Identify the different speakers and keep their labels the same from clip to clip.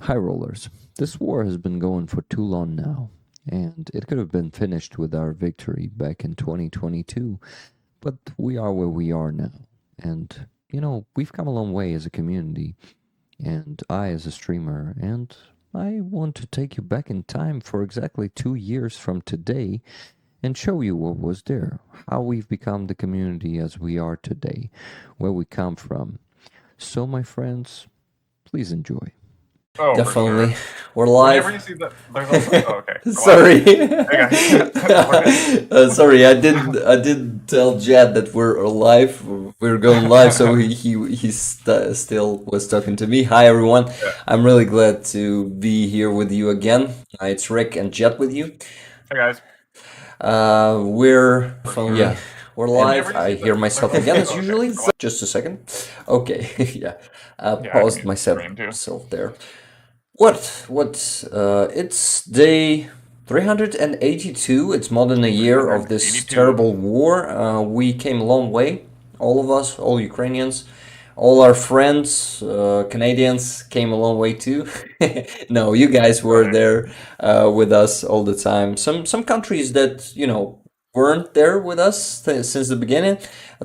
Speaker 1: High rollers. This war has been going for too long now, and it could have been finished with our victory back in 2022, but we are where we are now. And, we've come a long way as a community, and I as a streamer, and I want to take you back in time for exactly 2 years from today and show you what was there, how we've become the community as we are today, where we come from. So, my friends, please enjoy.
Speaker 2: Oh, for
Speaker 3: Definitely.
Speaker 2: sure.
Speaker 3: We're
Speaker 2: Whenever
Speaker 3: live.
Speaker 2: you see that, there's also. Oh, okay. Go ahead.
Speaker 3: Sorry.
Speaker 2: Hey guys. We're good.
Speaker 3: Sorry, I didn't tell Jad that we're live. We're going live, so he still was talking to me. Hi everyone.
Speaker 2: Yeah.
Speaker 3: I'm really glad to be here with you again. It's Rick and Jed with you.
Speaker 2: Hey guys.
Speaker 3: We're
Speaker 2: Sure.
Speaker 3: yeah, we're live.
Speaker 2: Whenever you
Speaker 3: I
Speaker 2: see
Speaker 3: hear
Speaker 2: that,
Speaker 3: myself
Speaker 2: there's
Speaker 3: again
Speaker 2: also.
Speaker 3: as
Speaker 2: Okay.
Speaker 3: usually.
Speaker 2: Go ahead.
Speaker 3: Just a second. Okay, yeah.
Speaker 2: Yeah, I can
Speaker 3: Paused
Speaker 2: use the stream too.
Speaker 3: myself there. It's day 382. It's more than a year of this
Speaker 2: 382.
Speaker 3: terrible war. We came a long way. All of us, all Ukrainians, all our friends, Canadians came a long way too. No, you guys were
Speaker 2: Right.
Speaker 3: there with us all the time. Some countries that, weren't there with us since the beginning,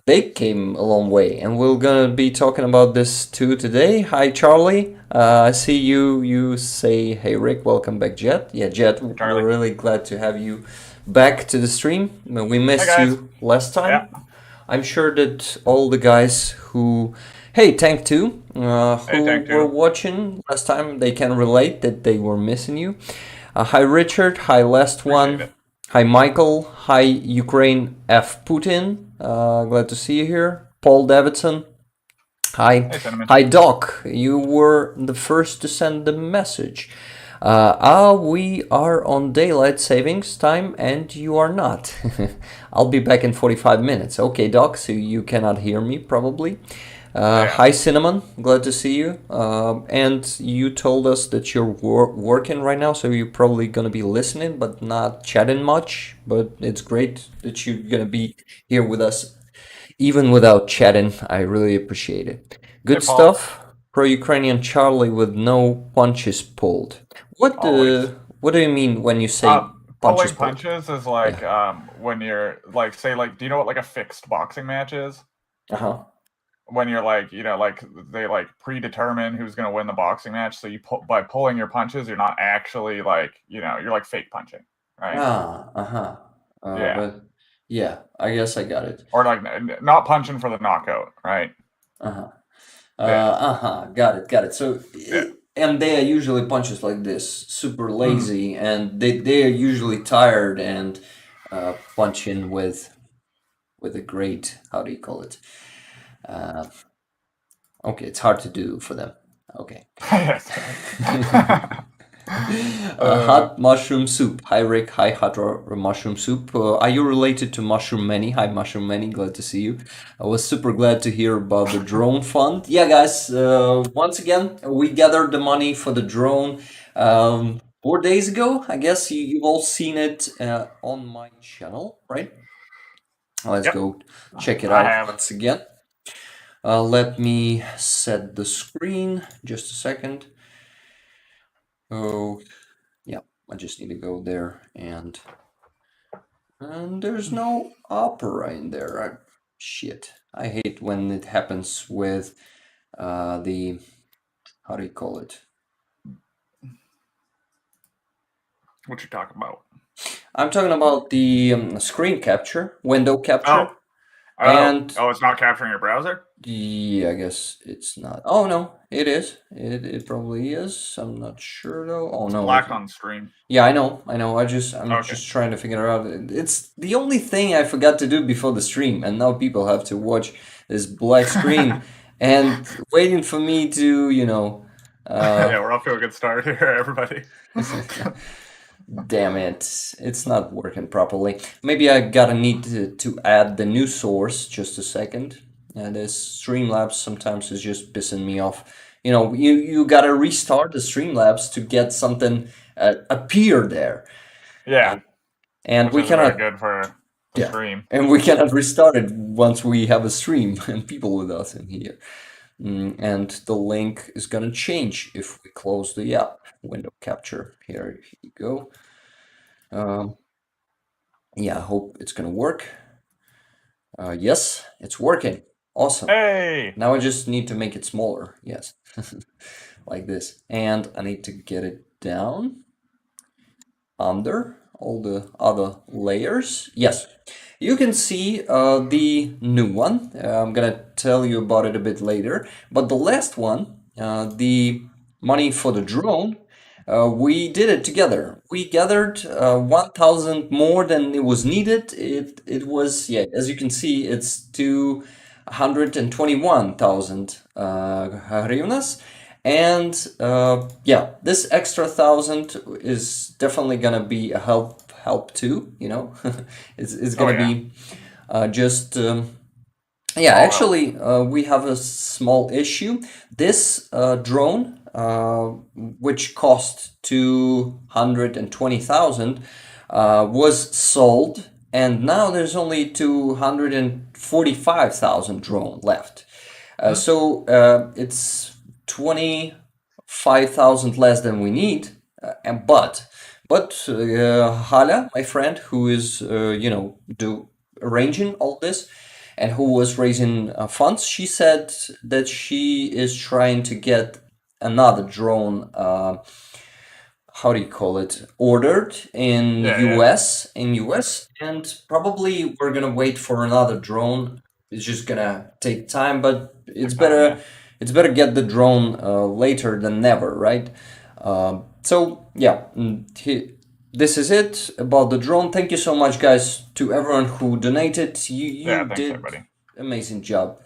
Speaker 3: they came a long way, and we're gonna be talking about this too today. Hi, Charlie. I see you. You say, "Hey, Rick, welcome back, Jet." Yeah, Jet.
Speaker 2: Charlie.
Speaker 3: We're really glad to have you back to the stream. We missed
Speaker 2: Hi, guys.
Speaker 3: you last time.
Speaker 2: Yeah.
Speaker 3: I'm sure that all the guys who, hey, Tank 2,
Speaker 2: Hey,
Speaker 3: who
Speaker 2: Tank 2.
Speaker 3: were watching last time, they can relate that they were missing you. Hi, Richard. Hi, last one.
Speaker 2: Appreciate it.
Speaker 3: Hi, Michael. Hi, Ukraine F. Putin. Glad to see you here. Paul Davidson. Hi.
Speaker 2: Hey, Cinnamon.
Speaker 3: Hi, Doc. You were the first to send the message. We are on daylight savings time and you are not. I'll be back in 45 minutes. Okay, Doc, so you cannot hear me probably.
Speaker 2: Yeah.
Speaker 3: Hi, Cinnamon. Glad to see you. And you told us that you're working right now, so you're probably going to be listening but not chatting much. But it's great that you're going to be here with us, even without chatting. I really appreciate it. Good
Speaker 2: Hey, Paul.
Speaker 3: stuff. Pro-Ukrainian Charlie with no punches pulled. What
Speaker 2: Always.
Speaker 3: what do you mean when you say punches
Speaker 2: Pulling
Speaker 3: pulled?
Speaker 2: punches is like when you're like, say, like, do you know what like a fixed boxing match is?
Speaker 3: Uh-huh.
Speaker 2: When you're like, like they like predetermine who's gonna win the boxing match, so you by pulling your punches, you're not actually like, you're like fake punching, right?
Speaker 3: Uh-huh.
Speaker 2: Yeah.
Speaker 3: But yeah, I guess I got it.
Speaker 2: Or like not punching for the knockout, right?
Speaker 3: Uh-huh.
Speaker 2: Yeah.
Speaker 3: Got it. So,
Speaker 2: Yeah.
Speaker 3: and they are usually punches like this, super lazy, and they are usually tired and punching with a great, how do you call it? Okay, it's hard to do for them. Okay.
Speaker 2: Yes.
Speaker 3: Hot mushroom soup. Hi Rick. Hi hot mushroom soup. Are you related to Mushroom Manny? Hi Mushroom Manny. Glad to see you. I was super glad to hear about the drone fund. Yeah, guys. Once again, we gathered the money for the drone 4 days ago. I guess you've all seen it on my channel, right? Let's
Speaker 2: Yep.
Speaker 3: go check it
Speaker 2: I
Speaker 3: out
Speaker 2: have.
Speaker 3: once again. Let me set the screen. Just a second. Oh, yeah. I just need to go there and there's no opera in there. Shit. I hate when it happens with the, how do you call it?
Speaker 2: What you talking about?
Speaker 3: I'm talking about the screen capture, window capture. And
Speaker 2: it's not capturing your browser?
Speaker 3: yeah, I guess it's not. Oh no, it is. It probably is. I'm not sure though. Oh no.
Speaker 2: Black on stream.
Speaker 3: Yeah, I know. I'm
Speaker 2: Okay.
Speaker 3: just trying to figure it out. It's the only thing I forgot to do before the stream, and now people have to watch this black screen and waiting for me to,
Speaker 2: Yeah, we're off to a good start here, everybody.
Speaker 3: damn it, it's not working properly. Maybe I gotta need to add the new source. Just a second. This Streamlabs sometimes is just pissing me off. You gotta restart the Streamlabs to get something appear there.
Speaker 2: Yeah.
Speaker 3: And
Speaker 2: Which
Speaker 3: we
Speaker 2: is very
Speaker 3: cannot,
Speaker 2: good for the
Speaker 3: yeah,
Speaker 2: stream.
Speaker 3: and we cannot restart it once we have a stream and people with us in here. And the link is gonna change if we close the app window capture. Here you go. Yeah, I hope it's gonna work. Yes, it's working. Awesome.
Speaker 2: Hey.
Speaker 3: Now I just need to make it smaller. Yes, like this. And I need to get it down under all the other layers. Yes, you can see the new one. I'm gonna tell you about it a bit later. But the last one, the money for the drone, we did it together. We gathered 1,000 more than it was needed. It was, yeah, as you can see, it's 221,000 hryvnias. And yeah, this extra 1,000 is definitely gonna be a help too. You know, it's gonna be just yeah. Actually, we have a small issue. This drone, which cost 220,000, was sold, and now there's only 245,000 drone left. So it's 25,000 less than we need, but Hala, my friend, who is you know, arranging all this and who was raising funds, she said that she is trying to get another drone. How do you call it? Ordered in US, and probably we're gonna wait for another drone. It's just gonna take time, but it's better. It's better get the drone later than never, right? So yeah, this is it about the drone. Thank you so much, guys, to everyone who donated. You
Speaker 2: Thanks,
Speaker 3: did
Speaker 2: everybody.
Speaker 3: amazing job.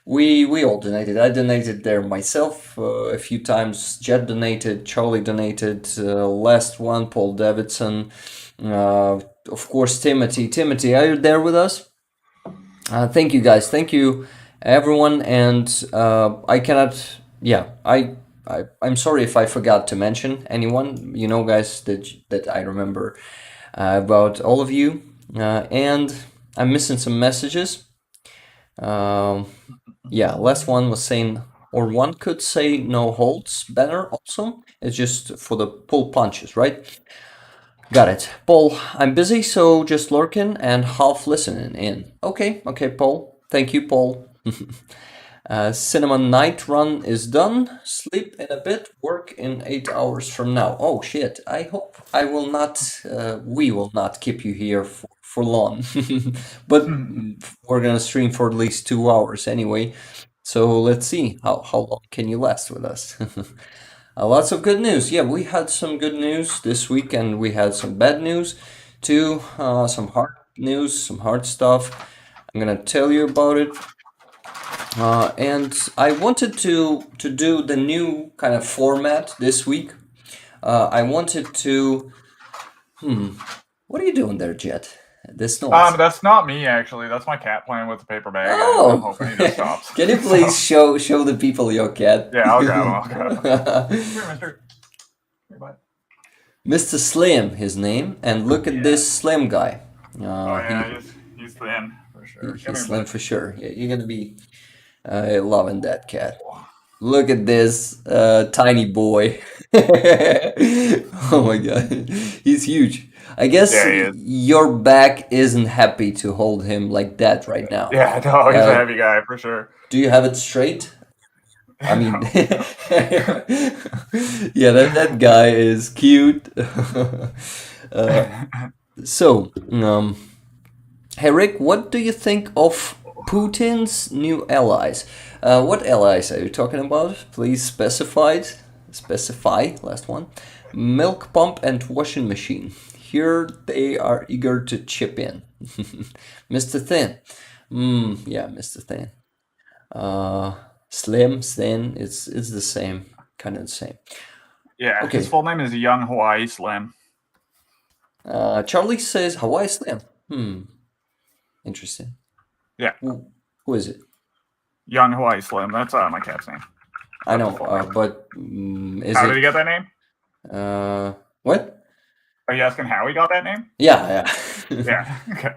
Speaker 3: We all donated. I donated there myself a few times. Jet donated. Charlie donated. Last one, Paul Davidson. Of course, Timothy. Timothy, are you there with us? Thank you, guys. Thank you, everyone. And I cannot. Yeah, I'm sorry if I forgot to mention anyone. You know, guys, that I remember about all of you. And I'm missing some messages. Yeah, last one was saying, or one could say, no holds banner also. It's just for the pull punches, right? Got it. Paul, I'm busy, so just lurking and half listening in. Okay, Paul. Thank you, Paul. Cinnamon night run is done. Sleep in a bit. Work in 8 hours from now. Oh shit! I hope I will not. We will not keep you here for long. But we're gonna stream for at least 2 hours anyway. So let's see how long can you last with us. Lots of good news. Yeah, we had some good news this week, and we had some bad news too. Some hard news, some hard stuff. I'm gonna tell you about it. And I wanted to do the new kind of format this week. I wanted to. What are you doing there, Jet? This noise.
Speaker 2: That's not me actually. That's my cat playing with the paper bag.
Speaker 3: Oh,
Speaker 2: I'm hoping he just stops.
Speaker 3: Can you please show the people your cat?
Speaker 2: Yeah, I'll grab him. Here, mister. Here, bud.
Speaker 3: Mr. Slim, his name, and look at this Slim guy.
Speaker 2: Oh yeah, he's thin for sure.
Speaker 3: He's slim for sure. Yeah, you're gonna be loving that cat. Look at this tiny boy. Oh my god, he's huge. I guess your back isn't happy to hold him like that right now.
Speaker 2: Yeah, no, he's a heavy guy for sure.
Speaker 3: Do you have it straight? I mean, yeah, that guy is cute. So, hey Rick, what do you think of Putin's new allies? What allies are you talking about? Please specify. Last one. Milk pump and washing machine. Here they are eager to chip in. Mr. Thin. Yeah, Mr. Thin. Slim, Thin, it's the same. Kind of the same.
Speaker 2: Yeah, okay. His full name is Young Hawaii Slim.
Speaker 3: Charlie says Hawaii Slim. Interesting.
Speaker 2: Yeah.
Speaker 3: Who is it?
Speaker 2: Young Hawaii Slim. That's my cat's name.
Speaker 3: I know, but
Speaker 2: How did he get that name?
Speaker 3: What?
Speaker 2: Are you asking how he got that name?
Speaker 3: Yeah.
Speaker 2: Yeah. Okay.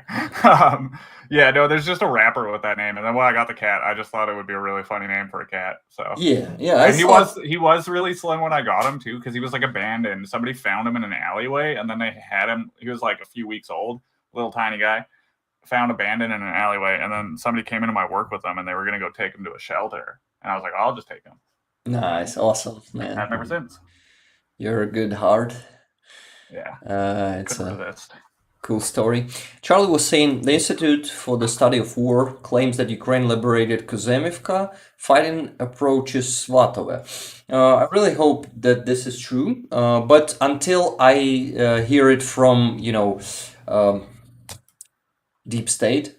Speaker 2: Yeah. No, there's just a rapper with that name, and then when I got the cat, I just thought it would be a really funny name for a cat. So
Speaker 3: Yeah. I
Speaker 2: and
Speaker 3: thought.
Speaker 2: he was really slim when I got him too, because he was like abandoned. Somebody found him in an alleyway, and then they had him. He was like a few weeks old, little tiny guy, found abandoned in an alleyway, and then somebody came into my work with them, and they were gonna go take him to a shelter, and I was like, I'll just take him.
Speaker 3: Nice, awesome, man.
Speaker 2: I've never since.
Speaker 3: You're a good heart.
Speaker 2: Yeah.
Speaker 3: It's
Speaker 2: Couldn't
Speaker 3: a
Speaker 2: resist.
Speaker 3: cool story. Charlie was saying the Institute for the Study of War claims that Ukraine liberated Kuzemivka. Fighting approaches Svatove. I really hope that this is true, but until I hear it from, Deep State,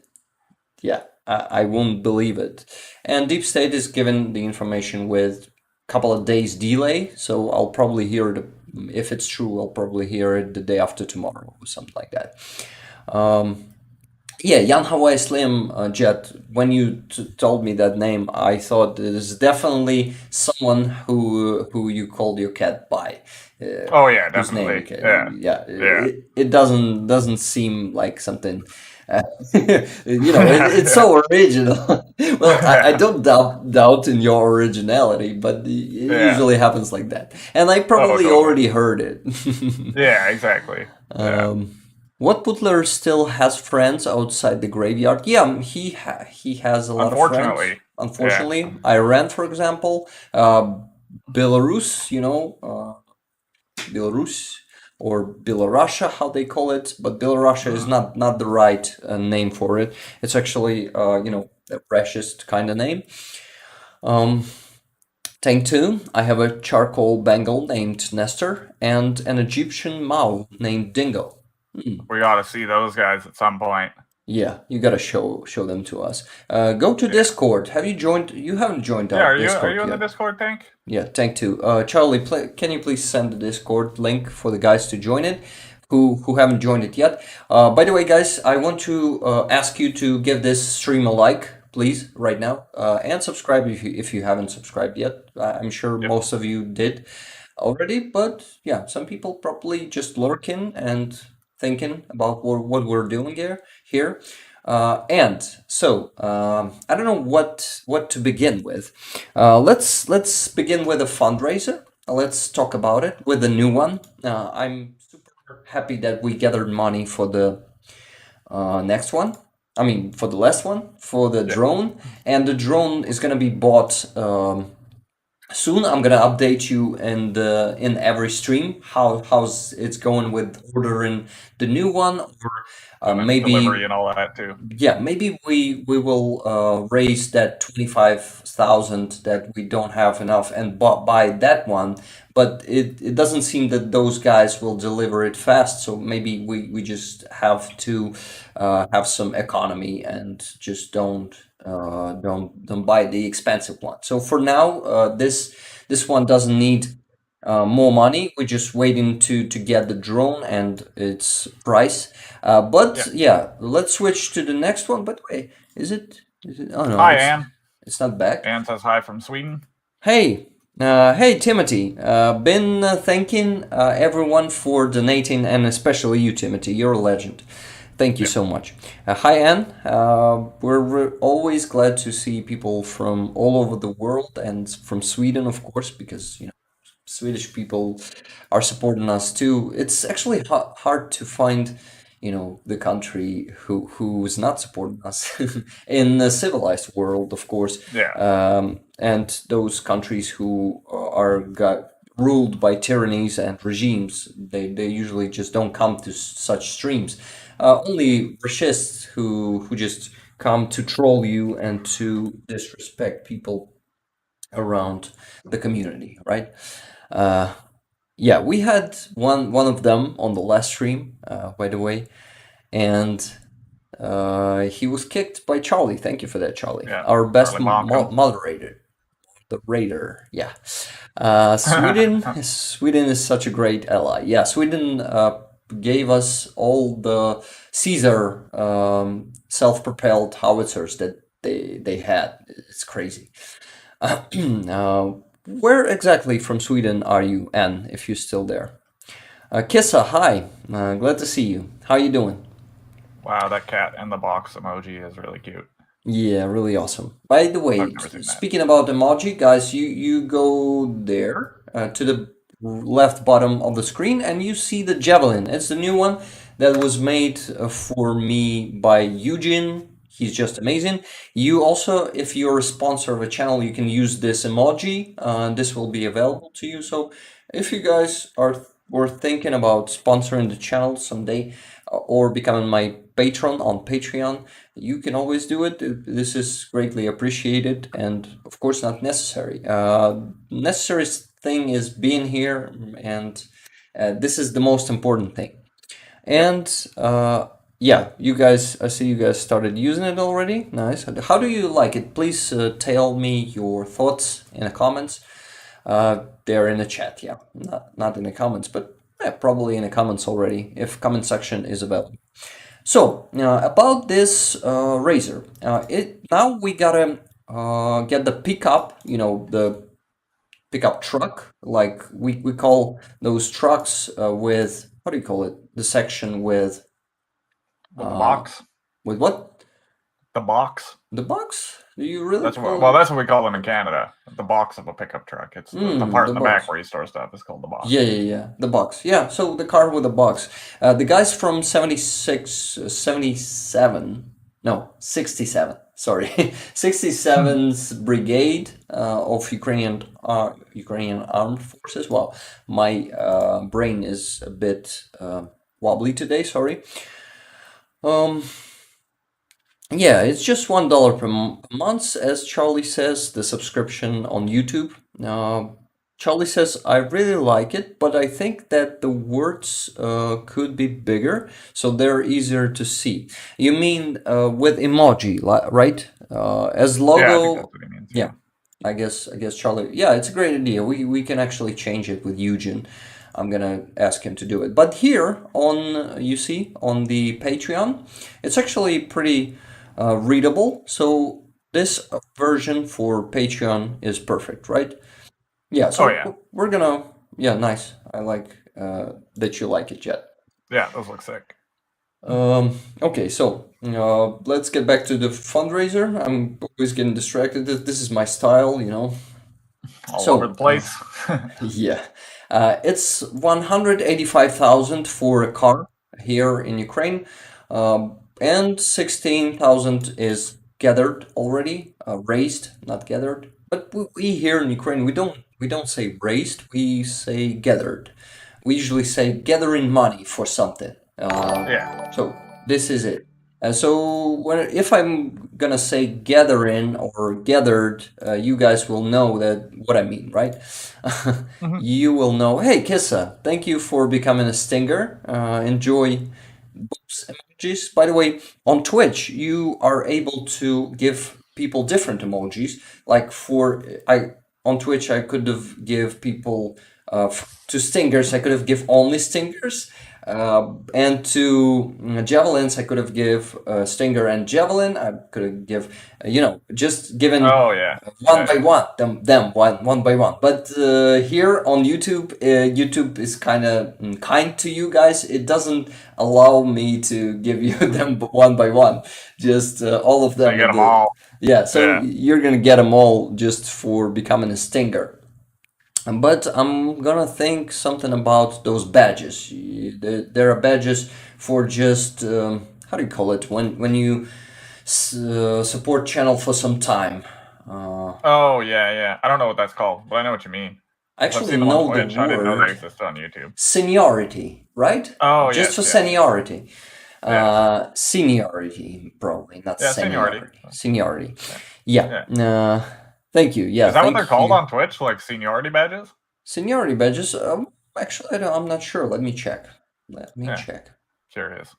Speaker 3: yeah, I won't believe it. And Deep State is given the information with a couple of days delay, so I'll probably hear it. If it's true, I'll probably hear it the day after tomorrow or something like that. Yeah, Jan Hawaii Slim, Jet, when you told me that name, I thought it is definitely someone who you called your cat by.
Speaker 2: Oh yeah,
Speaker 3: Whose name?
Speaker 2: definitely. Yeah.
Speaker 3: It doesn't seem like something. It's so original. Well, I don't doubt in your originality, but it
Speaker 2: Yeah.
Speaker 3: usually happens like that. And I probably
Speaker 2: totally.
Speaker 3: already heard it.
Speaker 2: Yeah, exactly. Yeah.
Speaker 3: What Butler still has friends outside the graveyard? Yeah, he has a lot of friends. Unfortunately, Iran, for example, Belarus, Belarus or Belarusia, how they call it, but Belarusia is not the right name for it. It's actually a precious kind of name. Tank 2, I have a charcoal Bengal named Nestor and an Egyptian Mao named Dingo.
Speaker 2: We ought to see those guys at some point.
Speaker 3: Yeah, you gotta show them to us. Go to Discord. Have you joined? You haven't joined our Discord
Speaker 2: are you in
Speaker 3: yet.
Speaker 2: the Discord, Tank?
Speaker 3: Yeah, Tank 2. Charlie, can you please send the Discord link for the guys to join it who haven't joined it yet? By the way, guys, I want to ask you to give this stream a like, please, right now, and subscribe if you haven't subscribed yet. I'm sure most of you did already, but yeah, some people probably just lurking and thinking about what we're doing here. And so I don't know what to begin with. Let's begin with a fundraiser. Let's talk about it with the new one. I'm super happy that we gathered money for the next one. I mean, for the last one, for the drone, and the drone is gonna be bought soon. I'm gonna update you in every stream how's it's going with ordering the new one, or maybe
Speaker 2: delivery and all that too.
Speaker 3: Yeah, maybe we will raise that 25,000 that we don't have enough and buy that one. But it doesn't seem that those guys will deliver it fast. So maybe we just have to have some economy and just don't buy the expensive one. So for now, this one doesn't need more money. We're just waiting to get the drone and its price. But yeah, let's switch to the next one. But wait, is it? Oh no,
Speaker 2: Hi, Anne.
Speaker 3: It's not back.
Speaker 2: Anne says hi from Sweden.
Speaker 3: Hey, Timothy. Been thanking everyone for donating, and especially you, Timothy. You're a legend. Thank you so much. Hi, Anne. We're always glad to see people from all over the world and from Sweden, of course, because Swedish people are supporting us too. It's actually hard to find, the country who is not supporting us in the civilized world, of course.
Speaker 2: Yeah.
Speaker 3: And those countries who are ruled by tyrannies and regimes, they usually just don't come to such streams. Only fascists who just come to troll you and to disrespect people around the community, right? Yeah, we had one of them on the last stream, by the way, and he was kicked by Charlie. Thank you for that, Charlie.
Speaker 2: Yeah,
Speaker 3: Our best
Speaker 2: Charlie
Speaker 3: moderator, the raider. Yeah, Sweden is such a great ally. Yeah, Sweden gave us all the Caesar self-propelled howitzers that they had. It's crazy. Where exactly from Sweden are you, Anne, if you're still there? Kissa, hi. Glad to see you. How you doing?
Speaker 2: Wow, that cat in the box emoji is really cute.
Speaker 3: Yeah, really awesome. By the way,
Speaker 2: I've never seen that.
Speaker 3: speaking about emoji, guys, you go there to the left bottom of the screen and you see the javelin. It's the new one that was made for me by Eugene. He's just amazing. You also, if you're a sponsor of a channel, you can use this emoji. This will be available to you. So if you guys were thinking about sponsoring the channel someday or becoming my patron on Patreon, you can always do it. This is greatly appreciated and, of course, not necessary. Necessary thing is being here, and this is the most important thing. And yeah, you guys, I see you guys started using it already. Nice. How do you like it? Please tell me your thoughts in the comments. They're in the chat, yeah, not in the comments, but probably in the comments already if comment section is available. So about this Razor, now we gotta get the pickup, the pickup truck, like we call those trucks with, what do you call it? The section with
Speaker 2: The box.
Speaker 3: with what?
Speaker 2: The box.
Speaker 3: The box? Do you really
Speaker 2: That's
Speaker 3: call
Speaker 2: what. Well, that's what we call them in Canada. The box of a pickup truck. It's the part
Speaker 3: the
Speaker 2: in the
Speaker 3: box.
Speaker 2: back where you store stuff is called the box.
Speaker 3: Yeah, the box. Yeah, so the car with the box. The guys from 67, sorry, 67's Brigade of Ukrainian Armed Forces. Wow, my brain is a bit wobbly today, sorry. Yeah, it's just $1 per month, as Charlie says, the subscription on YouTube. Charlie says, I really like it, but I think that the words could be bigger, so they're easier to see. You mean with emoji, right? As logo.
Speaker 2: Yeah, I think that's what he means.
Speaker 3: Yeah, I guess Charlie. Yeah, it's a great idea. We can actually change it with Eugen. I'm gonna ask him to do it. But here on, you see, on the Patreon, it's actually pretty readable. So this version for Patreon is perfect, right? Yeah. So
Speaker 2: yeah.
Speaker 3: we're gonna. Yeah, nice. I like that you like it, Jet.
Speaker 2: Yeah, those look sick.
Speaker 3: Okay, so let's get back to the fundraiser. I'm always getting distracted. This is my style,
Speaker 2: All over the place.
Speaker 3: Yeah. It's 185,000 for a car here in Ukraine, and 16,000 is gathered already, raised, not gathered. But we here in Ukraine, we don't say raised, we say gathered. We usually say gathering money for something.
Speaker 2: Yeah.
Speaker 3: So this is it. So if I'm gonna say gathering or gathered, you guys will know that what I mean, right? You will know. Hey, Kissa, thank you for becoming a stinger. Enjoy both emojis. By the way, on Twitch, you are able to give people different emojis. Like on Twitch, I could have give people to stingers. I could have give only stingers. And to javelins, I could have give stinger and javelin. I could have give, just given
Speaker 2: Oh yeah.
Speaker 3: one by one, them one by one. But here on YouTube, YouTube is kind of kind to you guys. It doesn't allow me to give you them one by one. Just all of them.
Speaker 2: You get them all.
Speaker 3: Yeah, so
Speaker 2: Yeah.
Speaker 3: you're gonna get them all just for becoming a stinger. But I'm gonna think something about those badges. There are badges for just how do you call it when you support channel for some time.
Speaker 2: Oh yeah. I don't know what that's called, but I know what you mean.
Speaker 3: I
Speaker 2: I've
Speaker 3: actually
Speaker 2: seen them
Speaker 3: know
Speaker 2: on
Speaker 3: the
Speaker 2: Twitch. I didn't know they
Speaker 3: word
Speaker 2: existed on YouTube.
Speaker 3: seniority, right?
Speaker 2: Oh
Speaker 3: Just for
Speaker 2: yes, yeah.
Speaker 3: seniority.
Speaker 2: Yeah.
Speaker 3: Seniority, probably not
Speaker 2: Yeah,
Speaker 3: seniority.
Speaker 2: seniority.
Speaker 3: Yeah. Thank you. Yeah.
Speaker 2: Is that what
Speaker 3: thank
Speaker 2: they're called
Speaker 3: you.
Speaker 2: on Twitch? Like seniority badges?
Speaker 3: Seniority badges. Actually, I'm not sure. Let me check. Check.
Speaker 2: Curious.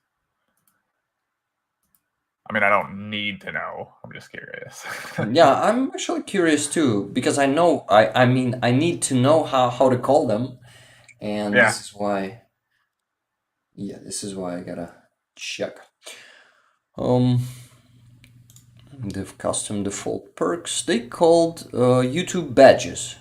Speaker 2: I mean, I don't need to know. I'm just curious.
Speaker 3: Yeah, I'm actually curious too because I know. I mean, I need to know how to call them, and
Speaker 2: Yeah.
Speaker 3: this is why. Yeah, this is why I gotta check. The custom default perks. They called YouTube badges,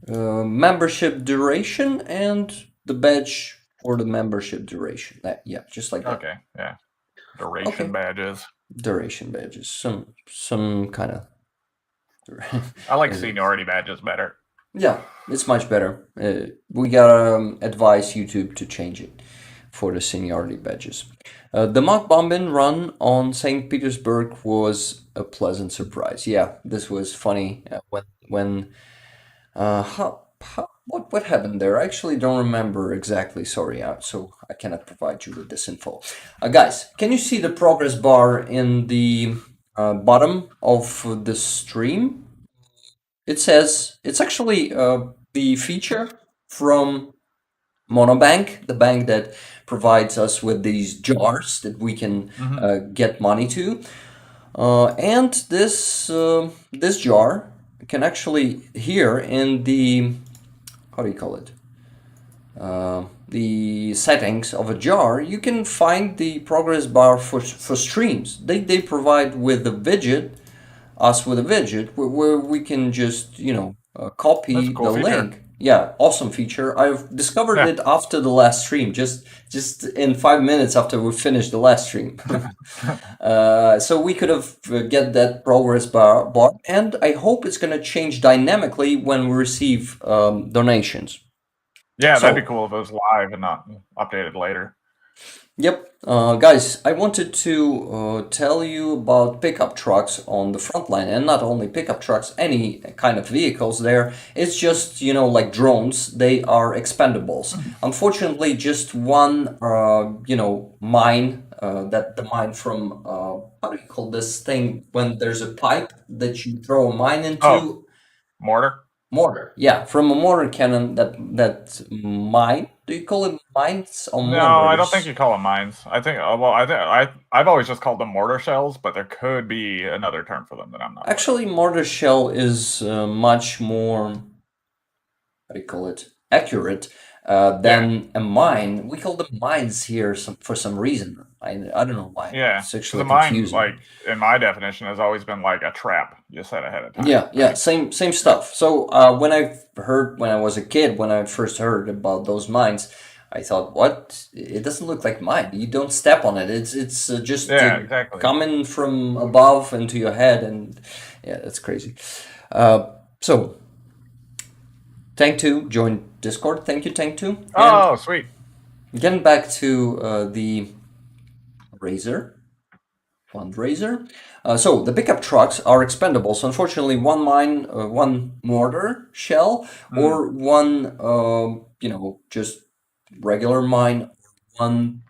Speaker 3: membership duration, and the badge for the membership duration. Yeah, just like that.
Speaker 2: Okay, yeah. Duration
Speaker 3: Okay.
Speaker 2: badges.
Speaker 3: Duration badges, some kind of.
Speaker 2: I like
Speaker 3: Is it-
Speaker 2: seniority badges better.
Speaker 3: Yeah, it's much better. We gotta advise YouTube to change it for the seniority badges. The mock bombing run on St. Petersburg was a pleasant surprise. Yeah, this was funny when what happened there? I actually don't remember exactly. Sorry, so I cannot provide you with this info. Guys, can you see the progress bar in the bottom of the stream? It says it's actually the feature from Monobank, the bank that provides us with these jars that we can get money to. And this jar can actually here in the, how do you call it? The settings of a jar, you can find the progress bar for streams. They provide with a widget, us with a widget where we can just, copy
Speaker 2: That's a cool
Speaker 3: the
Speaker 2: feature.
Speaker 3: link. Yeah, awesome feature. I've discovered
Speaker 2: Yeah.
Speaker 3: it after the last stream, just in 5 minutes after we finished the last stream. So we could have get that progress bar, and I hope it's gonna change dynamically when we receive donations.
Speaker 2: Yeah,
Speaker 3: So-
Speaker 2: that'd be cool if it was live and not updated later.
Speaker 3: Yep, guys, I wanted to tell you about pickup trucks on the front line, and not only pickup trucks, any kind of vehicles there. It's just, like drones, they are expendables. Unfortunately, just one, mine, that the mine from, how do you call this thing when there's a pipe that you throw a mine into?
Speaker 2: Oh. Mortar?
Speaker 3: Mortar, yeah, from a mortar cannon. That mine. Do you call it mines or mortars?
Speaker 2: No, I don't think you call them mines. I think I've always just called them mortar shells, but there could be another term for them that I'm not aware of.
Speaker 3: Actually, mortar shell is much more, how do you call it, accurate than a mine. We call them mines here for some reason. I don't know why.
Speaker 2: Yeah,
Speaker 3: It's
Speaker 2: so
Speaker 3: actually
Speaker 2: the mine,
Speaker 3: confusing.
Speaker 2: like in my definition, has always been like a trap you set ahead of time.
Speaker 3: Yeah, same stuff. So when I was a kid, when I first heard about those mines, I thought, what? It doesn't look like mine. You don't step on it. It's just
Speaker 2: Yeah, exactly.
Speaker 3: coming from above into your head, and yeah, that's crazy. So Tank2 joined Discord. Thank you, Tank2. And
Speaker 2: Oh, sweet.
Speaker 3: getting back to the Razer fundraiser. So the pickup trucks are expendables. Unfortunately, one mine, one mortar shell, or one, just regular mine, one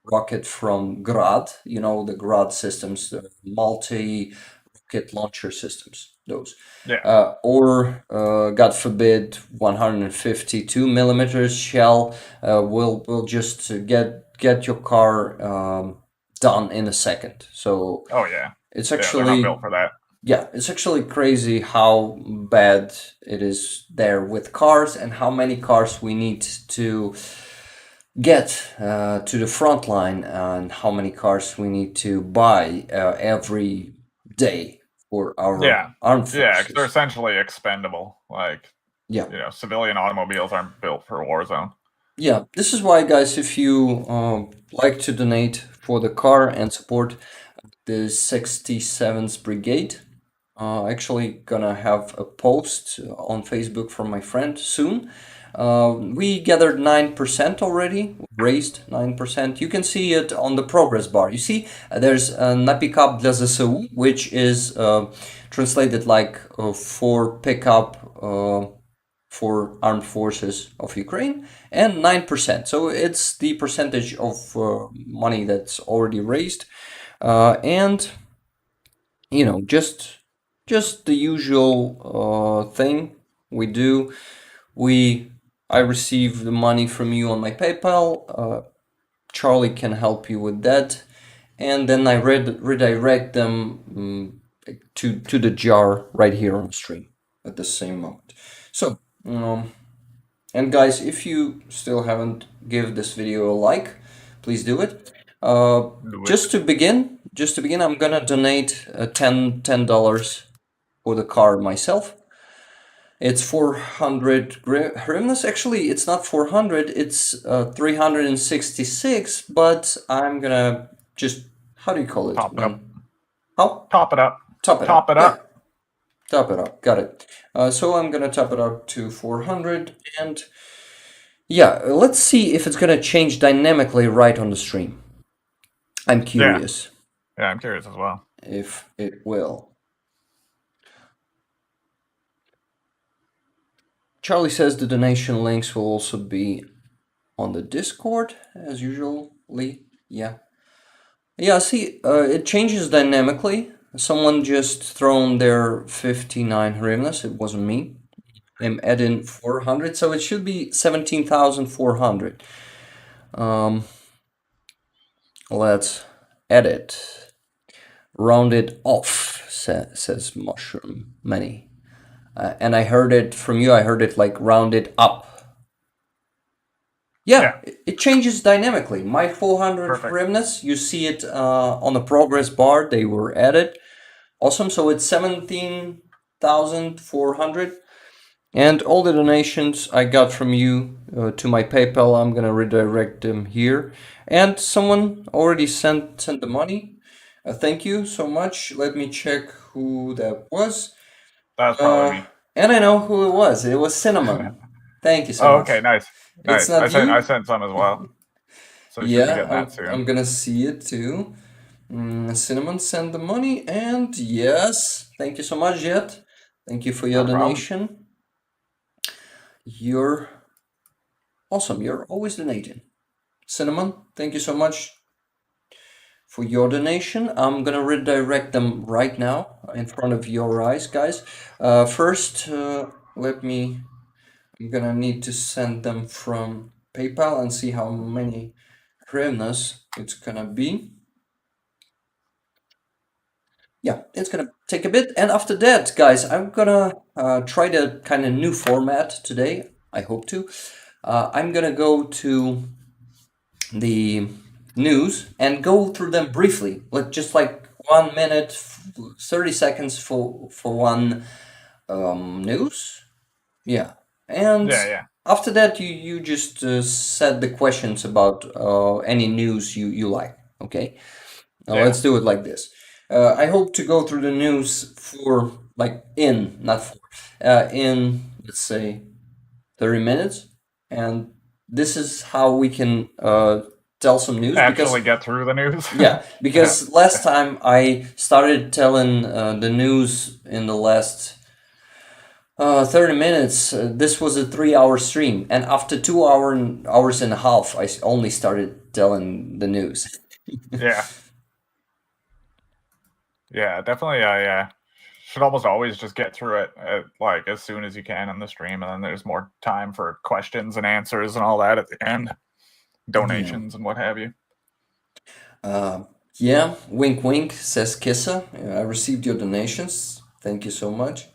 Speaker 3: rocket from Grad. The Grad systems, the multi-rocket launcher systems. Those.
Speaker 2: Yeah.
Speaker 3: Or God forbid, 152 millimeters shell will just get your car done in a second. So
Speaker 2: Oh yeah.
Speaker 3: it's
Speaker 2: Yeah, they're
Speaker 3: actually
Speaker 2: not built for that.
Speaker 3: yeah, it's actually crazy how bad it is there with cars, and how many cars we need to get to the front line, and how many cars we need to buy every day for our
Speaker 2: Yeah.
Speaker 3: armed forces.
Speaker 2: Yeah, because they're essentially expendable. Like,
Speaker 3: Yeah.
Speaker 2: Civilian automobiles aren't built for a war zone.
Speaker 3: Yeah, this is why, guys, if you like to donate for the car and support the 67th Brigade, actually gonna have a post on Facebook from my friend soon. We gathered 9% already, raised 9%. You can see it on the progress bar. You see, there's na pickup для ЗСУ, which is translated like for pickup for armed forces of Ukraine, and 9%. So it's the percentage of money that's already raised, and just the usual thing we do. I receive the money from you on my PayPal. Charlie can help you with that, and then I redirect them to the jar right here on stream at the same moment. So, and guys, if you still haven't give this video a like, please do it. Just to begin, I'm gonna donate $10 for the car myself. It's 400 hryvnias. Actually, it's not 400. It's 366. But I'm gonna just, how do you call it?
Speaker 2: Top it up.
Speaker 3: How?
Speaker 2: Top it up.
Speaker 3: Top it
Speaker 2: Top
Speaker 3: up.
Speaker 2: it up.
Speaker 3: Yeah. Top it up. Got it. So I'm gonna top it up to 400, and yeah, let's see if it's gonna change dynamically right on the stream. I'm curious
Speaker 2: Yeah, I'm curious as well.
Speaker 3: if it will. Charlie says the donation links will also be on the Discord as usually. Yeah. Yeah, see, it changes dynamically. Someone just thrown their 59 hryvnias. It wasn't me. I'm adding 400, so it should be 17,400. Let's edit. Round it off, says Mushroom Many. And I heard it from you, I heard it like round it up. Yeah, it changes dynamically. My 400
Speaker 2: Perfect.
Speaker 3: hryvnias, you see it on the progress bar, they were added. Awesome, so it's 17,400. And all the donations I got from you to my PayPal, I'm gonna redirect them here. And someone already sent the money. Thank you so much. Let me check who that was.
Speaker 2: That's probably me.
Speaker 3: And I know who it was. It was Cinnamon. Thank you so much.
Speaker 2: Okay, nice.
Speaker 3: It's
Speaker 2: Nice.
Speaker 3: not you?
Speaker 2: I sent some as well. So you should be
Speaker 3: Yeah,
Speaker 2: getting that soon.
Speaker 3: I'm gonna see it too. Cinnamon sent the money, and yes, thank you so much, Jet. Thank you for your
Speaker 2: No problem.
Speaker 3: donation. You're awesome. You're always donating. Cinnamon, thank you so much for your donation. I'm gonna redirect them right now in front of your eyes, guys. First, I'm gonna need to send them from PayPal and see how many hryvnias it's gonna be. Yeah, it's gonna take a bit. And after that, guys, I'm gonna try the kind of new format today. I hope to. I'm gonna go to the news and go through them briefly, just like 1 minute, 30 seconds for one news. Yeah, and
Speaker 2: Yeah.
Speaker 3: after that, you just said the questions about any news you like. Okay, now
Speaker 2: Yeah.
Speaker 3: let's do it like this. I hope to go through the news for in let's say 30 minutes, and this is how we can tell some news.
Speaker 2: Actually get through the news.
Speaker 3: Yeah, because last time I started telling the news in the last 30 minutes. This was a 3-hour stream, and after 2 hours and a half, I only started telling the news.
Speaker 2: Yeah. Yeah, definitely. Yeah. Should almost always just get through it like as soon as you can in the stream, and then there's more time for questions and answers and all that at the end, donations and what have you.
Speaker 3: Yeah, wink wink, says Kissa. I received your donations. Thank you so much.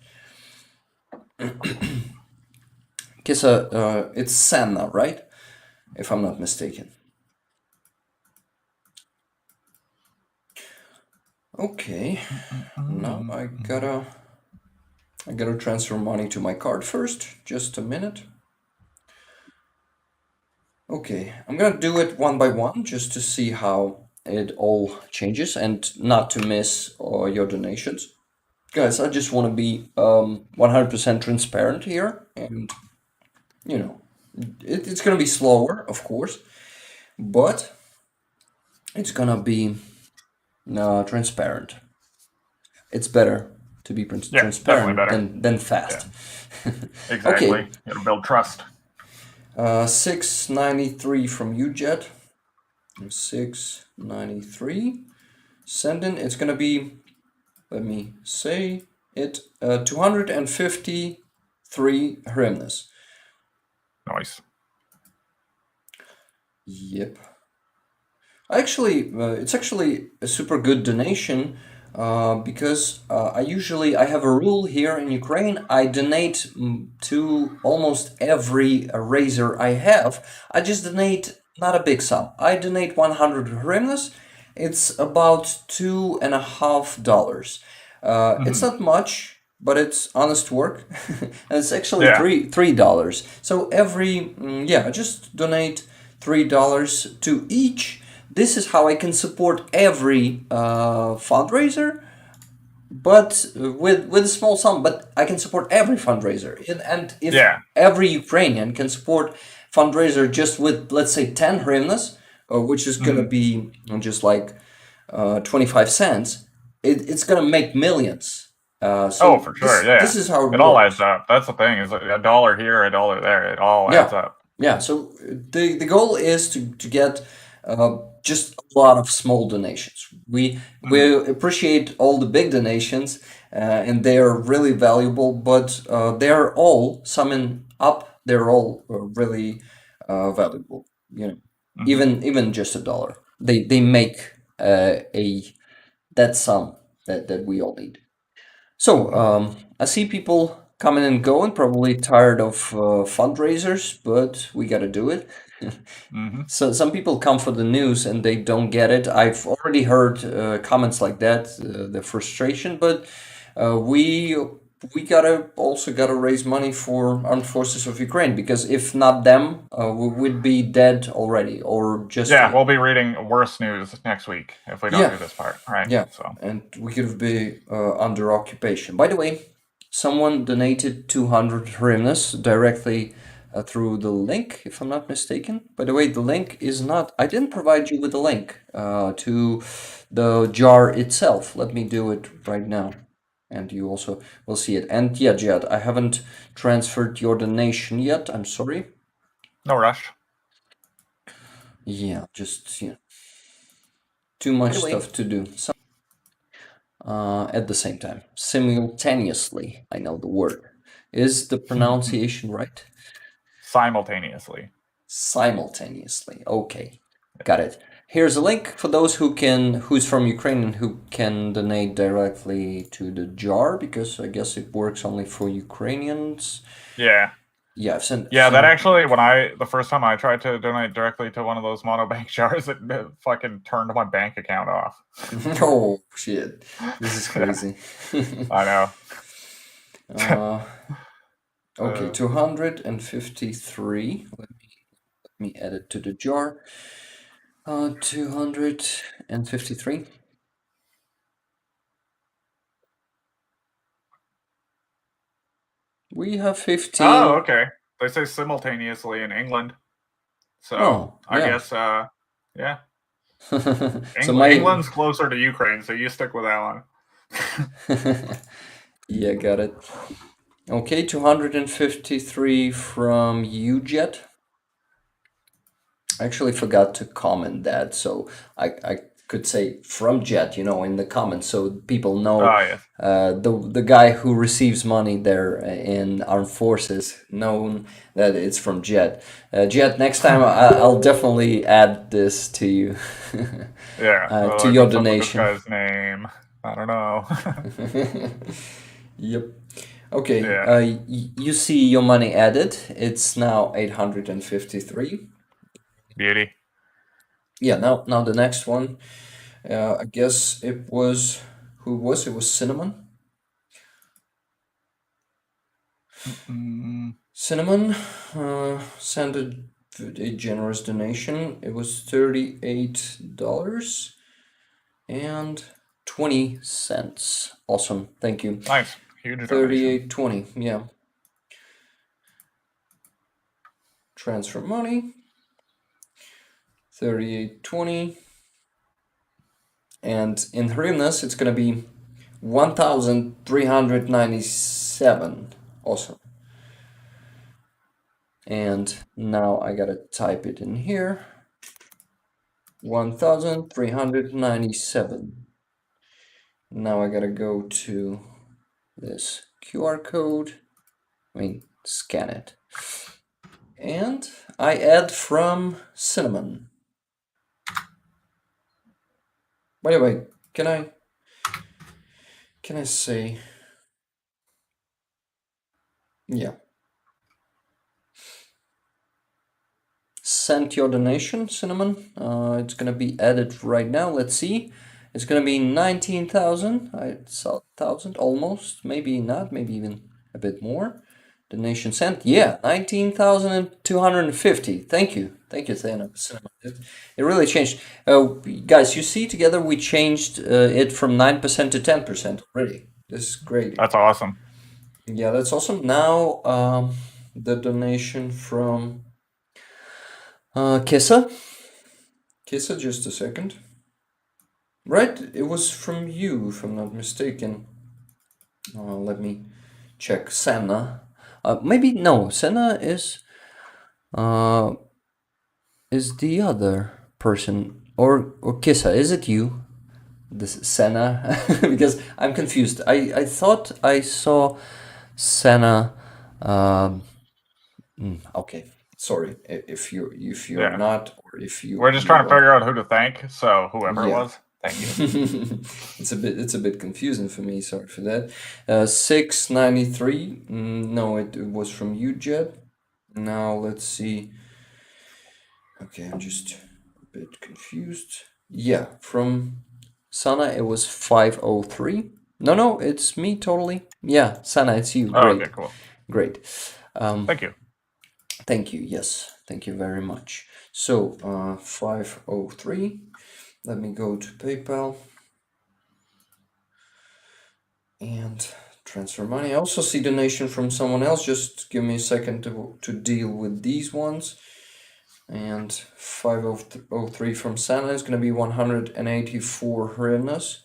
Speaker 3: Kissa, it's Sanna, right? If I'm not mistaken. Okay, now I gotta transfer money to my card first. Just a minute. Okay, I'm gonna do it one by one just to see how it all changes and not to miss your donations. Guys, I just want to be 100% transparent here, and you know, it's gonna be slower, of course, but it's gonna be transparent. It's better to be transparent than fast.
Speaker 2: Yeah. Exactly.
Speaker 3: Okay.
Speaker 2: It'll build trust.
Speaker 3: 693 from you, Jet. 693. Sending. It's gonna be, let me say it, 253 hryvnias.
Speaker 2: Nice.
Speaker 3: Yep. Actually, it's actually a super good donation because I have a rule here in Ukraine. I donate to almost every Razer I have. I just donate not a big sum. I donate 100 hryvnias. It's about $2.50. It's not much, but it's honest work, and it's actually
Speaker 2: Yeah.
Speaker 3: $3. So every just donate $3 to each. This is how I can support every fundraiser, but with a small sum. But I can support every fundraiser, and if
Speaker 2: Yeah.
Speaker 3: every Ukrainian can support fundraiser just with, let's say, 10 hryvnias, which is gonna be just like 25 cents, it's gonna make millions. So
Speaker 2: For sure. Yeah.
Speaker 3: this is how it
Speaker 2: It all
Speaker 3: works.
Speaker 2: adds up. That's the thing. Is a dollar here, a dollar there. It all
Speaker 3: Yeah.
Speaker 2: adds up.
Speaker 3: Yeah, so the goal is to get just a lot of small donations. We appreciate all the big donations, and they are really valuable, but they're all summing up. They're all really valuable. You know, even just a dollar, they make that sum that we all need. So I see people coming and going, probably tired of fundraisers, but we got to do it. So some people come for the news and they don't get it. I've already heard comments like that, the frustration, but we gotta raise money for armed forces of Ukraine, because if not them, we would be dead already, or just
Speaker 2: Yeah, we'll be reading worse news next week if we don't
Speaker 3: Yeah.
Speaker 2: do this part, right?
Speaker 3: Yeah.
Speaker 2: So
Speaker 3: and we could be under occupation. By the way, someone donated 200 hryvnias directly through the link, if I'm not mistaken. By the way, the link is not. I didn't provide you with the link to the jar itself. Let me do it right now, and you also will see it. And yeah, Jed, I haven't transferred your donation yet. I'm sorry.
Speaker 2: no rush.
Speaker 3: Yeah, just too much stuff to do. At the same time, simultaneously. I know the word. Is the pronunciation right?
Speaker 2: Simultaneously.
Speaker 3: Simultaneously. Okay, got it. Here's a link for those who's from Ukraine and who can donate directly to the jar, because I guess it works only for Ukrainians.
Speaker 2: Yeah.
Speaker 3: Yeah, I've sent.
Speaker 2: Yeah, that actually, the first time I tried to donate directly to one of those monobank jars, it fucking turned my bank account off.
Speaker 3: Oh shit! This is crazy.
Speaker 2: I know.
Speaker 3: Okay, 253. Let me add it to the jar. 253. We have 15.
Speaker 2: Oh, okay. They say simultaneously in England. So I
Speaker 3: yeah.
Speaker 2: guess yeah.
Speaker 3: So
Speaker 2: England's closer to Ukraine, so you stick with that one.
Speaker 3: Yeah, got it. Okay, 253 from UJet. I actually forgot to comment that, so I could say from Jet, in the comments, so people know
Speaker 2: yes.
Speaker 3: the guy who receives money there in armed forces, known that it's from Jet. Jet, next time I'll definitely add this to you.
Speaker 2: Yeah.
Speaker 3: To your donation.
Speaker 2: This guy's name. I don't know.
Speaker 3: Yep. Okay.
Speaker 2: Yeah.
Speaker 3: You see your money added. It's now 853.
Speaker 2: Beauty.
Speaker 3: Yeah. Now the next one. I guess it was who was it? Was Cinnamon. Cinnamon sent a generous donation. It was $38.20. Awesome. Thank you.
Speaker 2: Nice. Huge donation.
Speaker 3: $38.20. Yeah. Transfer money. $38.20. And in hryvnias, it's gonna be 1,397. Awesome. And now I gotta type it in here. 1,397. Now I gotta go to this QR code. Scan it. And I add from Cinnamon. By the way, can I say, yeah. Sent your donation, Cinnamon. It's gonna be added right now. Let's see. It's gonna be 19,000. I saw 1,000 almost. Maybe not. Maybe even a bit more. Donation sent. Yeah, 19,250. Thank you. Thank you, Cinema. It really changed. Guys, you see, together we changed it from 9% to 10% already. This is great.
Speaker 2: That's awesome.
Speaker 3: Yeah, that's awesome. Now, the donation from Kissa. Kissa, just a second. Right, it was from you, if I'm not mistaken. Let me check. Senna. Maybe no. Senna is the other person, or Kissa. Is it you? This Senna, because I'm confused. I thought I saw Senna. Okay, sorry if you're
Speaker 2: Yeah.
Speaker 3: not, or if you.
Speaker 2: We're just trying to figure out who to thank. So whoever it
Speaker 3: Yeah.
Speaker 2: was, thank you.
Speaker 3: It's a bit confusing for me. Sorry for that. 693. No, it was from you, Jed. Now let's see. Okay, I'm just a bit confused. Yeah, from Sana it was 503. No, it's me totally. Yeah, Sana, it's you.
Speaker 2: Oh,
Speaker 3: Great,
Speaker 2: okay, cool.
Speaker 3: great.
Speaker 2: Thank you.
Speaker 3: Thank you. Yes, thank you very much. So 503. Let me go to PayPal and transfer money. I also see donation from someone else. Just give me a second to deal with these ones. And 503 from Sana is going to be 184 hryvnias.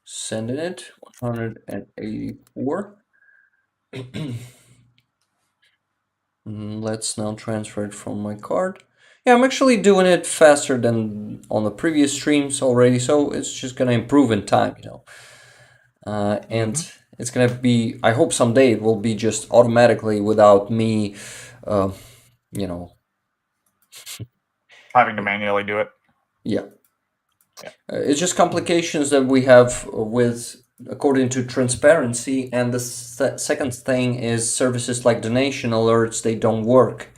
Speaker 3: Sending it. 184. Let's now transfer it from my card. Yeah, I'm actually doing it faster than on the previous streams already, so it's just gonna improve in time, you know. And it's gonna be, I hope someday it will be just automatically without me, you know,
Speaker 2: Having to manually do it.
Speaker 3: yeah. It's just complications that we have with, according to transparency, and the second thing is services like donation alerts, they don't work.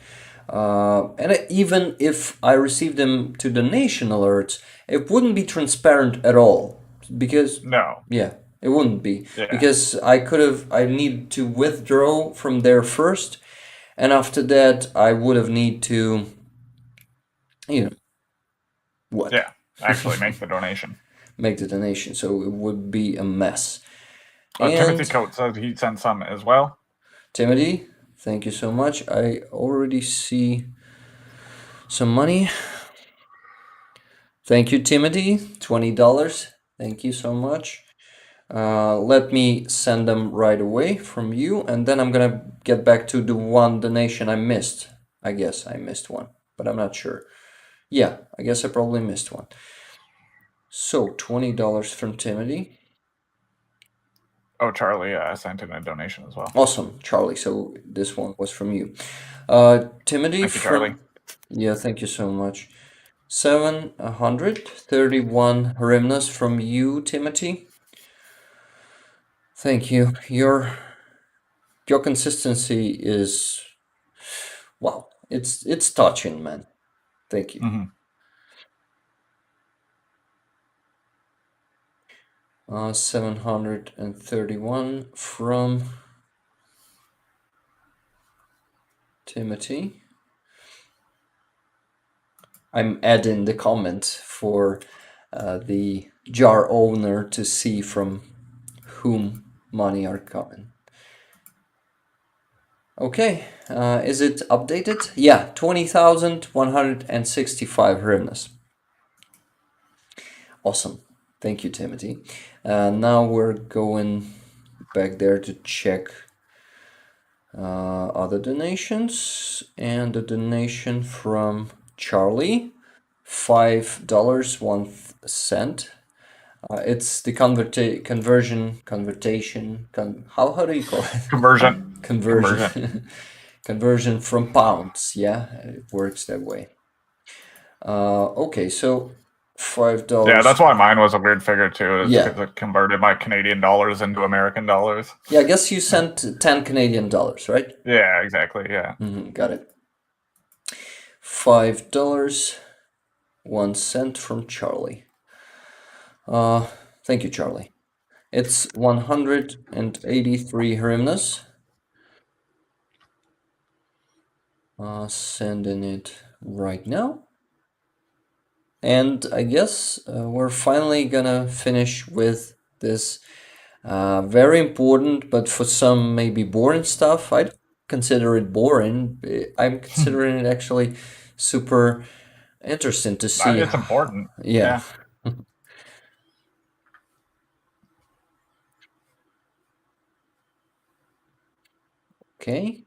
Speaker 3: Even if I receive them to donation alerts, it wouldn't be transparent at all, because
Speaker 2: No.
Speaker 3: yeah, it wouldn't be,
Speaker 2: Yeah.
Speaker 3: because I need to withdraw from there first, and after that I would have need to, you know, what?
Speaker 2: Yeah. Actually make the donation.
Speaker 3: Make the donation, so it would be a mess.
Speaker 2: Timothy Coates says he sent some as well.
Speaker 3: Timothy, thank you so much. I already see some money. Thank you, Timothy. $20. Thank you so much. Let me send them right away from you, and then I'm gonna get back to the one donation I missed. I guess I missed one, but I'm not sure. Yeah, I guess I probably missed one. So $20 from Timothy.
Speaker 2: Oh, Charlie sent in a donation as well.
Speaker 3: Awesome, Charlie. So this one was from you. Timothy
Speaker 2: Thank you, Charlie.
Speaker 3: Yeah, thank you so much. 731 hryvnias from you, Timothy. Thank you. Your consistency is, wow. It's touching, man. Thank you.
Speaker 2: Mhm.
Speaker 3: 731 from Timothy. I'm adding the comment for the jar owner to see from whom money are coming. Okay, is it updated? Yeah, 20,165 hryvnias. Awesome. Thank you, Timothy. Now we're going back there to check other donations, and a donation from Charlie, $5.01. It's the conversion. How do you call it?
Speaker 2: Conversion.
Speaker 3: Conversion from pounds. Yeah, it works that way. Okay, so $5.
Speaker 2: Yeah, that's why mine was a weird figure too. Is
Speaker 3: Yeah.
Speaker 2: because it converted my Canadian dollars into American dollars.
Speaker 3: Yeah, I guess you sent 10 Canadian dollars, right?
Speaker 2: Yeah, exactly. Yeah.
Speaker 3: Got it. $5, 1 cent from Charlie. Thank you, Charlie. It's 183 hryvnias. Sending it right now. And I guess we're finally gonna finish with this very important, but for some maybe boring stuff. I don't consider it boring. I'm considering it actually super interesting to see.
Speaker 2: It's important.
Speaker 3: Yeah. Okay.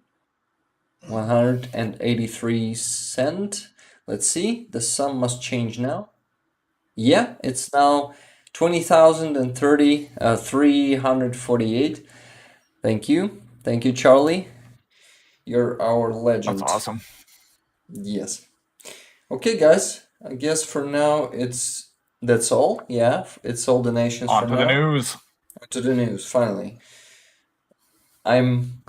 Speaker 3: 183 cent. Let's see. The sum must change now. Yeah, it's now 20,030, 348. Thank you. Thank you, Charlie. You're our legend.
Speaker 2: That's awesome.
Speaker 3: Yes. Okay, guys. I guess for now that's all. Yeah, it's all donations
Speaker 2: On
Speaker 3: for
Speaker 2: to
Speaker 3: now.
Speaker 2: the news.
Speaker 3: On to the news, finally. I'm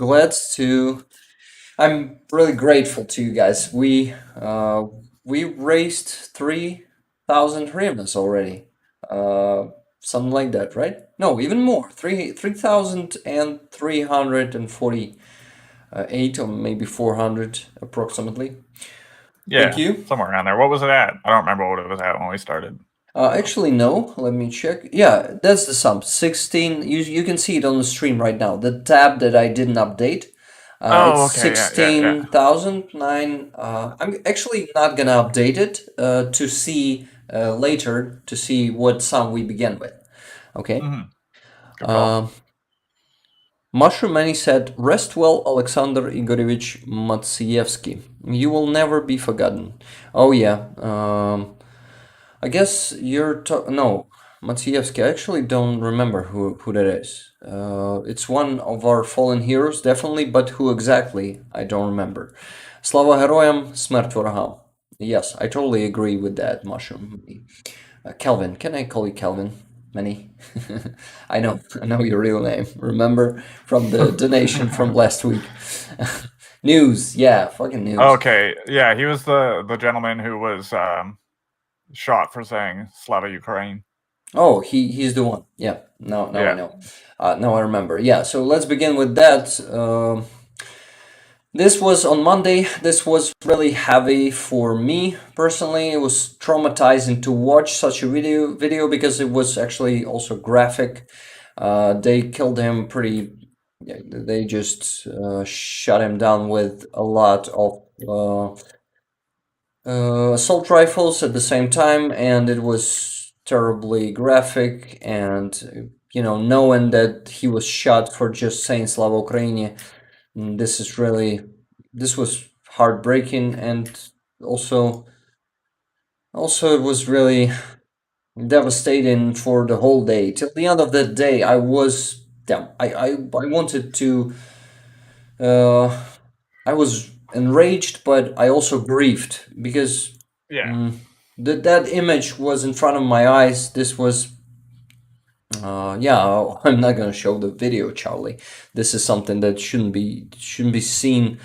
Speaker 3: really grateful to you guys. We raised 3,000 hryvnias already. Something like that, right? No, even more. 3,348 or maybe 400 approximately.
Speaker 2: Yeah,
Speaker 3: Thank you.
Speaker 2: somewhere around there. What was it at? I don't remember what it was at when we started.
Speaker 3: Actually, no. Let me check. Yeah, that's the sum. 16. You can see it on the stream right now. The tab that I didn't update.
Speaker 2: Oh,
Speaker 3: It's
Speaker 2: okay, yeah, yeah.
Speaker 3: 16,009. I'm actually not gonna update it to see later to see what sum we begin with. Okay.
Speaker 2: Mhm. Good call.
Speaker 3: Mushroom Manny said, "Rest well, Alexander Igorevich Matsievsky. You will never be forgotten." Oh yeah. I guess no, Matsievsky. I actually don't remember who that is. It's one of our fallen heroes, definitely, but who exactly, I don't remember. Slava Heroyam, Smert Ворогам. Yes, I totally agree with that, Mushroom. Kelvin, can I call you Kelvin? Many. I know your real name. Remember from the donation from last week. News, yeah, fucking news.
Speaker 2: Okay, yeah, he was the gentleman who was shot for saying Slava Ukraine.
Speaker 3: Oh, he's the one. Yeah. Now
Speaker 2: Yeah.
Speaker 3: I know. Now I remember. Yeah. So let's begin with that. This was on Monday. This was really heavy for me personally. It was traumatizing to watch such a video because it was actually also graphic. They killed him pretty. Yeah, they just shot him down with a lot of assault rifles at the same time, and it was terribly graphic. And knowing that he was shot for just saying Slava Ukraini, this was heartbreaking, and also it was really devastating for the whole day. Till the end of the day, I was damn. I wanted to. I was enraged, but I also grieved because
Speaker 2: Yeah.
Speaker 3: that image was in front of my eyes. This was. Yeah, I'm not gonna show the video, Charlie. This is something that shouldn't be seen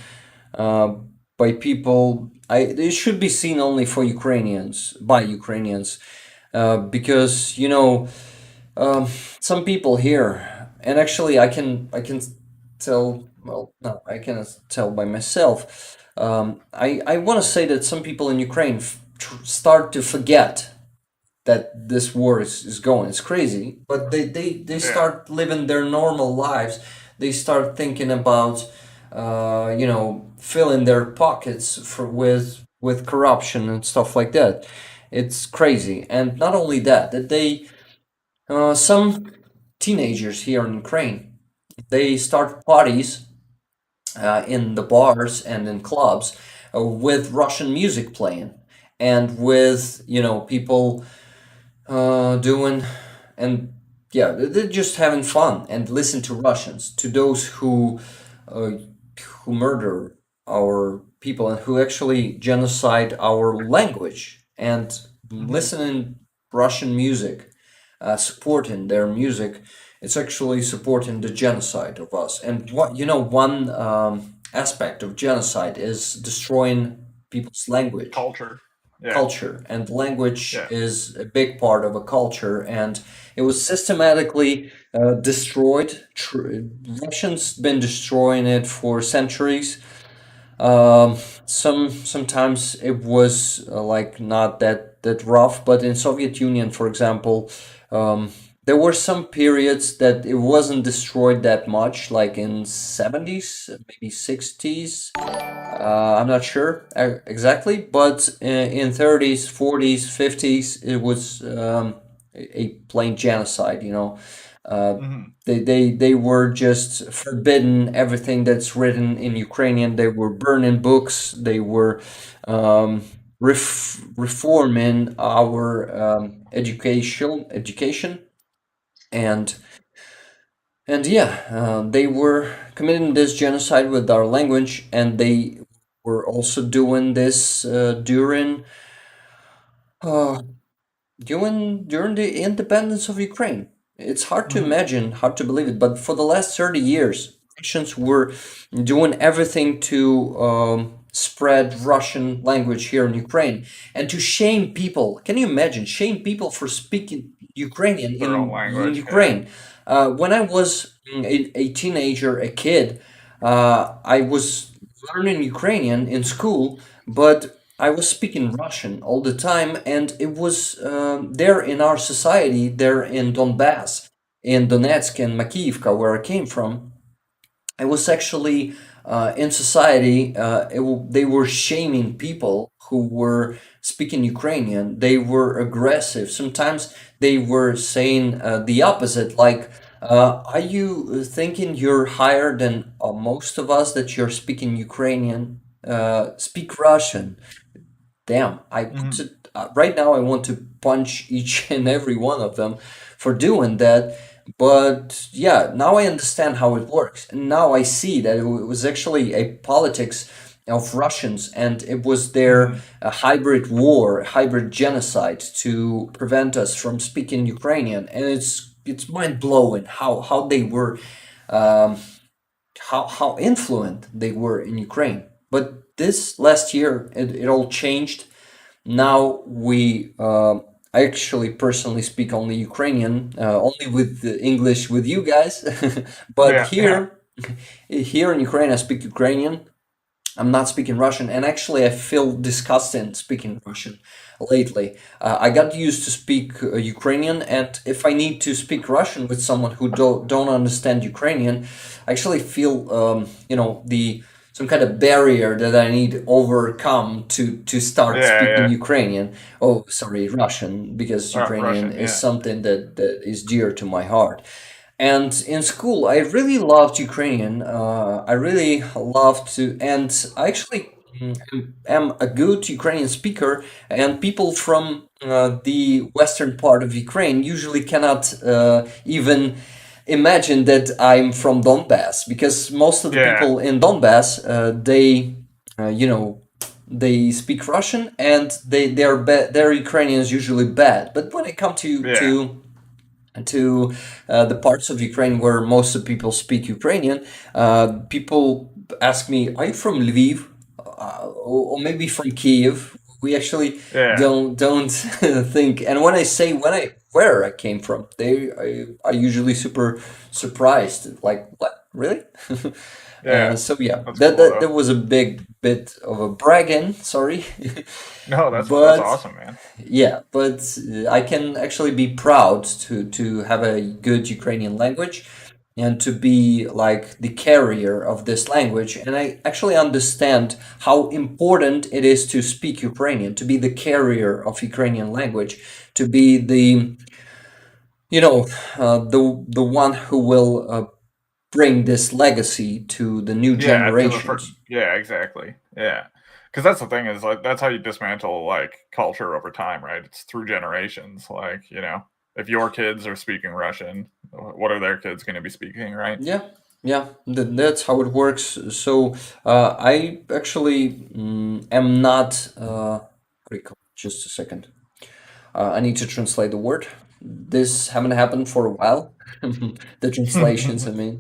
Speaker 3: by people. It should be seen only for Ukrainians, by Ukrainians, because some people here, and actually I can tell. Well, no, I cannot tell by myself. I want to say that some people in Ukraine start to forget that this war is going. It's crazy, but they start living their normal lives. They start thinking about filling their pockets with corruption and stuff like that. It's crazy. And not only that they some teenagers here in Ukraine, they start parties in the bars and in clubs with Russian music playing, and with people doing, and yeah, they're just having fun and listen to Russians, to those who murder our people and who actually genocide our language, and listening Russian music, supporting their music. It's actually supporting the genocide of us. And one aspect of genocide is destroying people's language.
Speaker 2: Culture. Yeah.
Speaker 3: culture, and language
Speaker 2: Yeah.
Speaker 3: is a big part of a culture, and it was systematically destroyed. Russians been destroying it for centuries. Um, sometimes it was like not that rough, but in Soviet Union, for example, um, there were some periods that it wasn't destroyed that much, like in 70s, maybe 60s. I'm not sure exactly, but in 30s, 40s, 50s, it was a plain genocide, you know. Uh,
Speaker 2: Hmm.
Speaker 3: they were just forbidden everything that's written in Ukrainian. They were burning books. They were um, reforming our education, and yeah, they were committing this genocide with our language, and they were also doing this uh, during the independence of Ukraine. It's hard to
Speaker 2: Hmm.
Speaker 3: imagine, hard to believe it, but for the last 30 years, Russians were doing everything to spread Russian language here in Ukraine and to shame people. Can you imagine? Shame people for speaking Ukrainian
Speaker 2: Their own
Speaker 3: in
Speaker 2: language. Yeah.
Speaker 3: Ukraine. When I was a teenager, a kid, I was learning Ukrainian in school, but I was speaking Russian all the time, and it was there in our society, there in Donbass, in Donetsk and Makivka, where I came from. I was actually in society. They were shaming people who were speaking Ukrainian. They were aggressive. Sometimes they were saying the opposite, like, "Are you thinking you're higher than most of us that you're speaking Ukrainian? Speak Russian." Damn, I want
Speaker 2: Hmm.
Speaker 3: to right now I want to punch each and every one of them for doing that. But yeah, now I understand how it works. And now I see that it was actually a politics of Russians, and it was their
Speaker 2: Hmm.
Speaker 3: hybrid war, hybrid genocide to prevent us from speaking Ukrainian. And it's mind blowing how they were um, how influent they were in Ukraine. But this last year, it all changed. Now I actually personally speak only Ukrainian, only with the English with you guys. But
Speaker 2: Yeah. Yeah.
Speaker 3: here in Ukraine, I speak Ukrainian. I'm not speaking Russian, and actually, I feel disgusted speaking Russian lately. I got used to speak Ukrainian, and if I need to speak Russian with someone who don't understand Ukrainian, I actually feel the some kind of barrier that I need to overcome to start
Speaker 2: Yeah.
Speaker 3: speaking
Speaker 2: Yeah.
Speaker 3: Ukrainian. Oh, sorry, Russian, because Ukrainian
Speaker 2: Russian.
Speaker 3: is
Speaker 2: Yeah.
Speaker 3: something that is dear to my heart. And in school, I really loved Ukrainian. I really loved to, and I actually am a good Ukrainian speaker. And people from the western part of Ukraine usually cannot even imagine that I'm from Donbass, because most of the
Speaker 2: Yeah.
Speaker 3: people in Donbass, you know, they speak Russian, and their Ukrainian is usually bad. But when it comes
Speaker 2: Yeah.
Speaker 3: to the parts of Ukraine where most of people speak Ukrainian, people ask me, "Are you from Lviv, or maybe from Kiev?" We actually
Speaker 2: Yeah.
Speaker 3: don't think. And when I say where I came from, they are usually super surprised. Like, what? Really?
Speaker 2: Yeah.
Speaker 3: So yeah,
Speaker 2: That's
Speaker 3: that,
Speaker 2: cool
Speaker 3: that
Speaker 2: though.
Speaker 3: that was a big bit of a bragging. Sorry,
Speaker 2: No, that's
Speaker 3: but
Speaker 2: awesome, man.
Speaker 3: yeah, but I can actually be proud to have a good Ukrainian language and to be like the carrier of this language. And I actually understand how important it is to speak Ukrainian, to be the carrier of Ukrainian language, to be the one who will bring this legacy to the new
Speaker 2: Yeah, to the first.
Speaker 3: generations.
Speaker 2: Yeah, exactly. Yeah, because that's the thing is like that's how you dismantle like culture over time, right? It's through generations. Like if your kids are speaking Russian, what are their kids going to be speaking, right?
Speaker 3: Yeah, yeah, that's how it works. So I actually am not. What do you call it? Just a second. I need to translate the word. This haven't happened for a while. The translations, I mean.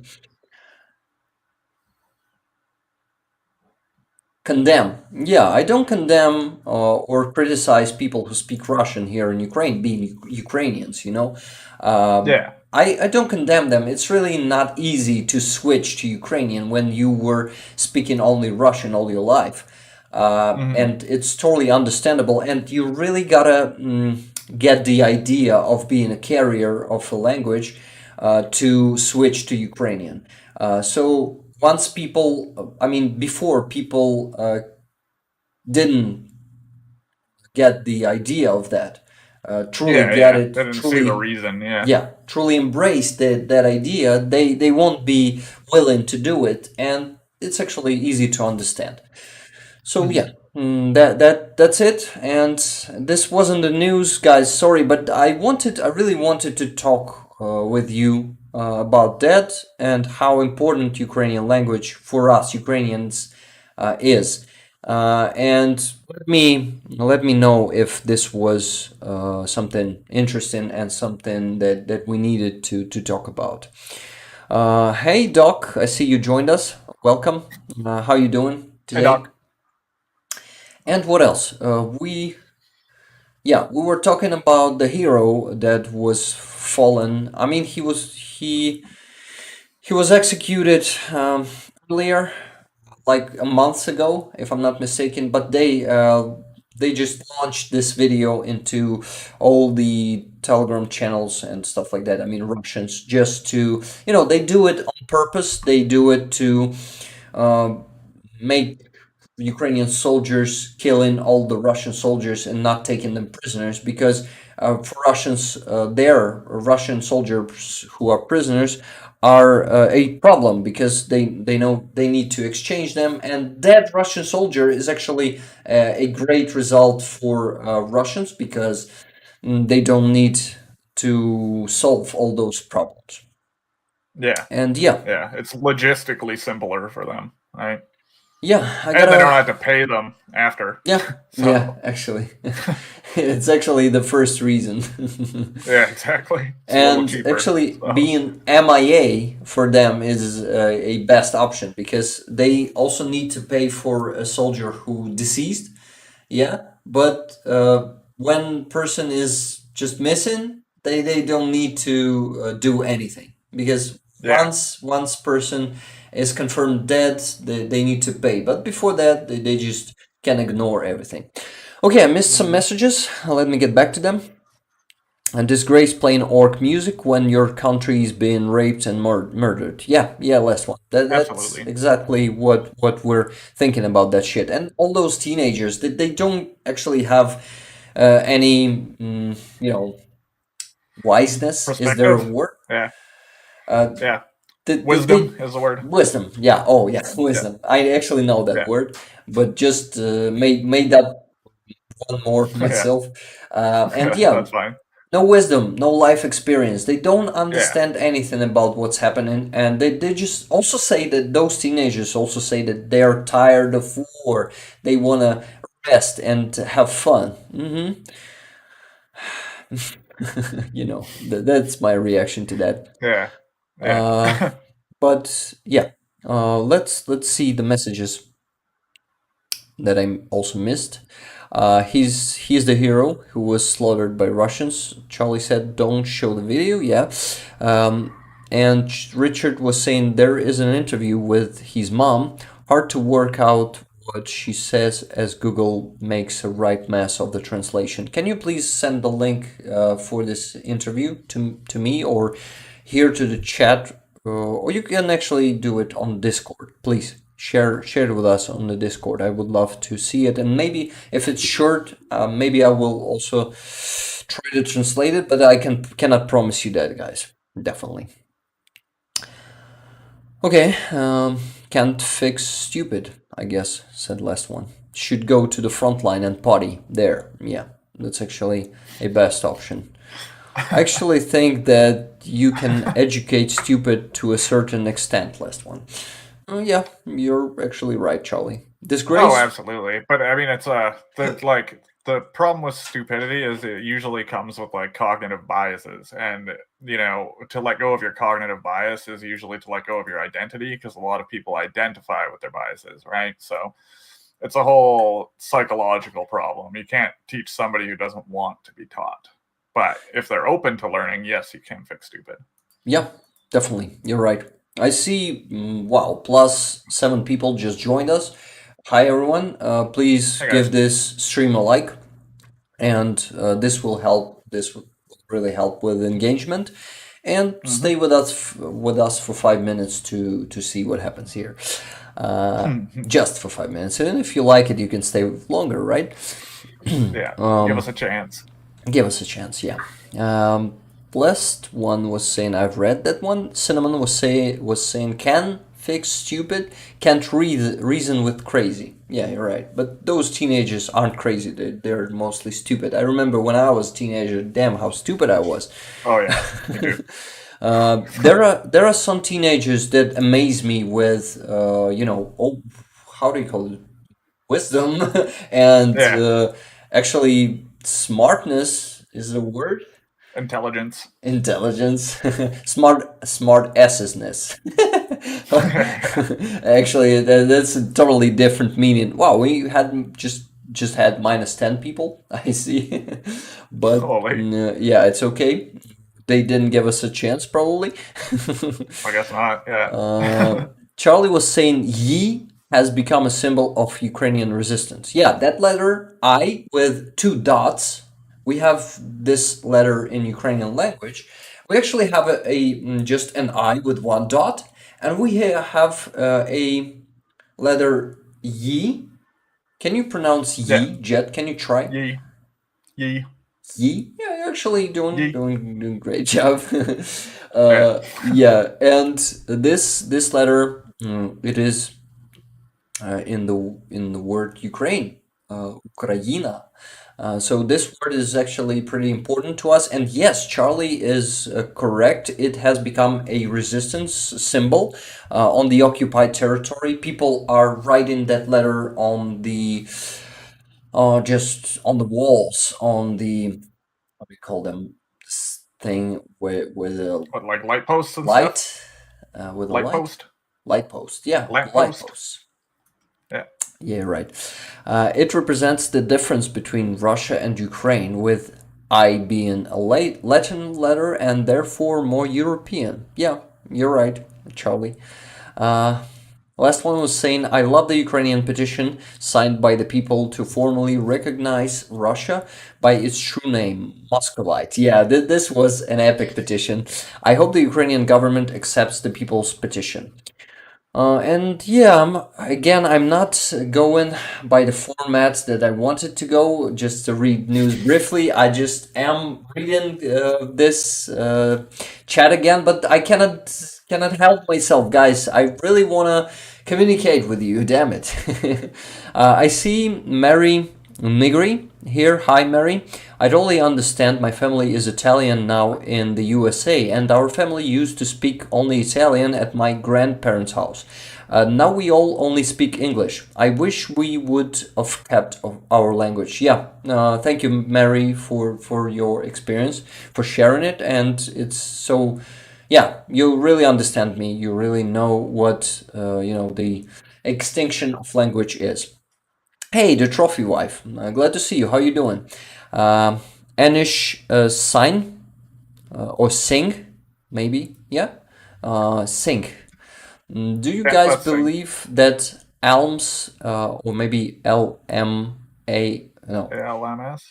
Speaker 3: Condemn. Yeah, I don't condemn or criticize people who speak Russian here in Ukraine, being Ukrainians, you know.
Speaker 2: Yeah.
Speaker 3: I don't condemn them. It's really not easy to switch to Ukrainian when you were speaking only Russian all your life.
Speaker 2: Hmm.
Speaker 3: And it's totally understandable. And you really gotta get the idea of being a carrier of a language to switch to Ukrainian. So once people, I mean, before people didn't get the idea of that, truly
Speaker 2: Yeah,
Speaker 3: get
Speaker 2: yeah.
Speaker 3: it,
Speaker 2: They didn't see the
Speaker 3: truly,
Speaker 2: reason. Yeah.
Speaker 3: yeah, truly embrace that idea, they won't be willing to do it, and it's actually easy to understand. So
Speaker 2: Hmm.
Speaker 3: yeah, that's it. And this wasn't the news, guys. Sorry, but I really wanted to talk with you about that and how important Ukrainian language for us Ukrainians is. And let me know if this was something interesting and something that we needed to talk about. Hey Doc, I see you joined us. Welcome. How you doing
Speaker 2: Hey,
Speaker 3: today?
Speaker 2: Doc.
Speaker 3: And what else? We were talking about the hero that was fallen. I mean, he was executed earlier, like a month ago, if I'm not mistaken. But they just launched this video into all the Telegram channels and stuff like that. I mean, Russians just to they do it on purpose. They do it to uh, make Ukrainian soldiers killing all the Russian soldiers and not taking them prisoners because for Russians, their Russian soldiers who are prisoners are a problem because they know they need to exchange them, and that Russian soldier is actually a great result for Russians because they don't need to solve all those problems.
Speaker 2: Yeah.
Speaker 3: And yeah,
Speaker 2: Yeah. It's logistically simpler for them, right?
Speaker 3: yeah, I
Speaker 2: And they don't
Speaker 3: gotta.
Speaker 2: have to pay them after.
Speaker 3: Yeah, yeah,
Speaker 2: So,
Speaker 3: actually. It's actually the first reason.
Speaker 2: yeah, exactly. It's a little
Speaker 3: And
Speaker 2: cheaper.
Speaker 3: actually,
Speaker 2: So,
Speaker 3: being MIA for them is a best option because they also need to pay for a soldier who deceased. Yeah, but when person is just missing, they don't need to do anything because
Speaker 2: yeah.
Speaker 3: once person is confirmed dead, they need to pay. But before that, they just can ignore everything. Okay, I missed some
Speaker 2: Hmm.
Speaker 3: messages. Let me get back to them. And disgrace playing orc music when your country is being raped and murdered. Yeah, last one. That's
Speaker 2: Absolutely.
Speaker 3: exactly what we're thinking about that shit. And all those teenagers, they don't actually have any, wiseness. Is there a
Speaker 2: Perspective.
Speaker 3: word?
Speaker 2: Yeah.
Speaker 3: Uh,
Speaker 2: Yeah.
Speaker 3: they
Speaker 2: Wisdom is the word.
Speaker 3: wisdom. Yeah. Oh, yeah.
Speaker 2: Yeah.
Speaker 3: Wisdom. I actually know that
Speaker 2: Yeah.
Speaker 3: word, but just made up one more
Speaker 2: Yeah.
Speaker 3: myself. And
Speaker 2: Yeah.
Speaker 3: yeah,
Speaker 2: That's fine.
Speaker 3: no wisdom, no life experience. They don't
Speaker 2: Yeah.
Speaker 3: understand anything about what's happening. And they just also say that those teenagers also say that they're tired of war. They want to rest and have fun. That's my reaction to that.
Speaker 2: Yeah. Yeah.
Speaker 3: Uh, but yeah, let's see the messages that I also missed. He's the hero who was slaughtered by Russians. Charlie said, "Don't show the video." Yeah, and Richard was saying there is an interview with his mom. Hard to work out what she says as Google makes a right mess of the translation. Can you please send the link for this interview to me or here to the chat, or you can actually do it on Discord, please share it with us on the Discord. I would love to see it, and maybe if it's short, maybe I will also try to translate it, but I cannot promise you that, guys. Definitely. Okay, can't fix stupid, I guess, said last one. Should go to the front line and potty there. Yeah, that's actually a best option. I actually think that you can educate stupid to a certain extent, last one. Yeah, you're actually right, Charlie.
Speaker 2: Oh,
Speaker 3: Disgrace?
Speaker 2: absolutely. But I mean, it's the problem with stupidity is it usually comes with like cognitive biases, and to let go of your cognitive bias is usually to let go of your identity because a lot of people identify with their biases, right? So it's a whole psychological problem. You can't teach somebody who doesn't want to be taught. But if they're open to learning, yes, you can fix stupid.
Speaker 3: Yeah, definitely. You're right. I see, wow, plus 7 people just joined us. Hi, everyone. Please
Speaker 2: Hey, guys.
Speaker 3: give this stream a like, and this will help. This will really help with engagement. And stay with us for 5 minutes to see what happens here. Just for 5 minutes. And if you like it, you can stay longer, right?
Speaker 2: Yeah, give us a chance.
Speaker 3: Give us a chance, yeah. Blessed one was saying, I've read that one. Cinnamon was saying, can fix stupid, can't reason with crazy. Yeah, you're right. But those teenagers aren't crazy. They're mostly stupid. I remember when I was a teenager, damn how stupid I was.
Speaker 2: Oh yeah, me too.
Speaker 3: There are some teenagers that amaze me with, how do you call it? Wisdom and
Speaker 2: Yeah.
Speaker 3: actually smartness is a word.
Speaker 2: Intelligence.
Speaker 3: Intelligence, smart assness. Actually, that's a totally different meaning. Wow, we had just had minus 10 people. I see, but
Speaker 2: Holy.
Speaker 3: yeah, it's okay. They didn't give us a chance, probably.
Speaker 2: I guess not. Yeah.
Speaker 3: Charlie was saying "yi" has become a symbol of Ukrainian resistance. Yeah, that letter I with 2 dots. We have this letter in Ukrainian language. We actually have just an I with 1 dot, and we have a letter "yi." Can you pronounce "yi"?
Speaker 2: Yeah.
Speaker 3: Jet, can you try?
Speaker 2: Yee. Yee.
Speaker 3: Yi? Yeah, you're actually doing
Speaker 2: Yi.
Speaker 3: doing great job. Yeah, and this letter it is in the word Ukraine, Ukraina. So this word is actually pretty important to us. And yes, Charlie is correct. It has become a resistance symbol on the occupied territory. People are writing that letter on the just on the walls, on the what do you call them? This thing with a
Speaker 2: What, like light posts and
Speaker 3: light,
Speaker 2: stuff?
Speaker 3: with a
Speaker 2: Light
Speaker 3: light.
Speaker 2: post.
Speaker 3: Light post, yeah,
Speaker 2: Lamp
Speaker 3: light
Speaker 2: post.
Speaker 3: posts.
Speaker 2: Yeah.
Speaker 3: Yeah, right. It represents the difference between Russia and Ukraine, with I being a Latin letter and therefore more European. Yeah, you're right, Charlie. Last one was saying, I love the Ukrainian petition signed by the people to formally recognize Russia by its true name, Muscovite. Yeah, this was an epic petition. I hope the Ukrainian government accepts the people's petition. And yeah, I'm not going by the format that I wanted to go, just to read news briefly. I just am reading this chat again, but I cannot help myself, guys. I really want to communicate with you, damn it. I see Mary Nigri here. Hi, Mary. I totally understand. My family is Italian now in the USA, and our family used to speak only Italian at my grandparents' house. Now we all only speak English. I wish we would have kept our language. Yeah, thank you, Mary, for your experience, for sharing it, and it's so. Yeah, you really understand me. You really know what the extinction of language is. Hey, the trophy wife. Glad to see you. How you doing? Anish Sign or Singh, maybe. Yeah, Singh. Do you
Speaker 2: Yeah,
Speaker 3: guys
Speaker 2: let's see.
Speaker 3: believe that ALMS or maybe LMA no
Speaker 2: ALMS.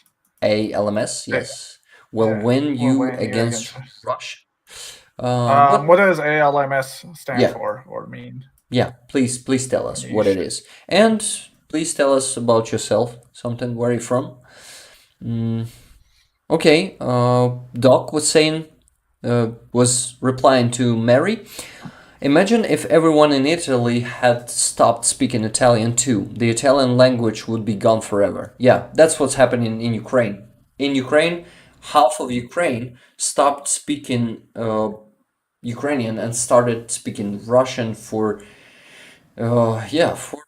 Speaker 3: ALMS yes will
Speaker 2: Yeah,
Speaker 3: win
Speaker 2: will
Speaker 3: you
Speaker 2: win you
Speaker 3: against
Speaker 2: against-
Speaker 3: Russia?
Speaker 2: What does ALMS stand
Speaker 3: Yeah.
Speaker 2: for or mean?
Speaker 3: Yeah, please tell us what it is, and please tell us about yourself. Something where you from? Okay, Doc was saying, was replying to Mary. Imagine if everyone in Italy had stopped speaking Italian too. The Italian language would be gone forever. Yeah, that's what's happening in Ukraine. In Ukraine, half of Ukraine stopped speaking Ukrainian and started speaking Russian for for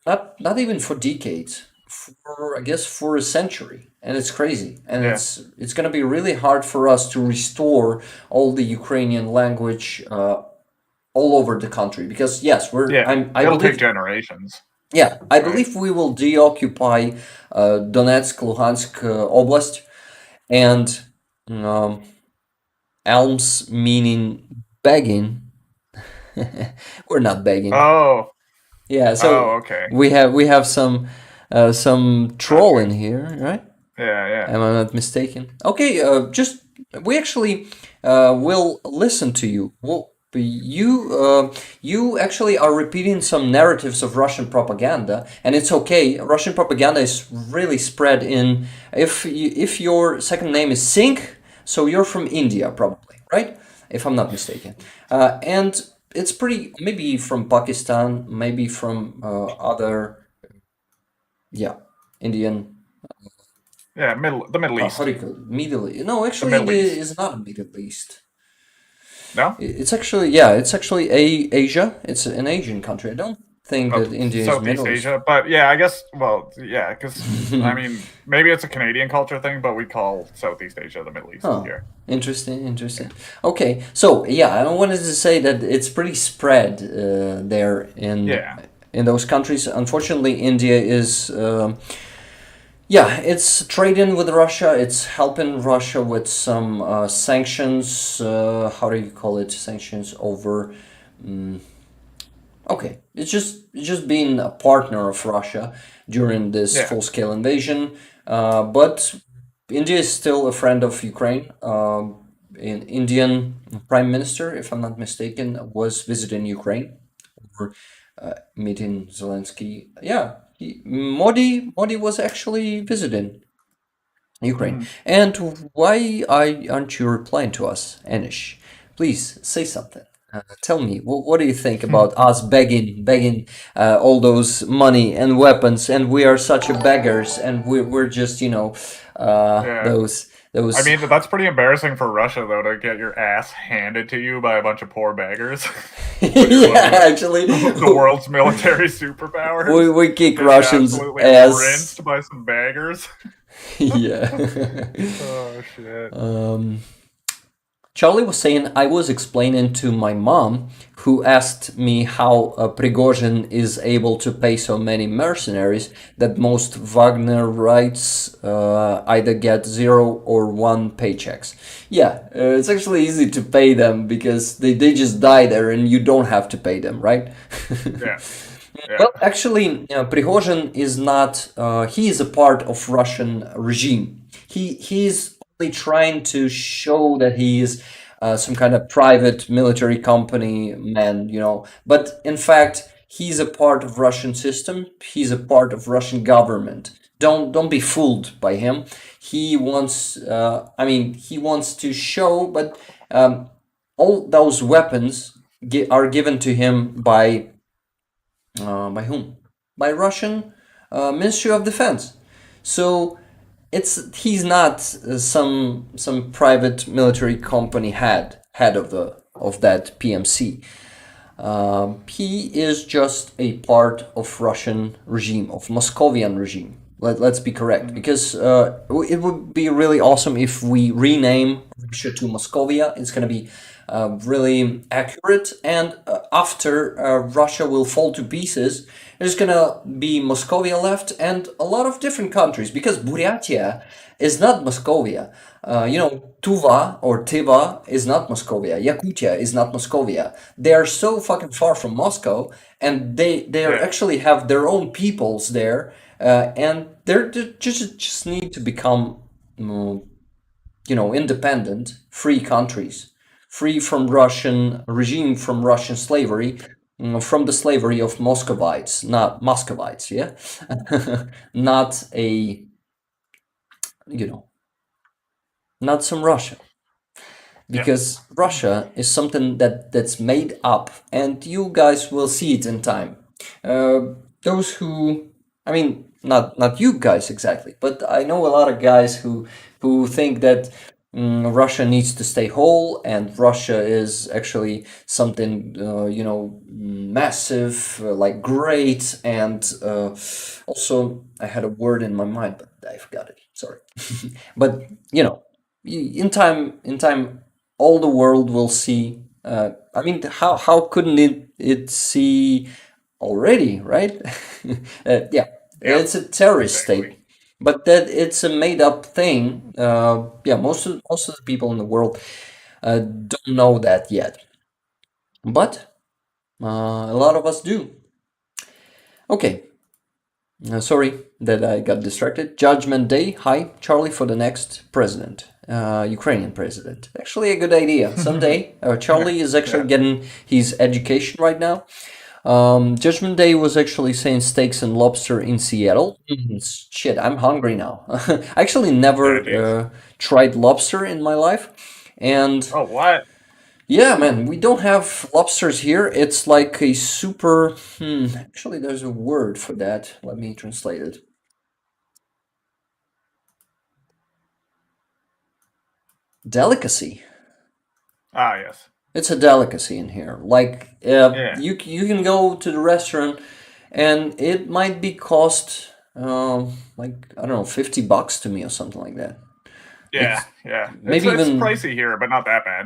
Speaker 3: not even for decades, for I guess for a century, and it's crazy, and
Speaker 2: Yeah.
Speaker 3: it's gonna be really hard for us to restore all the Ukrainian language all over the country because yes,
Speaker 2: Yeah,
Speaker 3: I
Speaker 2: it'll
Speaker 3: believe
Speaker 2: take generations.
Speaker 3: Yeah, I
Speaker 2: right?
Speaker 3: believe we will deoccupy Donetsk, Luhansk Oblast, and um, Elms meaning begging. We're not begging.
Speaker 2: Oh,
Speaker 3: Yeah,
Speaker 2: oh,
Speaker 3: so
Speaker 2: okay,
Speaker 3: we have some
Speaker 2: got
Speaker 3: troll
Speaker 2: you.
Speaker 3: in here, right?
Speaker 2: Yeah, yeah.
Speaker 3: Am I not mistaken? Okay, just we actually will listen to you. Well, you actually are repeating some narratives of Russian propaganda, and it's okay. Russian propaganda is really spread in. If your second name is Singh, so you're from India, probably, right? If I'm not mistaken, and it's pretty maybe from Pakistan, maybe from other, yeah, Indian.
Speaker 2: Yeah, the Middle
Speaker 3: How
Speaker 2: East.
Speaker 3: do you call it? Middle East. No,
Speaker 2: The
Speaker 3: actually,
Speaker 2: Middle
Speaker 3: India
Speaker 2: East.
Speaker 3: is not a Middle East.
Speaker 2: No?
Speaker 3: It's actually, yeah, it's actually Asia. It's an Asian country. I don't think
Speaker 2: Oh,
Speaker 3: that India is
Speaker 2: Southeast
Speaker 3: Middle East.
Speaker 2: Asia. But yeah, I guess, well, yeah, because, I mean, maybe it's a Canadian culture thing, but we call Southeast Asia the Middle East
Speaker 3: Huh.
Speaker 2: here.
Speaker 3: Interesting, interesting.
Speaker 2: Yeah.
Speaker 3: Okay, so yeah, I wanted to say that it's pretty spread there
Speaker 2: Yeah.
Speaker 3: in those countries. Unfortunately, India is yeah, it's trading with Russia. It's helping Russia with some sanctions. How do you call it? Sanctions over. mm, Okay, it's just being a partner of Russia during this
Speaker 2: Yeah.
Speaker 3: full-scale invasion. But India is still a friend of Ukraine. An Indian Prime Minister, if I'm not mistaken, was visiting Ukraine or meeting Zelensky. Yeah, Modi was actually visiting Ukraine.
Speaker 2: Hmm.
Speaker 3: And why aren't you replying to us, Anish? Please say something. Tell me, what do you think about us begging all those money and weapons, and we are such a beggars, and we're just,
Speaker 2: Yeah.
Speaker 3: those
Speaker 2: I
Speaker 3: those.
Speaker 2: mean, that's pretty embarrassing for Russia, though, to get your ass handed to you by a bunch of poor beggars. When you're one of
Speaker 3: Yeah, actually,
Speaker 2: the world's military superpowers,
Speaker 3: we kick
Speaker 2: getting
Speaker 3: Russians
Speaker 2: absolutely
Speaker 3: ass.
Speaker 2: rinsed by some beggars.
Speaker 3: Yeah.
Speaker 2: Oh, shit.
Speaker 3: Charlie was saying I was explaining to my mom, who asked me how Prigozhin is able to pay so many mercenaries, that most Wagnerites either get 0 or 1 paychecks. Yeah, it's actually easy to pay them because they just die there and you don't have to pay them, right?
Speaker 2: Yeah. Yeah.
Speaker 3: Well, actually, Prigozhin is not. He is a part of Russian regime. He's only trying to show that he is some kind of private military company man, But in fact, he's a part of Russian system. He's a part of Russian government. Don't be fooled by him. He wants. I mean, he wants to show, but all those weapons are given to him by whom? By Russian Ministry of Defense. So he's not some private military company head of that PMC. He is just a part of Russian regime, of Moscovian regime. Let's be correct, because it would be really awesome if we rename Russia to Moscovia. It's going to be really accurate, and after Russia will fall to pieces, there's going to be Moscovia left and a lot of different countries, because Buryatia is not Moscovia. Tuva or Tiva is not Moscovia. Yakutia is not Moscovia. They are so fucking far from Moscow, and they are
Speaker 2: Yeah.
Speaker 3: actually have their own peoples there, and they just need to become, independent, free countries, free from Russian regime, from Russian slavery, from the slavery of Muscovites, not Muscovites, yeah, not a, you know, not some Russia.
Speaker 2: Yeah.
Speaker 3: Because Russia is something that's made up, and you guys will see it in time. Those who, I mean, not you guys exactly, but I know a lot of guys who think that Russia needs to stay whole, and Russia is actually something massive, like great, and also I had a word in my mind, but I forgot it. Sorry, but in time all the world will see. I mean, how couldn't it see already, right? Yeah,
Speaker 2: Yeah,
Speaker 3: it's a terrorist state,
Speaker 2: exactly.
Speaker 3: but that it's a made-up thing. Yeah, most of the people in the world don't know that yet, but a lot of us do. Okay, sorry that I got distracted. Judgment Day. Hi, Charlie, for the next president, Ukrainian president. Actually, a good idea. Someday, Charlie is actually
Speaker 2: Yeah.
Speaker 3: getting his education right now. Judgment Day was actually saying steaks and lobster in Seattle. Shit, I'm hungry now. I actually never
Speaker 2: Yeah, geez.
Speaker 3: tried lobster in my life, and
Speaker 2: Oh, what?
Speaker 3: yeah, man, we don't have lobsters here. It's like a super. Actually, there's a word for that. Let me translate it. Delicacy.
Speaker 2: Ah, yes.
Speaker 3: It's a delicacy in here. Like
Speaker 2: Yeah.
Speaker 3: you can go to the restaurant, and it might be cost like I don't know, $50 to me or something like that.
Speaker 2: Yeah.
Speaker 3: It's
Speaker 2: Yeah.
Speaker 3: maybe
Speaker 2: It's
Speaker 3: even
Speaker 2: pricey here, but not that bad.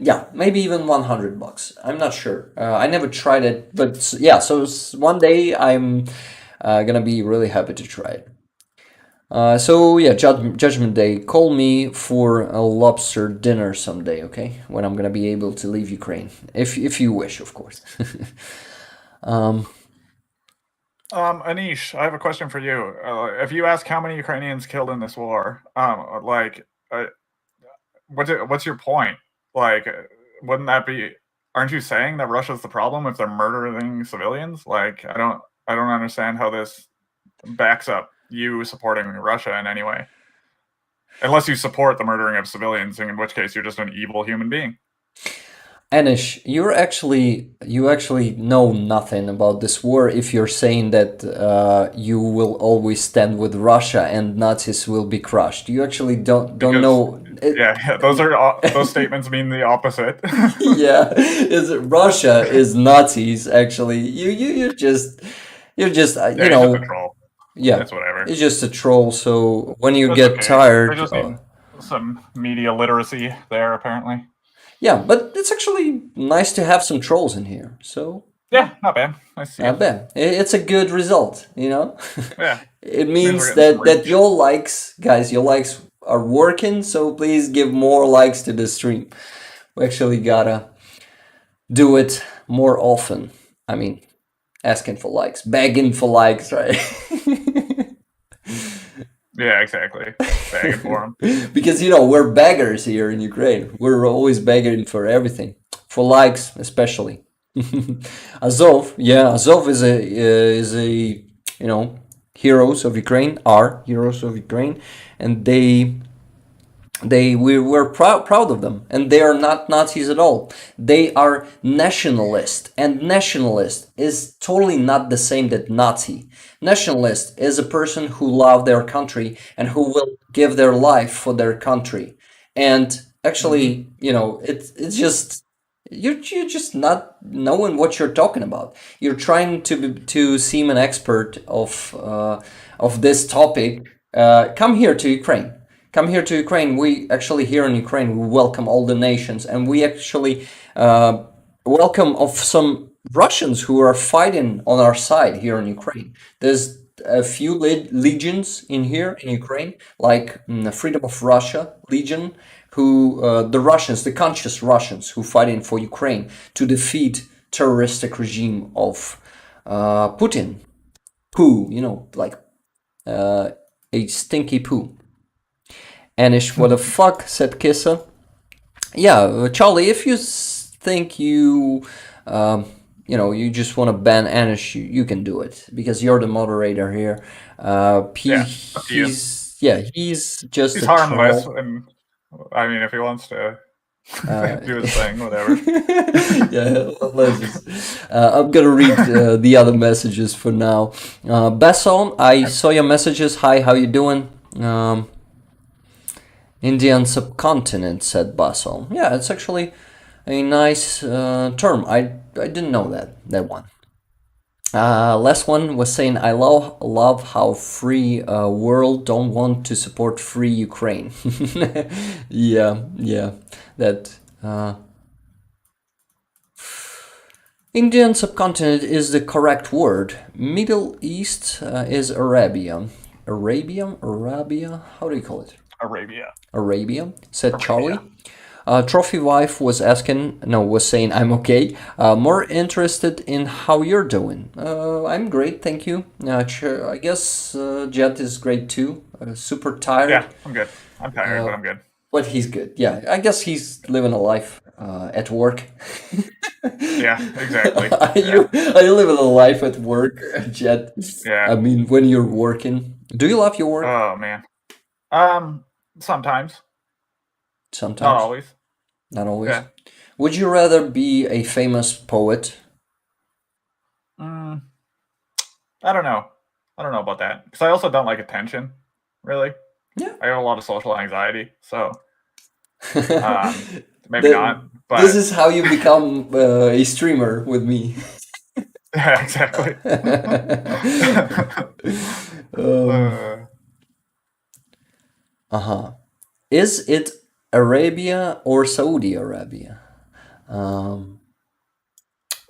Speaker 3: yeah, maybe even $100. I'm not sure. I never tried it, but yeah. So one day I'm gonna be really happy to try it. So yeah, Judgment Day. Call me for a lobster dinner someday, okay? When I'm gonna be able to leave Ukraine, if you wish, of course.
Speaker 2: Anish, I have a question for you. If you ask how many Ukrainians killed in this war, what's your point? Like, wouldn't that be? Aren't you saying that Russia's the problem if they're murdering civilians? Like, I don't understand how this backs up you supporting Russia in any way, unless you support the murdering of civilians, in which case you're just an evil human being.
Speaker 3: Anish, you actually know nothing about this war if you're saying that you will always stand with Russia and Nazis will be crushed. You actually don't
Speaker 2: Because
Speaker 3: know.
Speaker 2: yeah, those statements mean the opposite.
Speaker 3: Yeah, is Russia is Nazis actually. You're just
Speaker 2: Yeah, he's just a troll.
Speaker 3: yeah,
Speaker 2: It's whatever.
Speaker 3: it's just a troll. So when you
Speaker 2: That's
Speaker 3: get
Speaker 2: okay. They
Speaker 3: tired,
Speaker 2: just need some media literacy there, apparently.
Speaker 3: yeah, but it's actually nice to have some trolls in here. So
Speaker 2: Yeah, not bad. Nice to see
Speaker 3: not
Speaker 2: you.
Speaker 3: bad. It's a good result, you know.
Speaker 2: Yeah.
Speaker 3: It
Speaker 2: Means we're
Speaker 3: means
Speaker 2: getting some
Speaker 3: that
Speaker 2: reach.
Speaker 3: your likes, guys, your likes are working. So please give more likes to the stream. We actually gotta do it more often. I mean, asking for likes, begging for likes, right?
Speaker 2: Yeah, exactly. Begging for them.
Speaker 3: Because we're beggars here in Ukraine. We're always begging for everything, for likes especially. Azov, yeah, Azov is a heroes of Ukraine, are heroes of Ukraine, and we're proud of them, and they are not Nazis at all. They are nationalist, and nationalist is totally not the same that Nazi. Nationalist is a person who love their country and who will give their life for their country. And actually, it's just you're just not knowing what you're talking about. You're trying to seem an expert of this topic. Come here to Ukraine. Come here to Ukraine. We actually here in Ukraine we welcome all the nations, and we actually welcome of some Russians who are fighting on our side here in Ukraine. There's a few legions in here in Ukraine, like the Freedom of Russia Legion, who the Russians, the conscious Russians, who fighting for Ukraine to defeat terroristic regime of Putin, poo, like a stinky poo. Anish, what the fuck, said Kissa. Yeah, Charlie, if you think you just want to ban Anish, you can do it because you're the moderator here. He's just
Speaker 2: He's
Speaker 3: a
Speaker 2: harmless,
Speaker 3: troll.
Speaker 2: and I mean, if he wants to do his thing, whatever.
Speaker 3: Yeah, let's just, I'm gonna read the other messages for now. Basson, I saw your messages. Hi, how you doing? Indian subcontinent, said Basson. Yeah, it's actually a nice term. I didn't know that one. Last one was saying, I love how free world don't want to support free Ukraine. Yeah, that Indian subcontinent is the correct word. Middle East is Arabia. Arabia? How do you call it?
Speaker 2: Arabia.
Speaker 3: Arabia, said Charlie.
Speaker 2: Arabia.
Speaker 3: Trophy wife was saying I'm okay. More interested in how you're doing. I'm great, thank you. I guess Jet is great too. Super tired.
Speaker 2: Yeah, I'm good. I'm tired, but I'm good.
Speaker 3: But he's good. Yeah, I guess he's living a life at work.
Speaker 2: Yeah, exactly.
Speaker 3: Are you living a life at work, Jet?
Speaker 2: Yeah.
Speaker 3: I mean, when you're working, do you love your work?
Speaker 2: Oh man. Sometimes,
Speaker 3: Sometimes,
Speaker 2: not always.
Speaker 3: not always.
Speaker 2: Yeah.
Speaker 3: Would you rather be a famous poet?
Speaker 2: Mm, I don't know. I don't know about that because I also don't like attention. Really.
Speaker 3: Yeah.
Speaker 2: I have a lot of social anxiety, so maybe
Speaker 3: Then
Speaker 2: not. But
Speaker 3: This is how you become a streamer with me.
Speaker 2: yeah, exactly.
Speaker 3: Um, Is it Arabia or Saudi Arabia?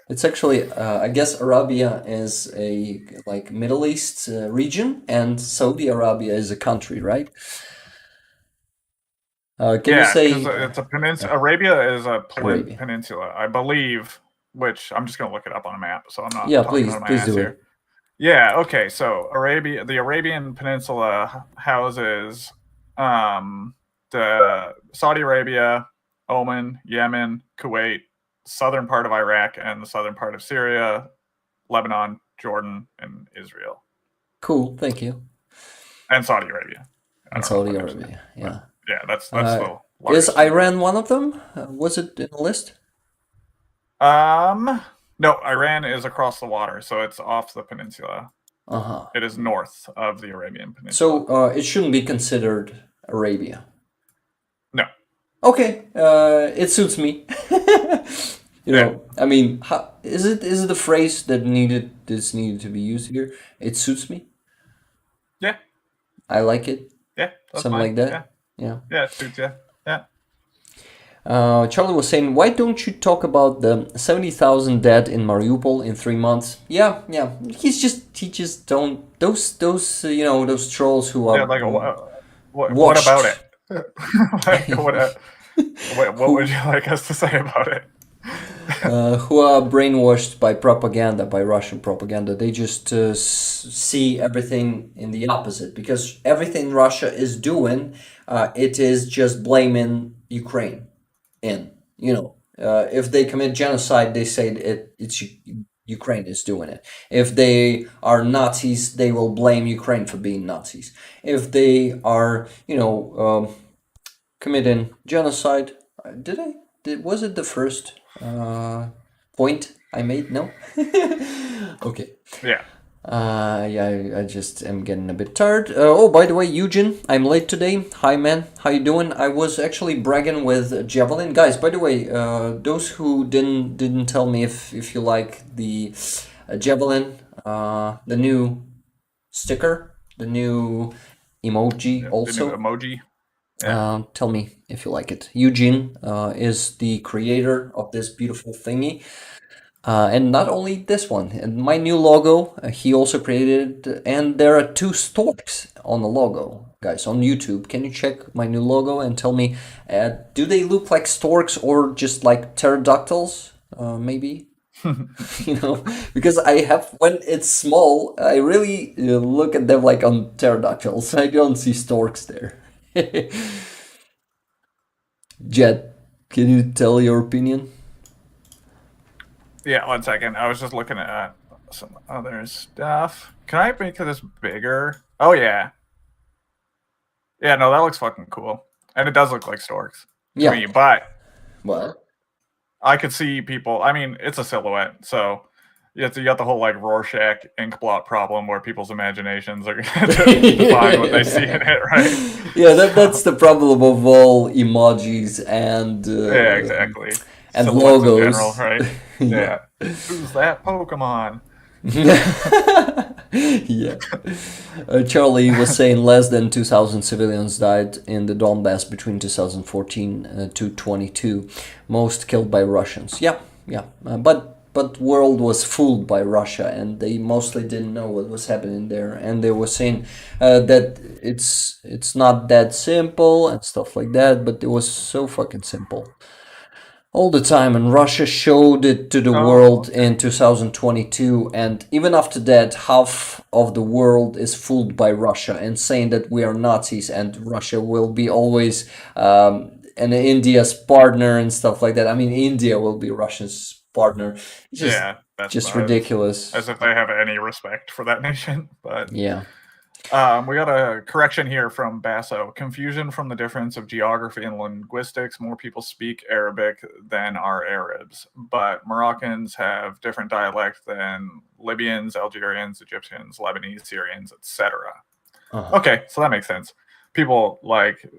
Speaker 3: It's actually, I guess Arabia is a like Middle East region, and Saudi Arabia is a country, right? Can you
Speaker 2: yeah,
Speaker 3: say
Speaker 2: because it's a peninsula. Arabia is a
Speaker 3: Arabia?
Speaker 2: peninsula, I believe. Which I'm just gonna look it up on a map, so I'm not
Speaker 3: Yeah,
Speaker 2: talking
Speaker 3: please,
Speaker 2: out of my
Speaker 3: please
Speaker 2: ass
Speaker 3: do
Speaker 2: here.
Speaker 3: it.
Speaker 2: Yeah. Okay. So the Arabian Peninsula houses the Saudi Arabia, Oman, Yemen, Kuwait, southern part of Iraq, and the southern part of Syria, Lebanon, Jordan, and Israel,
Speaker 3: Cool, thank you.
Speaker 2: and Saudi Arabia. I
Speaker 3: And
Speaker 2: don't know if
Speaker 3: Saudi
Speaker 2: I mentioned
Speaker 3: Arabia,
Speaker 2: that,
Speaker 3: yeah.
Speaker 2: but yeah, that's the
Speaker 3: Is
Speaker 2: largest.
Speaker 3: Iran one of them? Was it in the list?
Speaker 2: No, Iran is across the water, so it's off the peninsula. It is north of the Arabian Peninsula.
Speaker 3: So it shouldn't be considered Arabia.
Speaker 2: No.
Speaker 3: Okay, it suits me. You know, I mean, is it the phrase that needed to be used here? It suits me.
Speaker 2: Yeah.
Speaker 3: I like it.
Speaker 2: Yeah. That's
Speaker 3: Something
Speaker 2: fine.
Speaker 3: like that.
Speaker 2: Yeah.
Speaker 3: Yeah.
Speaker 2: It suits you. Yeah.
Speaker 3: Charlie was saying, why don't you talk about the 70,000 dead in Mariupol in 3 months? Yeah. He just don't those those trolls who are
Speaker 2: Yeah. Like, what about it? Like, what would you like us to say about it?
Speaker 3: who are brainwashed by propaganda, by Russian propaganda. They just see everything in the opposite because everything Russia is doing, it is just blaming Ukraine. In if they commit genocide, they say it's Ukraine is doing it. If they are Nazis, they will blame Ukraine for being Nazis. If they are committing genocide, was it the first point I made? No. Okay.
Speaker 2: Yeah.
Speaker 3: I just am getting a bit tired. Oh, by the way, Eugene, I'm late today. Hi, man. How you doing? I was actually bragging with Javelin. Guys, by the way, those who didn't tell me if you like the Javelin, the new sticker, the new emoji also.
Speaker 2: The new emoji.
Speaker 3: Tell me if you like it. Eugene is the creator of this beautiful thingy. And not only this one, and my new logo, he also created, and there are 2 storks on the logo, guys, on YouTube. Can you check my new logo and tell me, do they look like storks or just like pterodactyls, maybe? Because I have, when it's small, I really look at them like on pterodactyls. I don't see storks there. Jet, can you tell your opinion?
Speaker 2: Yeah, 1 second. I was just looking at some other stuff. Can I make this bigger? Oh, yeah. Yeah, no, that looks fucking cool. And it does look like storks to me, but
Speaker 3: Well,
Speaker 2: I could see people. I mean, it's a silhouette, so you got the whole like Rorschach ink blot problem where people's imaginations are going to define what they see in it, right?
Speaker 3: Yeah, that's the problem of all emojis and
Speaker 2: yeah, exactly.
Speaker 3: And
Speaker 2: silhouettes
Speaker 3: logos
Speaker 2: in general, right? Yeah. Who's that Pokemon?
Speaker 3: Yeah. Charlie was saying less than 2,000 civilians died in the Donbass between 2014 to 22, most killed by Russians. Yeah. But but world was fooled by Russia, and they mostly didn't know what was happening there, and they were saying that it's not that simple and stuff like that, but it was so fucking simple all the time, and Russia showed it to the world in 2022, and even after that, half of the world is fooled by Russia and saying that we are Nazis and Russia will be always and India's partner and stuff like that. I mean, India will be Russia's partner. It's just ridiculous.
Speaker 2: As if they have any respect for that nation. But
Speaker 3: yeah.
Speaker 2: We got a correction here from Basso. Confusion from the difference of geography and linguistics. More people speak Arabic than are Arabs, but Moroccans have different dialect than Libyans, Algerians, Egyptians, Lebanese, Syrians, etc. Okay, so that makes sense. People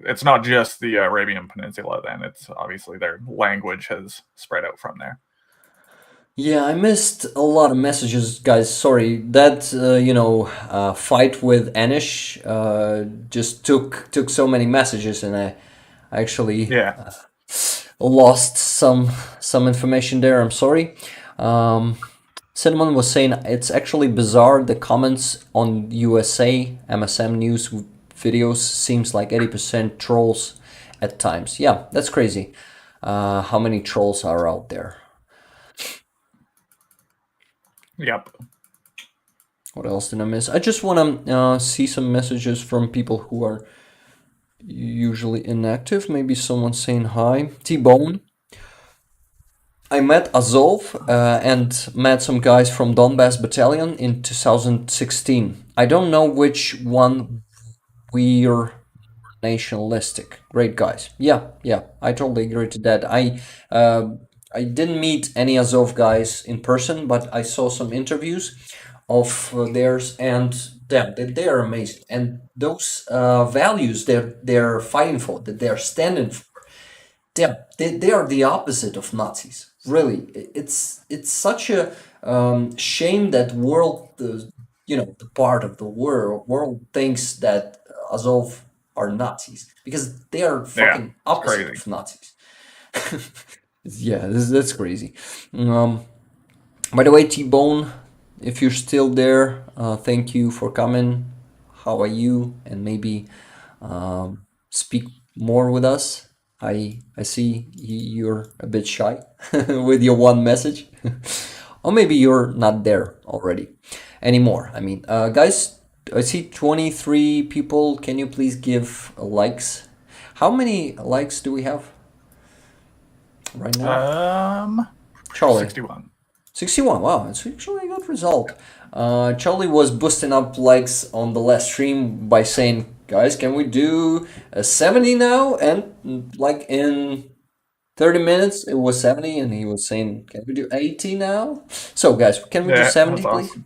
Speaker 2: it's not just the Arabian Peninsula then. It's obviously their language has spread out from there.
Speaker 3: Yeah, I missed a lot of messages, guys. Sorry. That fight with Anish just took so many messages, and I actually lost some information there. I'm sorry. Cinnamon was saying it's actually bizarre. The comments on USA MSM News videos seems like 80% trolls at times. Yeah, that's crazy. How many trolls are out there?
Speaker 2: Yep.
Speaker 3: What else did I miss? I just want to see some messages from people who are usually inactive. Maybe someone saying hi. T-Bone. I met Azov and met some guys from Donbass Battalion in 2016. I don't know which one we're nationalistic. Great guys. Yeah, I totally agree to that. I didn't meet any Azov guys in person, but I saw some interviews of theirs, and they are amazing. And those values they're fighting for, that they're standing for, they are the opposite of Nazis. Really, it's such a shame that the part of the world thinks that Azov are Nazis, because they are fucking opposite of Nazis. Yeah, that's crazy. By the way, T-Bone, if you're still there, thank you for coming. How are you? And maybe speak more with us. I see you're a bit shy with your one message. Or maybe you're not there already anymore. I mean, guys, I see 23 people. Can you please give likes? How many likes do we have right now? Charlie. 61. Wow, it's actually a good result. Charlie was boosting up likes on the last stream by saying, guys, can we do 70 now? And like in 30 minutes it was 70, and he was saying, can we do 80 now? So guys, can we do 70 please?
Speaker 2: Awesome.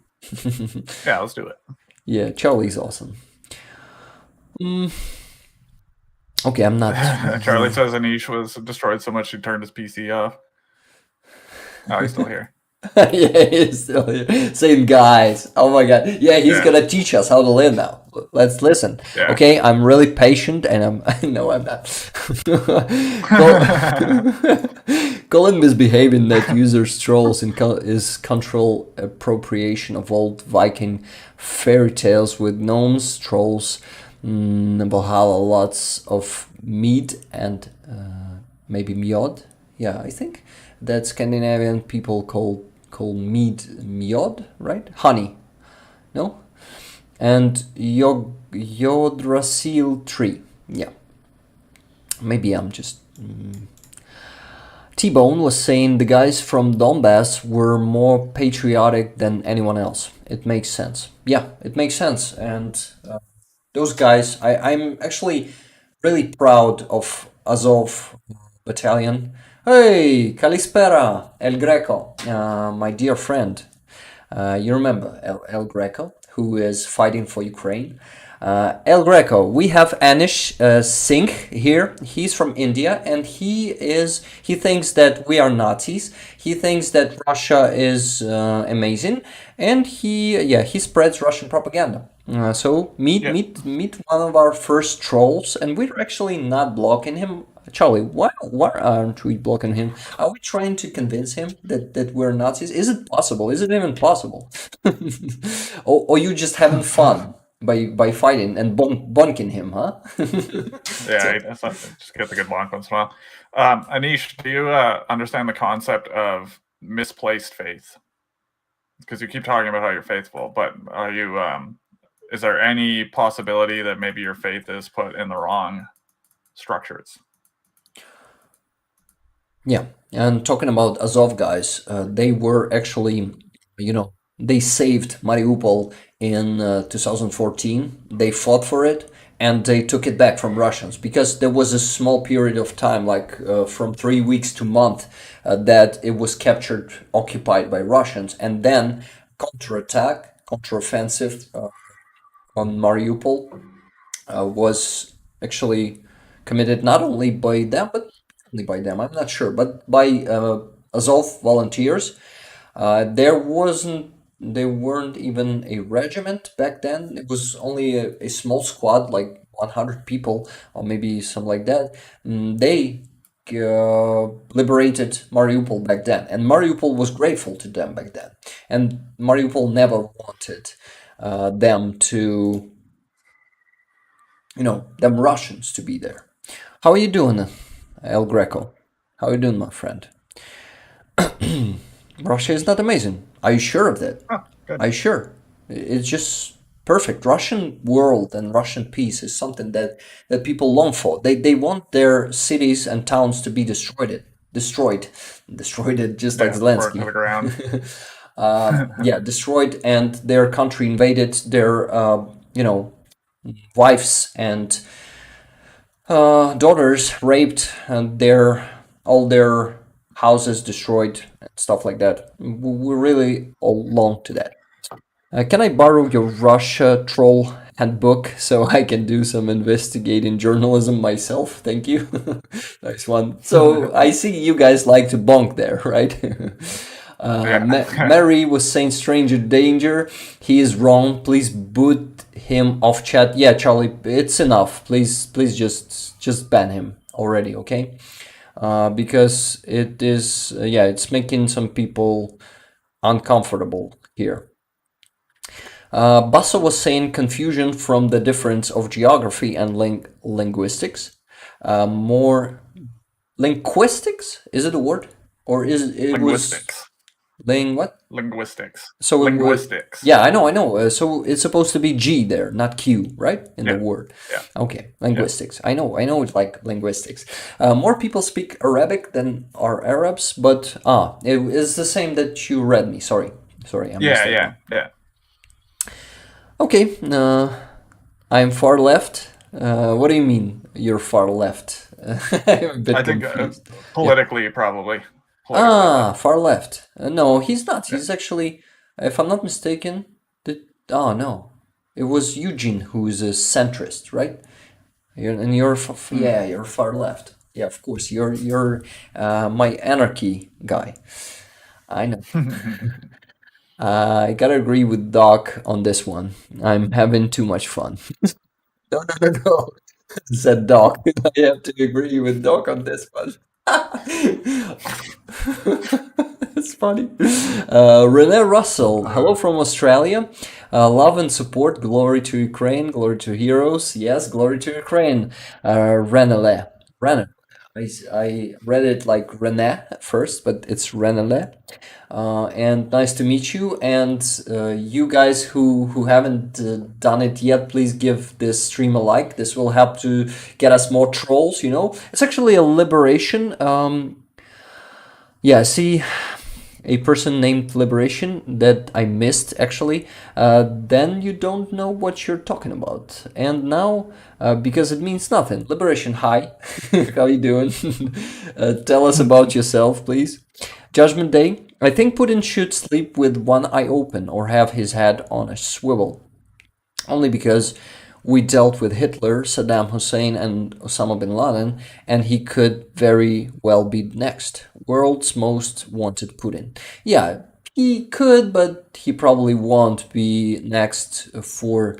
Speaker 2: Yeah, let's do it.
Speaker 3: Yeah, Charlie's awesome. Okay, I'm not.
Speaker 2: Charlie says Anish was destroyed so much he turned his PC off. Oh, he's still here.
Speaker 3: Yeah, he's still here. Same guys. Oh my god. Yeah, he's gonna teach us how to live now. Let's listen. Yeah. Okay, I'm really patient, and no, I'm not. Colin misbehaving that users trolls is control appropriation of old Viking fairy tales with gnomes, trolls, Valhalla, lots of mead and maybe mjod. Yeah, I think that Scandinavian people call mead mjod, right? Honey, no? And Yggdrasil tree. Yeah. Maybe I'm just... T-Bone was saying the guys from Donbass were more patriotic than anyone else. It makes sense. Yeah, it makes sense. And those guys, I'm actually really proud of Azov Battalion. Hey, Kalispera, El Greco, my dear friend. You remember El Greco, who is fighting for Ukraine? El Greco, we have Anish Singh here. He's from India, and he thinks that we are Nazis. He thinks that Russia is amazing, and he spreads Russian propaganda. So meet one of our first trolls, and we're actually not blocking him. Charlie, why aren't we blocking him? Are we trying to convince him that we're Nazis? Is it possible? Is it even possible? Or you just having fun by fighting and bonking him, huh?
Speaker 2: Yeah, that's not, just get the good bonk once in a while. Anish, do you understand the concept of misplaced faith? Because you keep talking about how you're faithful, but are you? Is there any possibility that maybe your faith is put in the wrong structures?
Speaker 3: Yeah, and talking about Azov guys, they were actually, they saved Mariupol in 2014. They fought for it and they took it back from Russians because there was a small period of time, like from 3 weeks to a month, that it was captured, occupied by Russians, and then counteroffensive on Mariupol was actually committed not only by them, but only by them, I'm not sure, but by Azov volunteers. There weren't even a regiment back then. It was only a small squad, like 100 people or maybe something like that. They liberated Mariupol back then, and Mariupol was grateful to them back then. And Mariupol never wanted them to, them Russians to be there. How are you doing, El Greco? How are you doing, my friend? Russia is not amazing. Are you sure of that?
Speaker 2: Oh, good.
Speaker 3: Are you sure? It's just perfect. Russian world and Russian peace is something that people long for. They want their cities and towns to be destroyed, just like Zelensky.
Speaker 2: To the ground.
Speaker 3: Destroyed, and their country invaded, their wives and daughters raped, and all their houses destroyed, and stuff like that. We really all long to that. Can I borrow your Russia troll handbook so I can do some investigating journalism myself? Thank you. Nice one. So I see you guys like to bonk there, right? Mary was saying stranger danger. He is wrong. Please boot him off chat. Yeah, Charlie, it's enough. Please just ban him already, okay? Because it is, it's making some people uncomfortable here. Basso was saying confusion from the difference of geography and linguistics. More linguistics? Is it a word? Or is it
Speaker 2: linguistics?
Speaker 3: What?
Speaker 2: Linguistics.
Speaker 3: So
Speaker 2: linguistics.
Speaker 3: Yeah, I know. So it's supposed to be G there, not Q, right? In the word.
Speaker 2: Yeah.
Speaker 3: Okay, linguistics. Yeah. I know it's like linguistics. More people speak Arabic than are Arabs, but it is the same that you read me. Sorry.
Speaker 2: Yeah.
Speaker 3: Okay, I'm far left. What do you mean you're far left? I'm a bit confused.
Speaker 2: Politically, probably.
Speaker 3: Far left. No, he's not. He's actually, if I'm not mistaken, no. It was Eugene who's a centrist, right? You're far left. Yeah, of course. You're my anarchy guy. I know. I gotta agree with Doc on this one. I'm having too much fun. No. Said Doc. I have to agree with Doc on this one. It's funny. Rene Russell, hello from Australia. Love and support. Glory to Ukraine. Glory to heroes. Yes, glory to Ukraine. Renele. I read it like Rene at first, but it's Renele. And nice to meet you. And you guys who haven't done it yet, please give this stream a like. This will help to get us more trolls, It's actually a liberation. See a person named Liberation that I missed actually, then you don't know what you're talking about. And now, because it means nothing. Liberation, hi. How you doing? Tell us about yourself, please. Judgment Day. I think Putin should sleep with one eye open or have his head on a swivel. Only because we dealt with Hitler, Saddam Hussein, and Osama bin Laden, and he could very well be next. World's most wanted Putin. Yeah, he could, but he probably won't be next for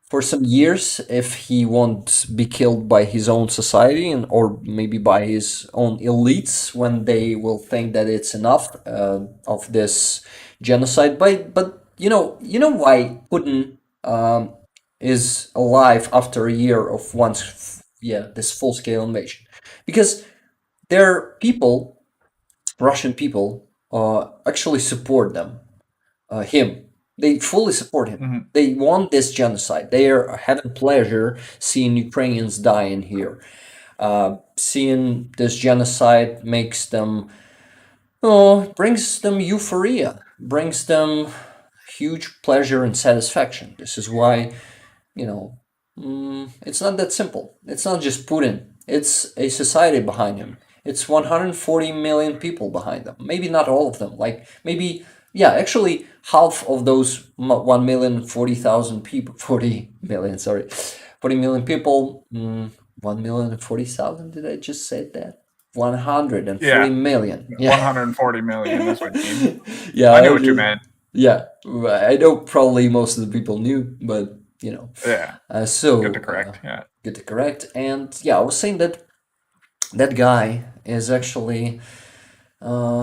Speaker 3: for some years if he won't be killed by his own society and or maybe by his own elites when they will think that it's enough of this genocide. But you know why Putin is alive after a year of this full scale invasion, because their people, Russian people, actually support him. They fully support him.
Speaker 2: Hmm.
Speaker 3: They want this genocide. They are having pleasure seeing Ukrainians dying here. Seeing this genocide makes them, brings them euphoria, brings them huge pleasure and satisfaction. This is why, it's not that simple. It's not just Putin. It's a society behind him. It's 140 million people behind them. Maybe not all of them. Like maybe, yeah, actually half of those 1,040,000 people, 40 million, sorry, 40 million people, 1,040,000. Did I just say that? 140
Speaker 2: Yeah.
Speaker 3: million. Yeah.
Speaker 2: 140 million. That's what you mean.
Speaker 3: Yeah,
Speaker 2: I knew what you meant.
Speaker 3: Yeah, I know probably most of the people knew, but
Speaker 2: Yeah.
Speaker 3: so
Speaker 2: Good to correct. Yeah.
Speaker 3: good to correct. And yeah, I was saying that that guy is actually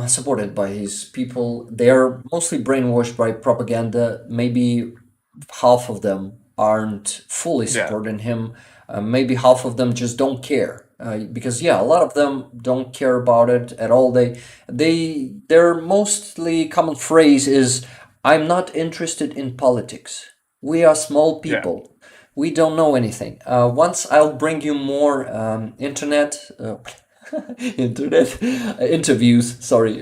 Speaker 3: supported by his people. They're mostly brainwashed by propaganda. Maybe half of them aren't fully
Speaker 2: Yeah.
Speaker 3: supporting him. Maybe half of them just don't care. Because yeah, a lot of them don't care about it at all. Their mostly common phrase is, "I'm not interested in politics. We are small
Speaker 2: Yeah.
Speaker 3: people. We don't know anything. Once I'll bring you more internet interviews, sorry,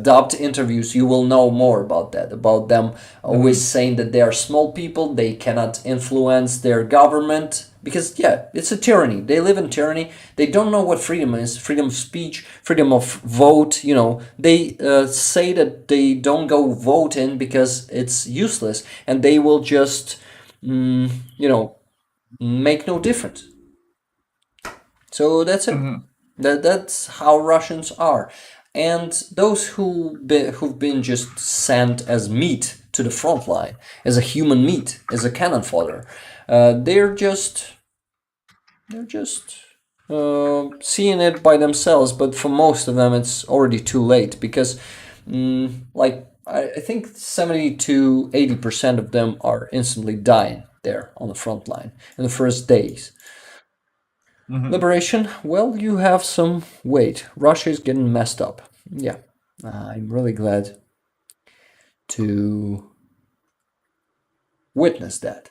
Speaker 3: dubbed interviews, you will know more about that, about them always saying that they are small people, they cannot influence their government, because yeah, it's a tyranny. They live in tyranny. They don't know what freedom is, freedom of speech, freedom of vote. They say that they don't go vote in because it's useless, and they will just make no difference. So that's it. That's how Russians are. And those who've been just sent as meat to the front line, as a human meat, as a cannon fodder, they're just seeing it by themselves. But for most of them, it's already too late, because, I think 70 to 80% of them are instantly dying there on the front line in the first days. Liberation, well, you have some weight. Russia is getting messed up. Yeah, I'm really glad to witness that.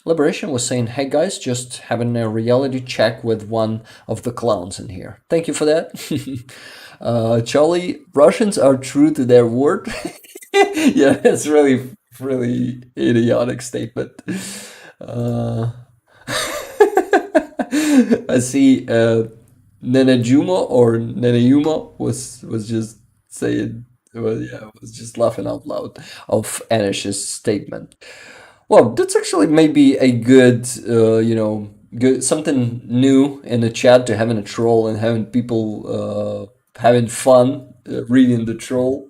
Speaker 3: Liberation was saying, "Hey guys, just having a reality check with one of the clowns in here." Thank you for that. Charlie, Russians are true to their word. Yeah, it's really, really idiotic statement. I see Nenejuma or Neneyuma was just saying, well, yeah, was just laughing out loud of Anish's statement. Well, that's actually maybe a good, good something new in the chat, to having a troll and having people having fun reading the troll.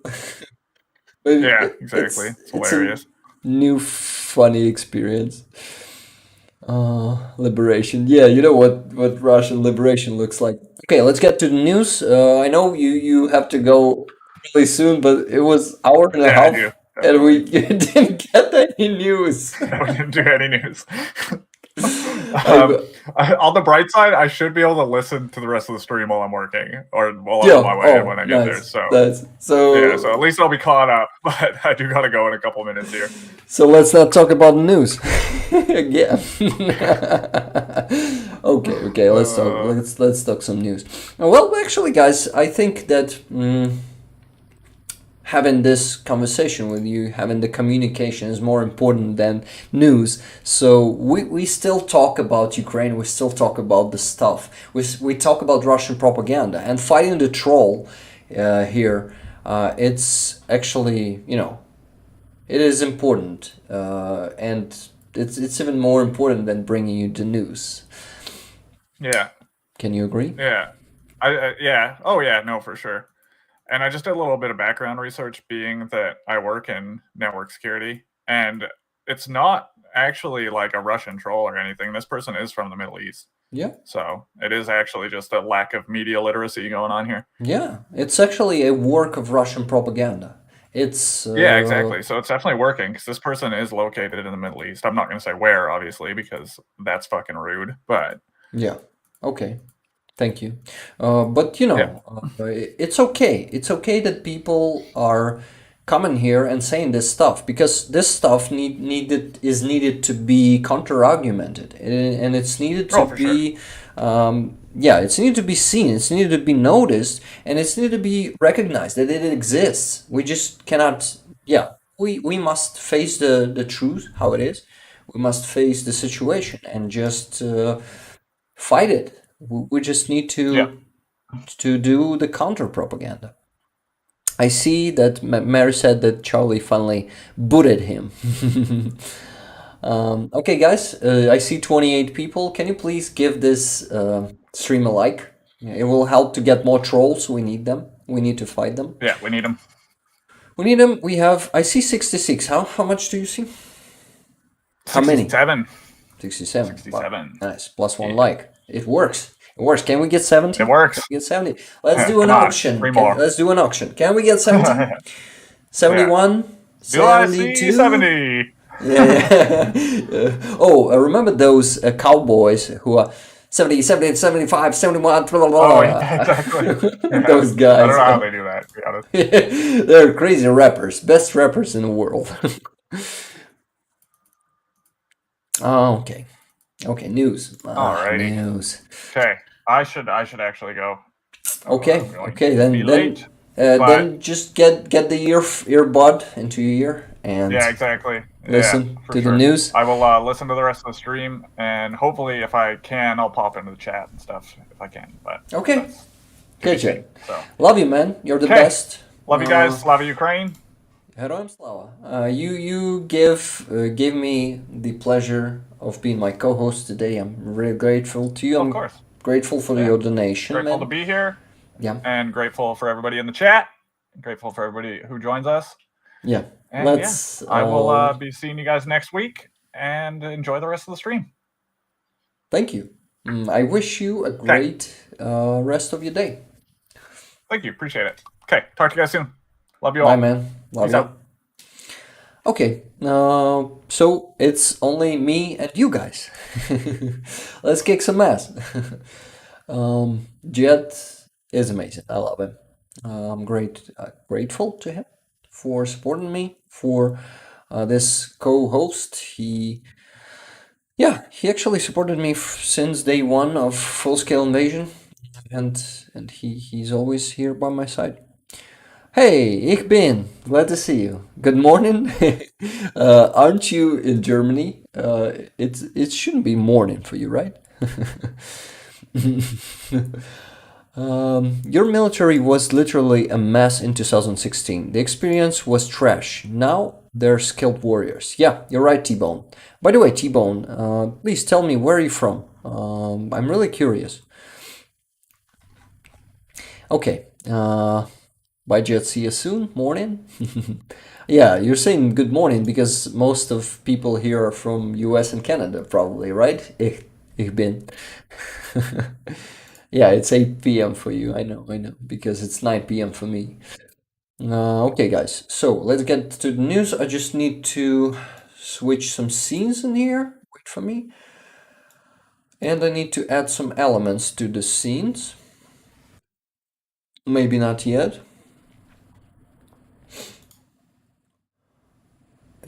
Speaker 3: Maybe
Speaker 2: Yeah. Exactly. It's hilarious.
Speaker 3: a new funny experience. Liberation. Yeah, you know what Russian liberation looks like. Okay, let's get to the news. I know you have to go really soon, but it was hour and a
Speaker 2: Yeah, I
Speaker 3: half,
Speaker 2: do.
Speaker 3: and we didn't get any news.
Speaker 2: We didn't do any news. On the bright side, I should be able to listen to the rest of the stream while I'm working, or while I'm on my way when I get there. So
Speaker 3: so
Speaker 2: so at least I'll be caught up. But I do gotta go in a couple minutes here.
Speaker 3: So let's not talk about the news again. Okay. Let's talk some news. Well, actually, guys, I think that having this conversation with you, having the communication, is more important than news. So we still talk about Ukraine. We still talk about the stuff. We talk about Russian propaganda and fighting the troll here. It's actually, it is important, and it's even more important than bringing you the news.
Speaker 2: Yeah.
Speaker 3: Can you agree?
Speaker 2: Yeah. Yeah. Oh yeah. No, for sure. And I just did a little bit of background research, being that I work in network security, and it's not actually like a Russian troll or anything. This person is from the Middle East.
Speaker 3: Yeah.
Speaker 2: So it is actually just a lack of media literacy going on here.
Speaker 3: Yeah, it's actually a work of Russian propaganda. It's
Speaker 2: Yeah, exactly. So it's definitely working because this person is located in the Middle East. I'm not going to say where, obviously, because that's fucking rude. But
Speaker 3: Yeah. Okay. Thank you. But you know, it's okay. It's okay that people are coming here and saying this stuff because this stuff is needed to be counter-argumented, and it's needed to
Speaker 2: Oh, for
Speaker 3: be, yeah, it's needed to be seen. It's needed to be noticed, and it's needed to be recognized that it exists. We just cannot. Yeah, we must face the truth how it is. We must face the situation and just fight it. We just need
Speaker 2: Yeah.
Speaker 3: to do the counter propaganda. I see that Mary said that Charlie finally booted him. Okay, guys, I see 28 people. Can you please give this stream a like? It will help to get more trolls. We need them. We need to fight them.
Speaker 2: Yeah, we need them.
Speaker 3: We need them. We have. I see 66. How much do you see? How many?
Speaker 2: 67.
Speaker 3: 67.
Speaker 2: 67.
Speaker 3: Wow. Nice. Plus one like. It works. It works. Can we get 70?
Speaker 2: It works.
Speaker 3: Can we get 70? Let's do an
Speaker 2: Come on,
Speaker 3: auction.
Speaker 2: 3 more.
Speaker 3: Let's do an auction. Can we get 70? 71?
Speaker 2: Do I see
Speaker 3: 72?
Speaker 2: 70?
Speaker 3: Yeah. Oh, remember those cowboys who are 70, 70, 75, 71, blah, blah, blah.
Speaker 2: Oh, yeah, exactly.
Speaker 3: Those guys.
Speaker 2: I don't know how they do that, to be honest.
Speaker 3: They're crazy rappers. Best rappers in the world. Oh, okay. Okay, news.
Speaker 2: Alrighty.
Speaker 3: News.
Speaker 2: Okay, I should actually go.
Speaker 3: Okay,
Speaker 2: I'm going
Speaker 3: okay,
Speaker 2: to
Speaker 3: then
Speaker 2: be late,
Speaker 3: then just get the earbud into your ear and
Speaker 2: Yeah, exactly.
Speaker 3: listen
Speaker 2: Yeah, for
Speaker 3: to
Speaker 2: sure.
Speaker 3: the news.
Speaker 2: I will listen to the rest of the stream, and hopefully, if I can, I'll pop into the chat and stuff if I can. But
Speaker 3: Okay,
Speaker 2: that's-
Speaker 3: good job.
Speaker 2: so
Speaker 3: Love you, man. You're the
Speaker 2: Okay.
Speaker 3: best.
Speaker 2: love you guys. Slava Ukraine.
Speaker 3: Heroям slava. You gave me the pleasure of being my co-host today. I'm really grateful to you.
Speaker 2: Of
Speaker 3: I'm
Speaker 2: course.
Speaker 3: grateful for
Speaker 2: Yeah.
Speaker 3: your donation,
Speaker 2: Grateful
Speaker 3: man.
Speaker 2: to be here,
Speaker 3: Yeah,
Speaker 2: and grateful for everybody in the chat. Grateful for everybody who joins us.
Speaker 3: yeah.
Speaker 2: And
Speaker 3: Let's.
Speaker 2: I will be seeing you guys next week, and enjoy the rest of the stream.
Speaker 3: Thank you. I wish you a great rest of your day.
Speaker 2: Thank you. Appreciate it. Okay. Talk to you guys soon. Love you all.
Speaker 3: Bye, man. Love
Speaker 2: Peace
Speaker 3: you.
Speaker 2: out.
Speaker 3: Okay, so it's only me and you guys. Let's kick some ass. Jet is amazing. I love him. I'm grateful to him for supporting me for this co-host. He actually supported me since day one of Full Scale Invasion, and he's always here by my side. Hey, ich bin. Glad to see you. Good morning. Aren't you in Germany? It shouldn't be morning for you, right? Your military was literally a mess in 2016. The experience was trash. Now they're skilled warriors. Yeah, you're right, T-Bone. By the way, T-Bone, please tell me where are you from? I'm really curious. Okay. Bye, Jet. See you soon. Morning. Yeah, you're saying good morning because most of people here are from US and Canada, probably, right? Ich bin. Yeah, it's 8 p.m. for you. I know, because it's 9 p.m. for me. Okay, guys. So let's get to the news. I just need to switch some scenes in here. Wait for me. And I need to add some elements to the scenes. Maybe not yet.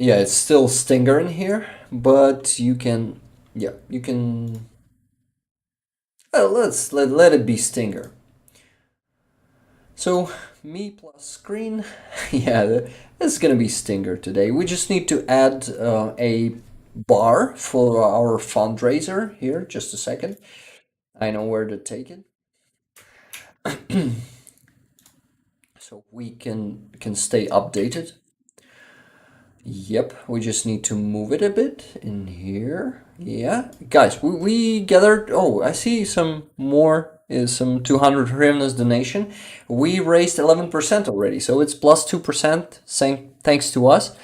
Speaker 3: Yeah, it's still Stinger in here, but you can, let it be Stinger. So, me plus screen, yeah, it's gonna be Stinger today. We just need to add a bar for our fundraiser here, just a second. I know where to take it. So we can stay updated. Yep, we just need to move it a bit in here. Yeah, guys, we gathered. Oh, I see some more. Is some 200 hryvnias donation. We raised 11% already, so it's plus 2%. Thanks to us,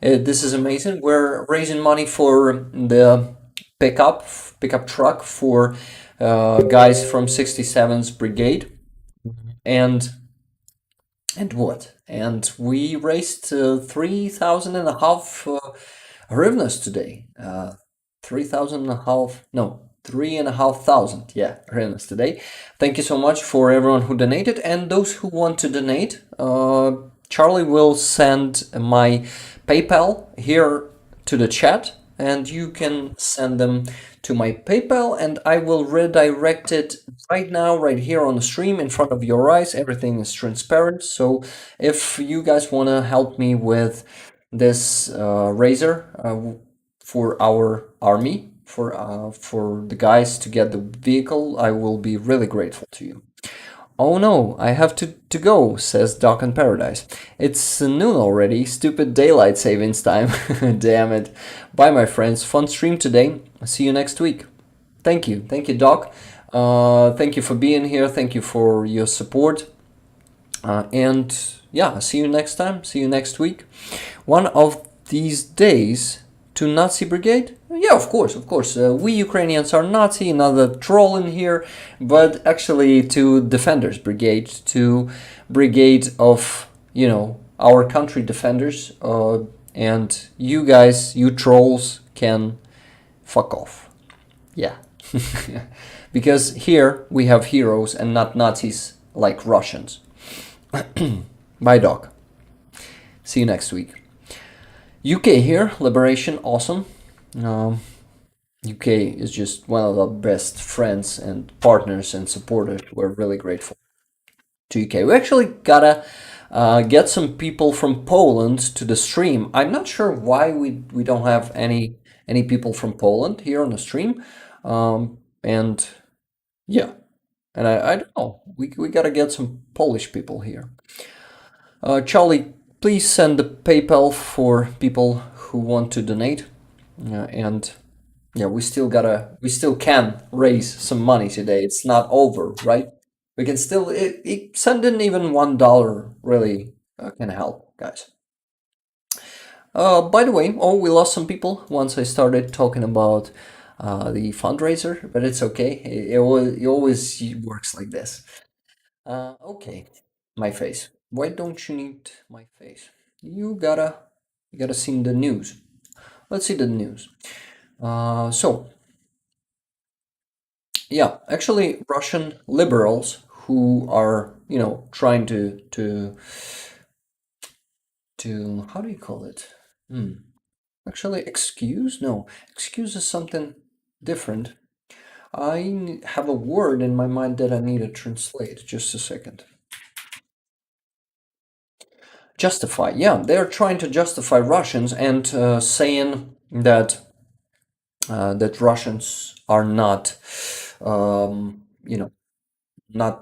Speaker 3: This is amazing. We're raising money for the pickup truck for guys from 67's brigade, and what? And we raised 3,000 and a half hryvnias today. 3,000 and a half, no, 3,500, yeah, hryvnias today. Thank you so much for everyone who donated, and those who want to donate. Charlie will send my PayPal here to the chat, and you can send them to my PayPal, and I will redirect it right now, right here on the stream in front of your eyes. Everything is transparent. So if you guys want to help me with this razor for our army, for the guys to get the vehicle, I will be really grateful to you. Oh no, I have to go, says Doc in Paradise. It's noon already, stupid daylight savings time. Damn it. Bye, my friends. Fun stream today. See you next week. Thank you, Doc. Thank you for being here. Thank you for your support. And yeah, see you next time. See you next week. One of these days to Nazi Brigade? Yeah, of course. We Ukrainians are Nazi, another troll in here, but actually to Defenders Brigade, to Brigade of, our country defenders, and you guys, you trolls, can fuck off. Yeah. Because here we have heroes and not Nazis like Russians. Bye, Doc. See you next week. UK here, Liberation, awesome. UK is just one of the best friends and partners and supporters. We're really grateful to UK. We actually gotta get some people from Poland to the stream. I'm not sure why we don't have any people from Poland here on the stream. And yeah, and I don't know. We gotta get some Polish people here. Charlie, please send the PayPal for people who want to donate. And yeah, we still can raise some money today. It's not over, right? We can still send in even $1 really can help, guys. By the way, we lost some people once I started talking about the fundraiser, but it's okay. It always works like this. Okay, my face. Why don't you need my face? You gotta see the news. Let's see the news. So, yeah, actually, Russian liberals who are, trying to how do you call it? Actually, excuse is something different. I have a word in my mind that I need to translate. Just a second. Justify. Yeah, they're trying to justify Russians and saying that that Russians are not, not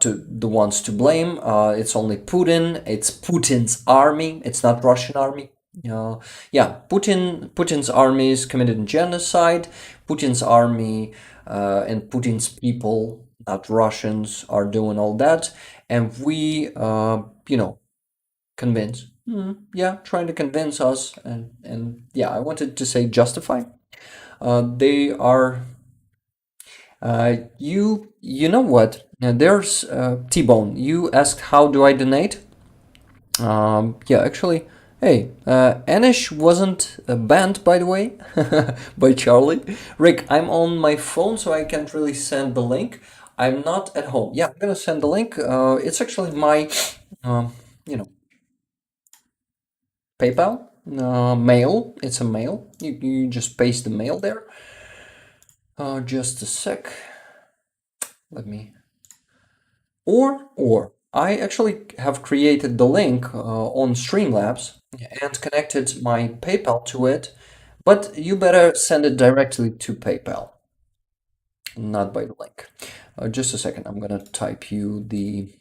Speaker 3: the ones to blame. It's only Putin. It's Putin's army. It's not Russian army. Yeah, Putin's army is committed genocide. Putin's army and Putin's people, not Russians, are doing all that, and we, convince. Trying to convince us, and yeah, I wanted to say justify. They are. You know what? There's T-Bone. You asked how do I donate? Yeah, actually, hey, Anish wasn't banned, by the way, by Charlie. Rick, I'm on my phone, so I can't really send the link. I'm not at home. Yeah, I'm gonna send the link. It's actually my, PayPal mail. It's a mail. You just paste the mail there. Just a sec. Let me. Or I actually have created the link on Streamlabs and connected my PayPal to it, but you better send it directly to PayPal, not by the link. Just a second. I'm gonna type you the.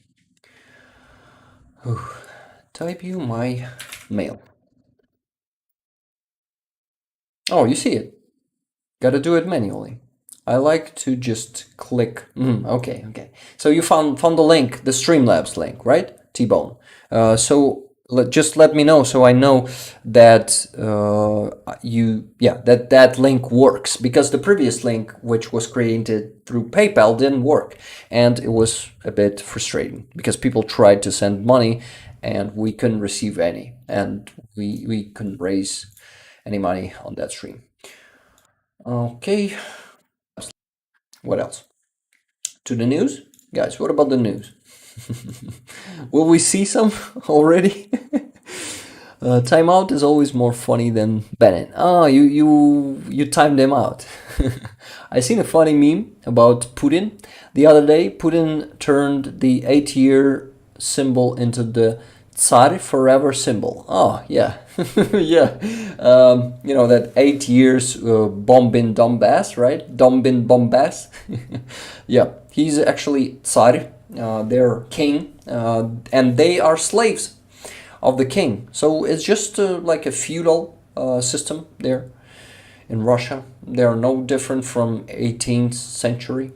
Speaker 3: Type you my mail. Oh, you see it. Gotta do it manually. I like to just click. Okay. So you found the link, the Streamlabs link, right? T-Bone. So just let me know so I know that that link works, because the previous link, which was created through PayPal, didn't work, and it was a bit frustrating because people tried to send money and we couldn't receive any, and we couldn't raise any money on that stream. Okay, what else? To the news, guys. What about the news? Will we see some already? Timeout is always more funny than Bennett. Oh, you timed him out. I seen a funny meme about Putin the other day. Putin turned the 8-year symbol into the Tsar forever symbol. Oh yeah, yeah. You know that 8 years bombing Donbass, right? Bombing Donbass. Yeah, he's actually Tsar, their king, and they are slaves of the king. So it's just like a feudal system there in Russia. They are no different from 18th century.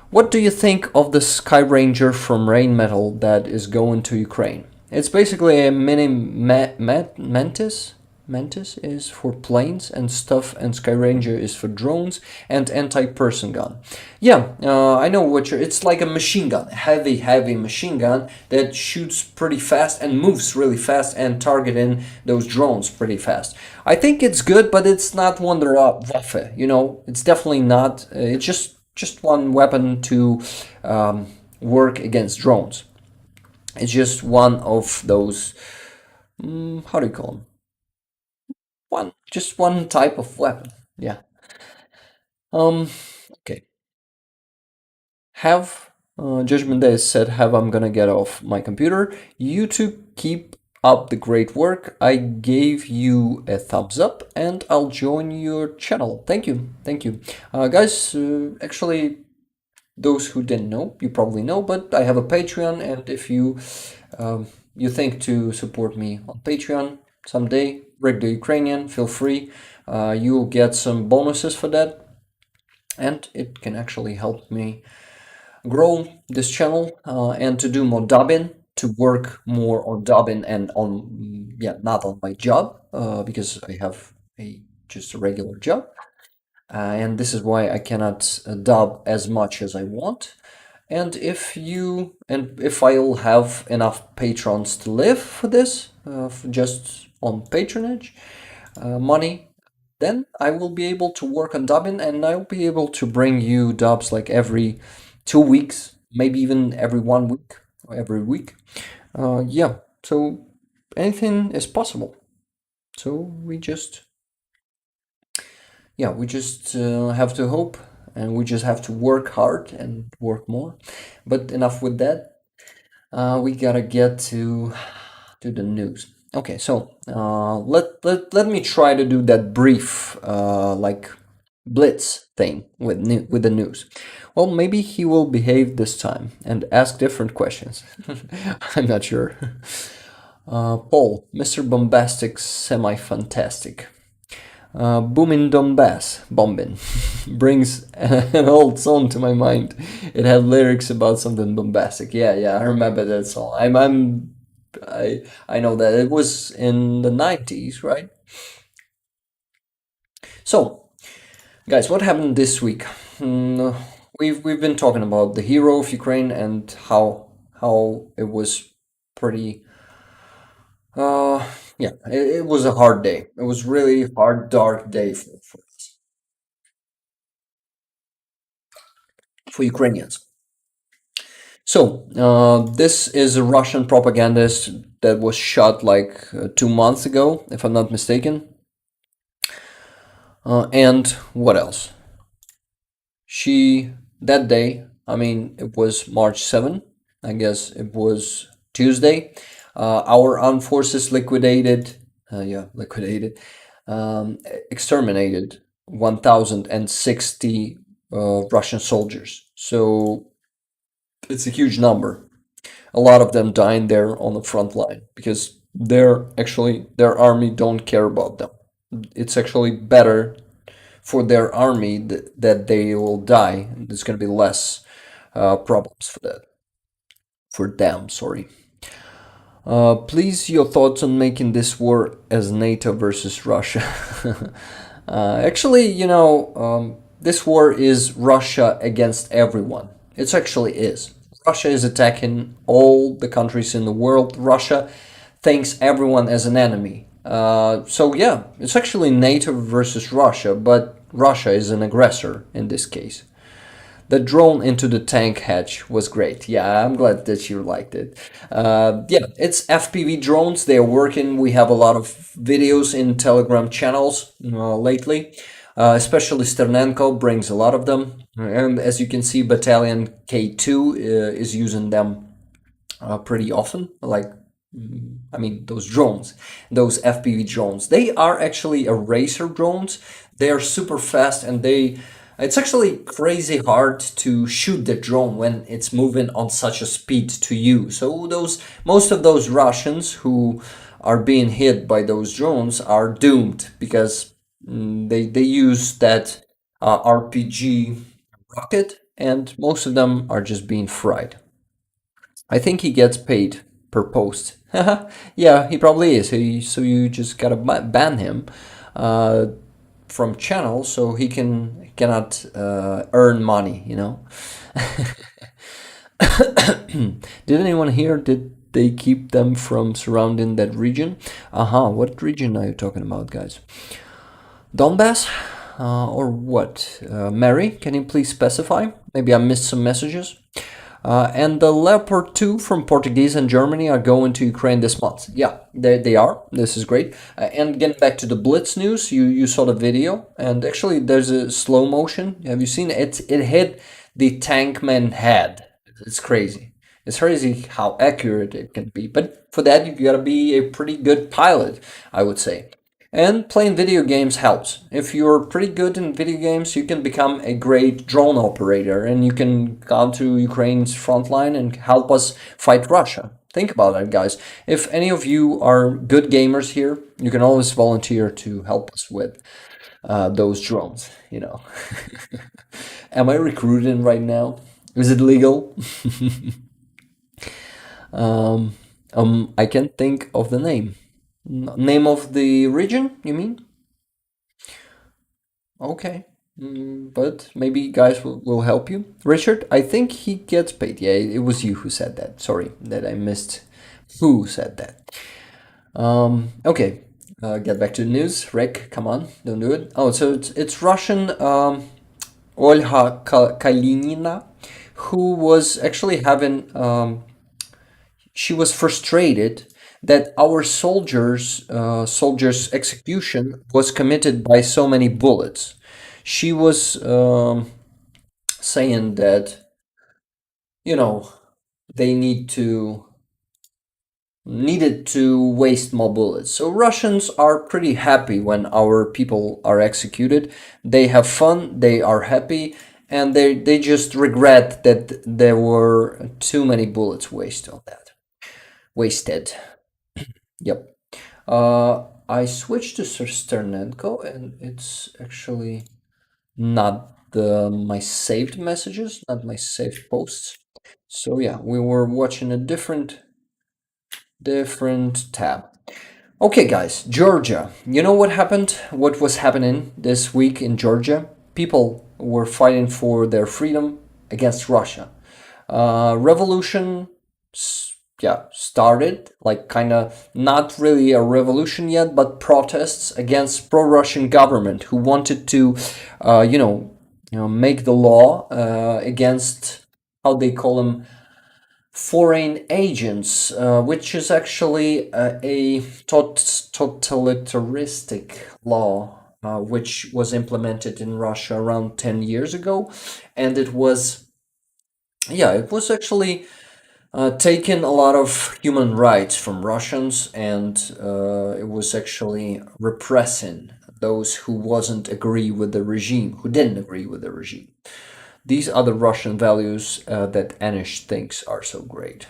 Speaker 3: What do you think of the Sky Ranger from Rheinmetall that is going to Ukraine? It's basically a mini Mantis. Mantis is for planes and stuff, and Sky Ranger is for drones and anti-person gun. Yeah, I know what you're. It's like a machine gun, heavy machine gun that shoots pretty fast and moves really fast and targeting those drones pretty fast. I think it's good, but it's not Wunderwaffe. You know, it's definitely not. It's just one weapon to work against drones. It's just one of those. How do you call them? Just one type of weapon. Yeah. Okay. Have Judgment Day said, "Have I'm gonna get off my computer. You two keep up the great work. I gave you a thumbs up, and I'll join your channel. Thank you, guys. Actually, those who didn't know, you probably know, but I have a Patreon, and if you you think to support me on Patreon someday, Rick the Ukrainian, feel free. You'll get some bonuses for that, and it can actually help me grow this channel and to do more dubbing, to work more on dubbing and on not on my job because I have just a regular job. And this is why I cannot dub as much as I want. And if I'll have enough patrons to live for this, just on patronage money, then I will be able to work on dubbing, and I'll be able to bring you dubs like every 2 weeks, maybe even every 1 week or every week. Yeah, so anything is possible. So we just have to hope, and we just have to work hard and work more. But enough with that. We gotta get to the news. Okay, so let me try to do that brief like blitz thing with the news. Well, maybe he will behave this time and ask different questions. I'm not sure. Paul, Mr. Bombastic, semi-fantastic. Boomin' Donbass, bombin', brings an old song to my mind. It had lyrics about something bombastic. Yeah, I remember that song. I know that it was in the 90s, right? So, guys, what happened this week? We've been talking about the hero of Ukraine and how it was pretty. It was a hard day. It was really hard, dark day for Ukrainians. So, this is a Russian propagandist that was shot like 2 months ago, if I'm not mistaken. And what else? That day, I mean, it was March 7. I guess it was Tuesday. Our armed forces exterminated 1,060 Russian soldiers. So it's a huge number. A lot of them dying there on the front line because their army don't care about them. It's actually better for their army that they will die. There's going to be less problems for them. Sorry. Please, your thoughts on making this war as NATO versus Russia. Actually, this war is Russia against everyone. It actually is. Russia is attacking all the countries in the world. Russia thinks everyone as an enemy. So yeah, it's actually NATO versus Russia, but Russia is an aggressor in this case. The drone into the tank hatch was great. Yeah, I'm glad that you liked it. Yeah, it's FPV drones. They are working. We have a lot of videos in Telegram channels lately. Especially Sternenko brings a lot of them. And as you can see, Battalion K2 is using them pretty often. Those drones, those FPV drones, they are actually racer drones. They are super fast and it's actually crazy hard to shoot the drone when it's moving on such a speed to you. So most of those Russians who are being hit by those drones are doomed because they use that RPG rocket, and most of them are just being fried. I think he gets paid per post. Yeah, he probably is. So you just gotta ban him from channel so he cannot earn money. Did anyone hear? Did they keep them from surrounding that region? What region are you talking about, guys? Donbass? Or what? Mary, can you please specify? Maybe I missed some messages. And the Leopard 2 from Portuguese and Germany are going to Ukraine this month. Yeah, they are. This is great. And getting back to the Blitz news, you saw the video, and actually there's a slow motion. Have you seen it? It hit the tankman head. It's crazy. It's crazy how accurate it can be. But for that, you gotta be a pretty good pilot, I would say. And playing video games helps. If you're pretty good in video games, you can become a great drone operator and you can come to Ukraine's front line and help us fight Russia. Think about that, guys. If any of you are good gamers here, you can always volunteer to help us with those drones, Am I recruiting right now? Is it legal? I can't think of the name. Name of the region, you mean? Okay. But maybe guys will help you. Richard, I think he gets paid. Yeah, it was you who said that. Sorry that I missed who said that. Okay. Get back to the news. Rick, come on, don't do it. Oh, so it's Russian Olha Kalinina, who was actually having she was frustrated that our soldiers' execution was committed by so many bullets. She was saying that they needed to waste more bullets. So Russians are pretty happy when our people are executed. They have fun, they are happy, and they just regret that there were too many bullets wasted. Yep. I switched to Sternenko and it's actually not my saved messages, not my saved posts. So yeah, we were watching a different tab. Okay, guys, Georgia. You know what happened? What was happening this week in Georgia? People were fighting for their freedom against Russia. Revolution started, like kind of not really a revolution yet, but protests against pro-Russian government who wanted to, make the law against how they call them foreign agents, which is actually a totalitarianistic law, which was implemented in Russia around 10 years ago, and it was actually taken a lot of human rights from Russians, and it was actually repressing those who didn't agree with the regime. These are the Russian values that Anish thinks are so great.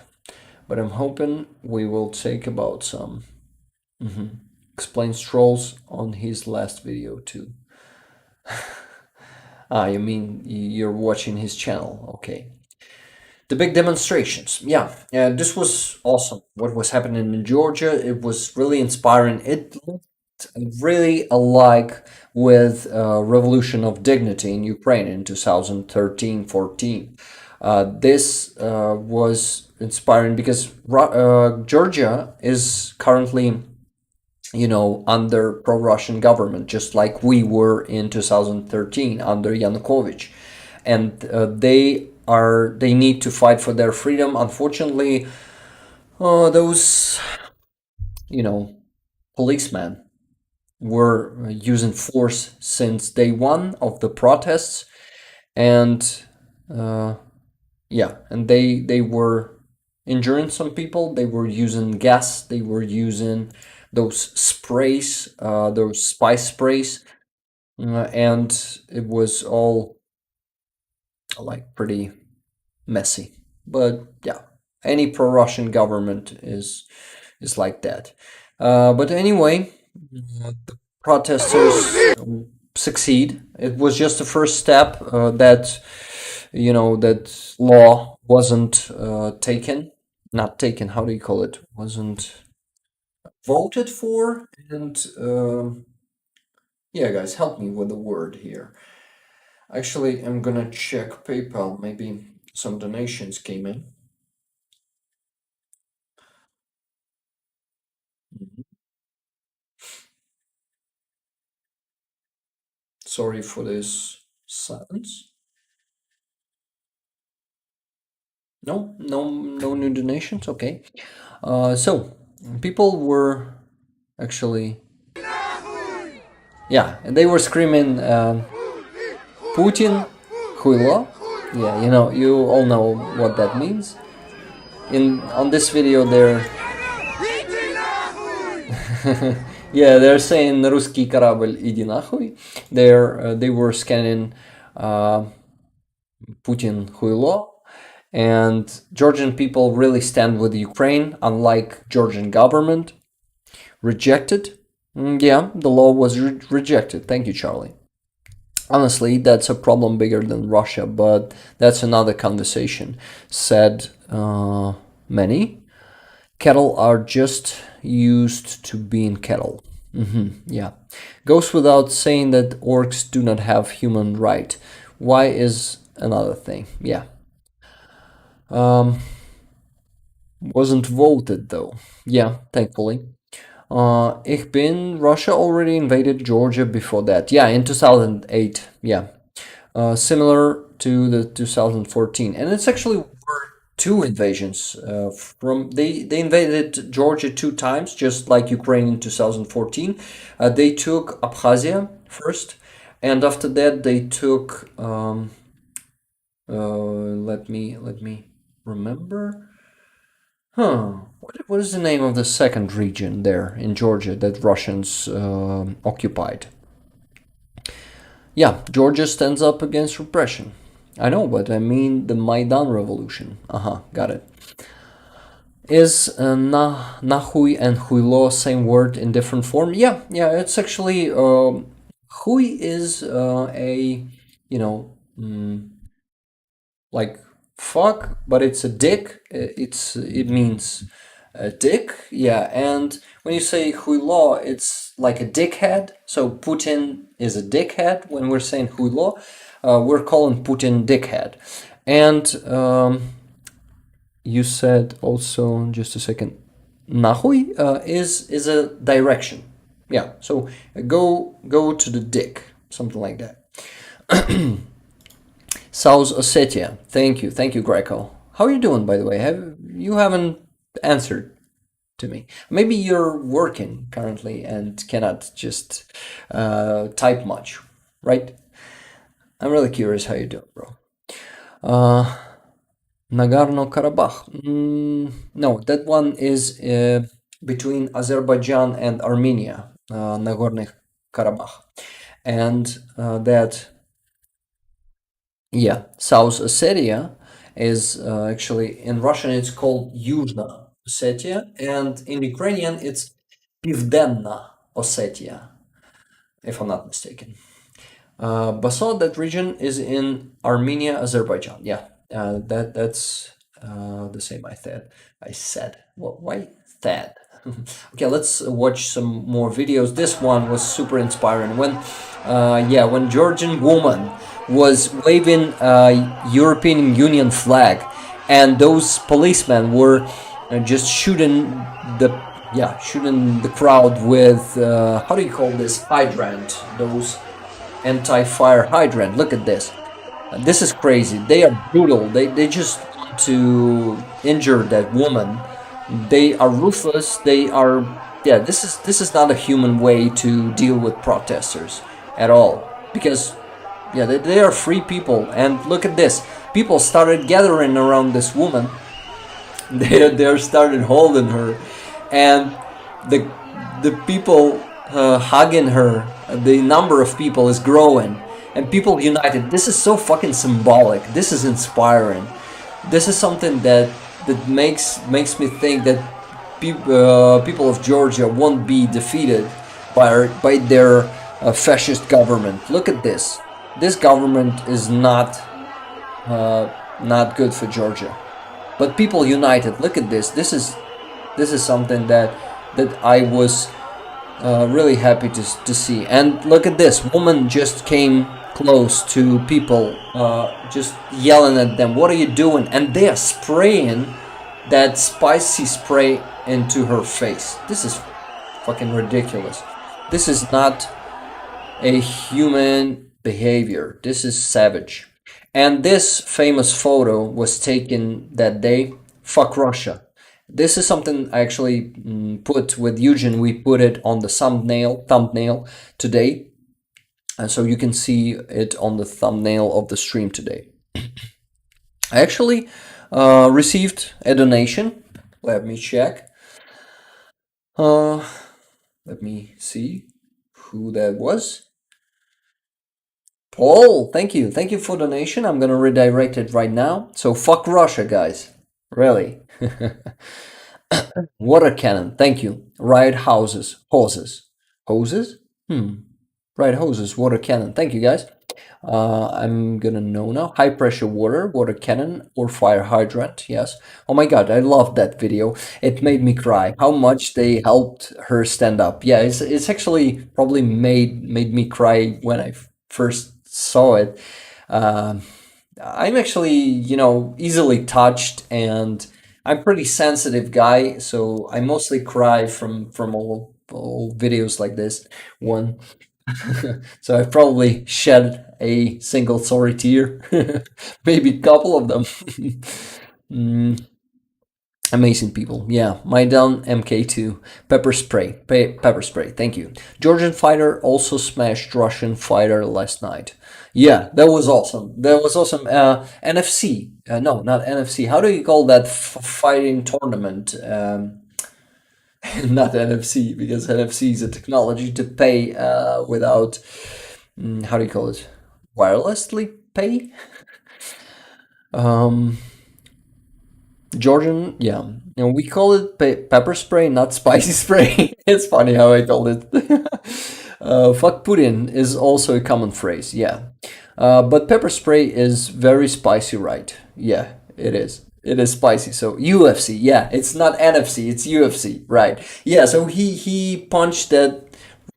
Speaker 3: But I'm hoping we will take about some explains trolls on his last video too. You mean you're watching his channel? Okay. The big demonstrations. Yeah, this was awesome. What was happening in Georgia, it was really inspiring. It looked really alike with Revolution of Dignity in Ukraine in 2013-14. This was inspiring because Georgia is currently, under pro-Russian government, just like we were in 2013 under Yanukovych, and they need to fight for their freedom. Unfortunately, those policemen were using force since day one of the protests, and and they were injuring some people. They were using gas. They were using those sprays, those spice sprays, and it was all like pretty messy. But yeah, any pro-Russian government is like that. But anyway, the protesters succeed. It was just the first step that that law wasn't taken, not taken. How do you call it? Wasn't voted for, and yeah, guys, help me with the word here. Actually, I'm gonna check PayPal. Maybe some donations came in. Sorry for this silence. No new donations. Okay. So people were actually, yeah, and they were screaming, Putin, huilo. Yeah, you all know what that means. On this video, they're saying "Русский корабль, иди нахуй." They were scanning Putin huilo, and Georgian people really stand with Ukraine, unlike Georgian government. Rejected. Yeah, the law was rejected. Thank you, Charlie. Honestly, that's a problem bigger than Russia, but that's another conversation. Said many. Cattle are just used to being cattle. Yeah. Goes without saying that orcs do not have human right. Why is another thing. Yeah. Wasn't voted though. Yeah, thankfully. Ich bin Russia already invaded Georgia before that. Yeah, in 2008. Yeah. Similar to the 2014. And it's actually were two invasions. They invaded Georgia 2 times, just like Ukraine in 2014. They took Abkhazia first, and after that they took let me remember. What is the name of the second region there in Georgia that Russians occupied? Yeah, Georgia stands up against repression. I know, but I mean the Maidan revolution. Got it. Is nahui and huilo same word in different form? Yeah, it's actually hui is a like fuck, but it's a dick. It means a dick. Yeah, and when you say huilo, it's like a dickhead. So Putin is a dickhead. When we're saying huilo, we're calling Putin dickhead. And you said also, just a second, nahui is a direction. Yeah, so go to the dick, something like that. South Ossetia. Thank you, Greco. How are you doing, by the way? You haven't answered to me. Maybe you're working currently and cannot just type much, right? I'm really curious how you doing, bro. Nagorno-Karabakh. No, that one is between Azerbaijan and Armenia, Nagorno-Karabakh. And South Ossetia is actually, in Russian it's called Yuzhna Ossetia, and in Ukrainian it's Pivdenna Ossetia, if I'm not mistaken. Basalt, that region is in Armenia, Azerbaijan. Yeah, that's the same I said. What? Why Thad? Okay, let's watch some more videos. This one was super inspiring. When Georgian woman was waving European Union flag, and those policemen were just shooting the crowd with how do you call this, hydrant? Those anti-fire hydrant. Look at this. This is crazy. They are brutal. They just want to injure that woman. They are ruthless. This is not a human way to deal with protesters at all. Because they are free people. And look at this. People started gathering around this woman. They started holding her, and the people hugging her. The number of people is growing, and people united. This is so fucking symbolic. This is inspiring. This is something that makes me think that people of Georgia won't be defeated by their fascist government. Look at this. This government is not good for Georgia. But people united. Look at this. This is something that I was really happy to see. And look at this. Woman just came close to people, just yelling at them. What are you doing? And they are spraying that spicy spray into her face. This is fucking ridiculous. This is not a human behavior. This is savage. And this famous photo was taken that day. Fuck Russia. This is something I actually put with Eugen. We put it on the thumbnail today. And so you can see it on the thumbnail of the stream today. I actually received a donation. Let me check. Let me see who that was. Paul, thank you. Thank you for donation. I'm gonna redirect it right now. So fuck Russia, guys. Really. Water cannon, thank you. Riot hoses. Hoses? Riot hoses, water cannon. Thank you, guys. I'm gonna know now. High pressure water cannon, or fire hydrant. Yes. Oh my god, I loved that video. It made me cry. How much they helped her stand up. Yeah, it's actually probably made me cry when I first saw it. I'm actually, easily touched, and I'm pretty sensitive guy, so I mostly cry from all videos like this one. So I've probably shed a single sorry tear, maybe a couple of them. Amazing people. Yeah, Maidan MK2. Pepper spray. Pepper spray. Thank you. Georgian fighter also smashed Russian fighter last night. Yeah, that was awesome. That was awesome. NFC. No, not NFC. How do you call that fighting tournament? Not NFC, because NFC is a technology to pay without, how do you call it? Wirelessly pay? Georgian, yeah. And we call it pepper spray, not spicy spray. It's funny how I called it. Fuck Putin is also a common phrase, yeah. But pepper spray is very spicy, right? Yeah, it is. It is spicy. So UFC, yeah. It's not NFC, it's UFC, right? Yeah, so he punched that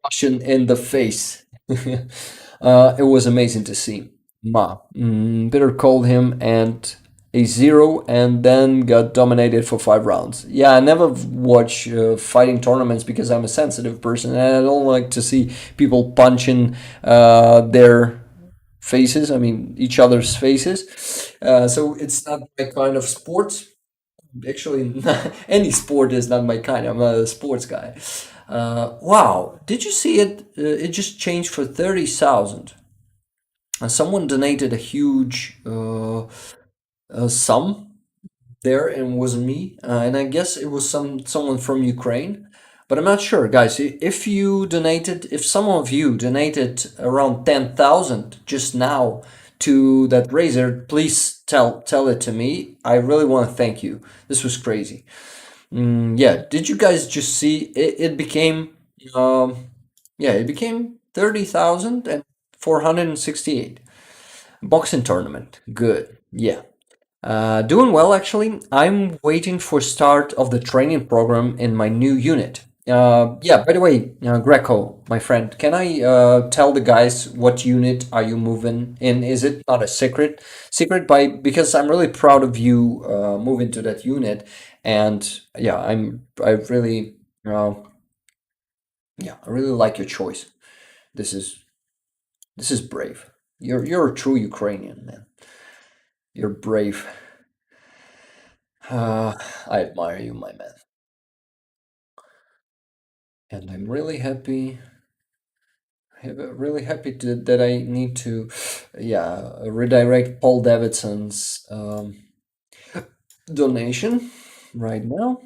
Speaker 3: Russian in the face. It was amazing to see. Peter called him and a 0 and then got dominated for 5 rounds. Yeah, I never watch fighting tournaments because I'm a sensitive person and I don't like to see people punching their faces, each other's faces. So it's not my kind of sport. Actually, any sport is not my kind. I'm not a sports guy. Wow, did you see it? It just changed for 30,000. Someone donated a huge sum there, and it wasn't me, and I guess it was someone from Ukraine, but I'm not sure, guys. If some of you donated around 10,000 just now to that Razer, please tell it to me. I really want to thank you. This was crazy. Yeah, did you guys just see it became it became 30,468. Boxing tournament. Good. Yeah. Doing well, actually. I'm waiting for start of the training program in my new unit. Yeah, by the way, Greco, my friend, can I tell the guys what unit are you moving in? Is it not a secret? Secret by because I'm really proud of you moving to that unit, and yeah, I really yeah, I really like your choice. This is this is brave. You're a true Ukrainian, man. You're brave. I admire you, my man. And I'm really happy, really happy that I need to, yeah, redirect Paul Davidson's donation right now.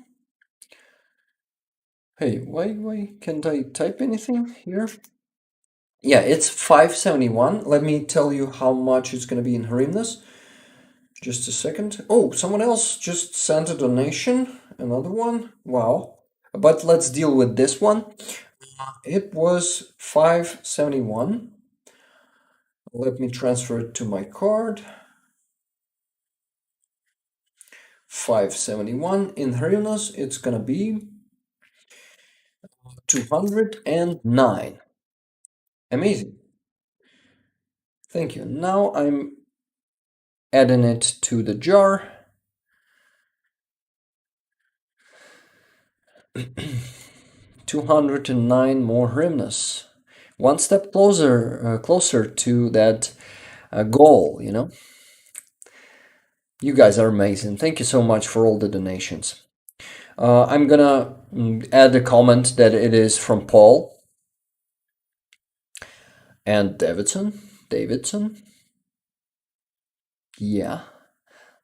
Speaker 3: Hey, why can't I type anything here? Yeah, it's 571. Let me tell you how much it's gonna be in hryvnias. Just a second. Oh, someone else just sent a donation. Another one. Wow. But let's deal with this one. It was 571. Let me transfer it to my card. 571 in hryvnias, it's gonna be 209. Amazing. Thank you. Now I'm adding it to the jar. 209 more hryvnias. One step closer to that goal, you know. You guys are amazing. Thank you so much for all the donations. I'm gonna add a comment that it is from Paul and Davidson. Yeah.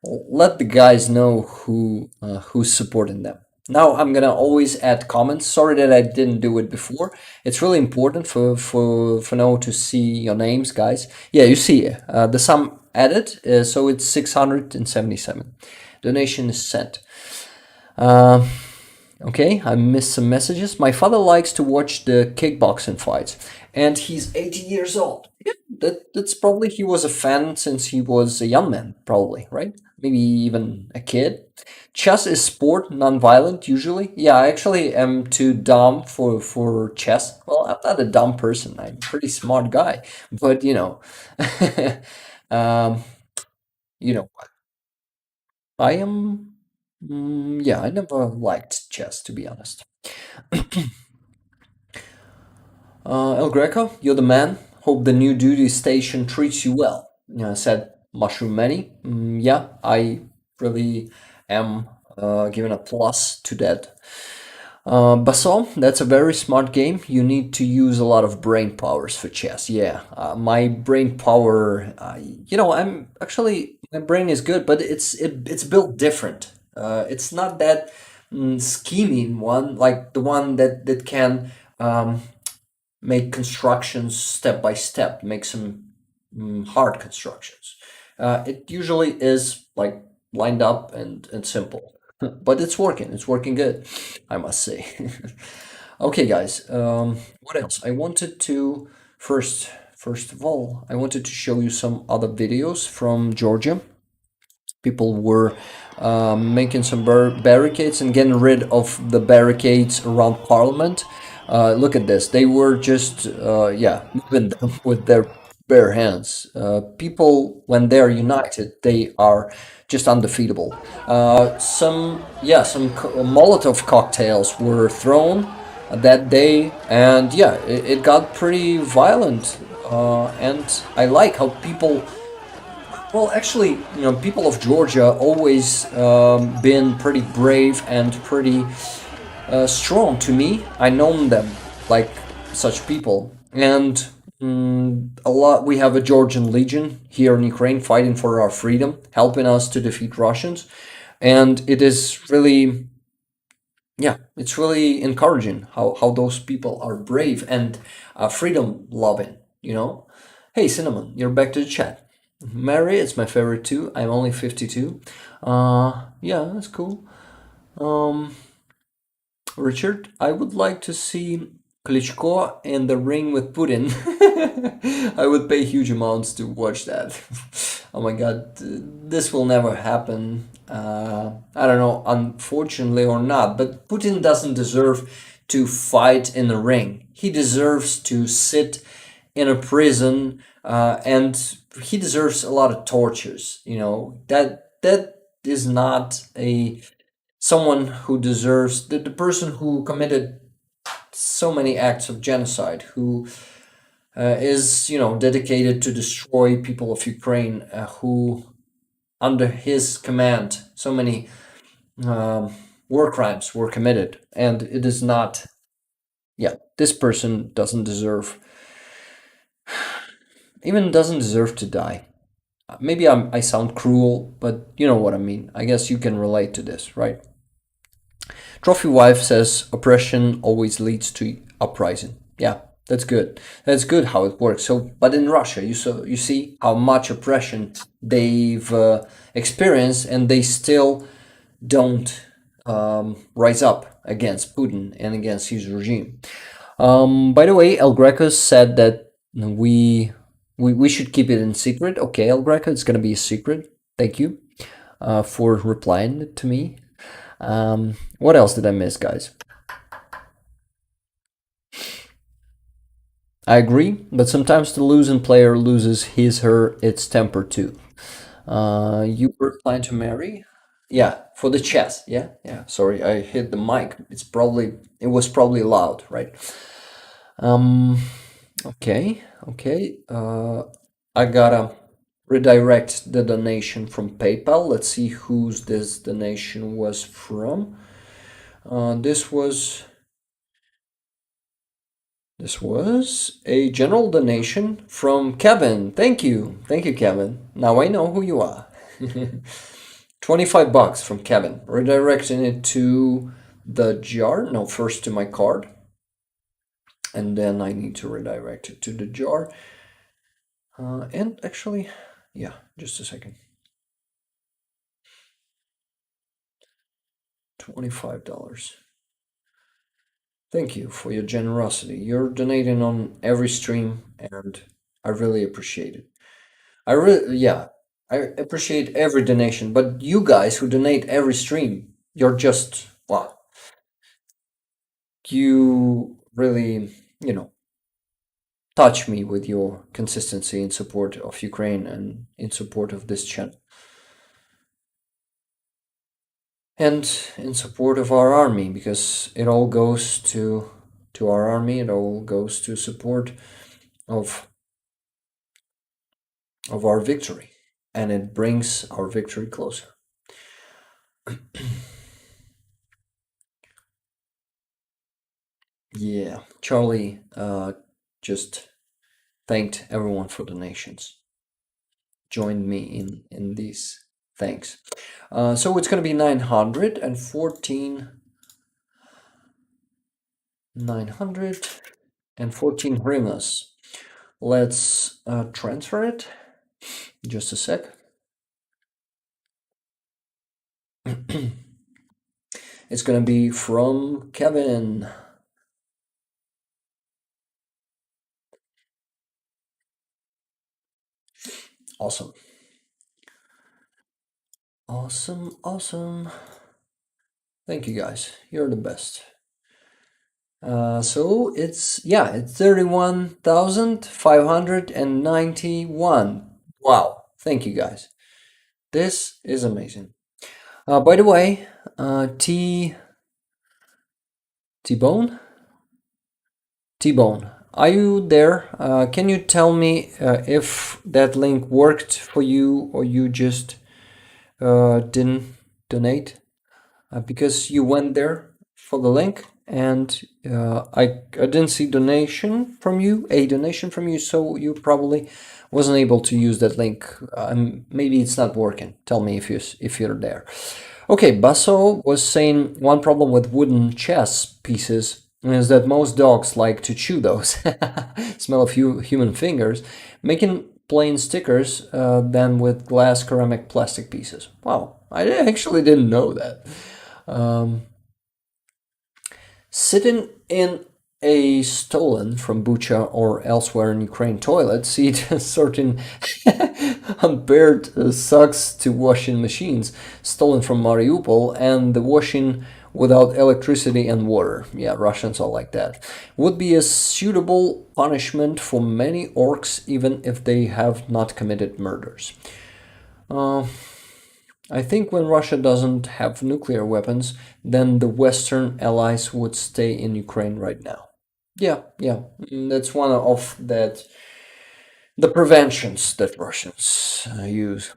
Speaker 3: Let the guys know who's supporting them. Now I'm gonna always add comments. Sorry that I didn't do it before. It's really important for now to see your names, guys. Yeah, you see the sum added, so it's 677. Donation is sent. Okay, I missed some messages. My father likes to watch the kickboxing fights, and he's 80 years old. Yeah, that's probably he was a fan since he was a young man, probably, right? Maybe even a kid. Chess is sport, non-violent usually. Yeah, I actually am too dumb for chess. Well, I'm not a dumb person. I'm a pretty smart guy, but um, you know, I am. Yeah, I never liked chess, to be honest. El Greco, you're the man. Hope the new duty station treats you well. Said Mushroom Manny. Yeah, I really am giving a plus to that. Basson, that's a very smart game. You need to use a lot of brain powers for chess. Yeah, my brain power, I'm actually my brain is good, but it's built different. It's not that scheming one, like the one that can make constructions step by step, make some hard constructions. It usually is like lined up and simple, but it's working good, I must say. Okay, guys, what else? I wanted to first of all, I wanted to show you some other videos from Georgia. People were making some barricades and getting rid of the barricades around Parliament. Look at this. They were just, moving them with their bare hands. People, when they're united, they are just undefeatable. Some Molotov cocktails were thrown that day, and yeah, it got pretty violent. And I like how people well, actually, people of Georgia always been pretty brave and pretty strong to me. I known them like such people, and a lot. We have a Georgian Legion here in Ukraine fighting for our freedom, helping us to defeat Russians, and it is really, yeah, it's really encouraging how those people are brave and freedom loving. Hey, Cinnamon, you're back to the chat. Mary, it's my favorite too. I'm only 52. Yeah, that's cool. Richard, I would like to see Klitschko in the ring with Putin. I would pay huge amounts to watch that. Oh my God, this will never happen. I don't know, unfortunately or not, but Putin doesn't deserve to fight in the ring. He deserves to sit in a prison, and he deserves a lot of tortures. You know, that is not a someone who deserves the person who committed so many acts of genocide, who is, you know, dedicated to destroy people of Ukraine, who under his command so many war crimes were committed, and it is not. Yeah, this person doesn't deserve, even doesn't deserve to die. Maybe I sound cruel, but you know what I mean. I guess you can relate to this, right? Trophy Wife says oppression always leads to uprising. Yeah, that's good. That's good how it works. So, but in Russia, you see how much oppression they've experienced, and they still don't rise up against Putin and against his regime. By the way, El Greco said that we should keep it in secret. Okay, El Greco, it's gonna be a secret. Thank you for replying to me. What else did I miss, guys? I agree, but sometimes the losing player loses its temper too. You were planning to marry? Yeah, for the chess. Yeah, yeah. Sorry, I hit the mic. It was probably loud, right? Okay, okay. I gotta redirect the donation from PayPal. Let's see whose this donation was from. This was a general donation from Kevin. Thank you, Kevin. Now I know who you are. $25 from Kevin. Redirecting it to the jar. No, first to my card, and then I need to redirect it to the jar. And actually, yeah, just a second. $25. Thank you for your generosity. You're donating on every stream, and I really appreciate it. I appreciate every donation, but you guys who donate every stream, you're just, wow. You really, you know, touch me with your consistency in support of Ukraine and in support of this channel. And in support of our army, because it all goes to our army, it all goes to support of our victory, and it brings our victory closer. Yeah, Charlie just thanked everyone for donations, joined me in these thanks. So it's going to be 914 hryvnias. Let's transfer it. Just a sec. It's going to be from Kevin. Awesome. Awesome. Thank you guys. You're the best. So it's 31,591. Wow. Thank you guys. This is amazing. By the way, T-Bone, are you there? Can you tell me if that link worked for you, or you just didn't donate? Because you went there for the link, and I didn't see a donation from you, so you probably wasn't able to use that link. Maybe it's not working. Tell me if you're there. Okay, Basso was saying one problem with wooden chess pieces is that most dogs like to chew those. Smell of human fingers, making plain stickers than with glass, ceramic, plastic pieces. Wow, I actually didn't know that. Sitting in a stolen from Bucha or elsewhere in Ukraine toilet, see certain unpaired socks to washing machines stolen from Mariupol, and the washing without electricity and water. Yeah, Russians are like that. Would be a suitable punishment for many orcs, even if they have not committed murders. Uh, I think when Russia doesn't have nuclear weapons, then the Western allies would stay in Ukraine right now. Yeah, yeah, that's one of the preventions that Russians use.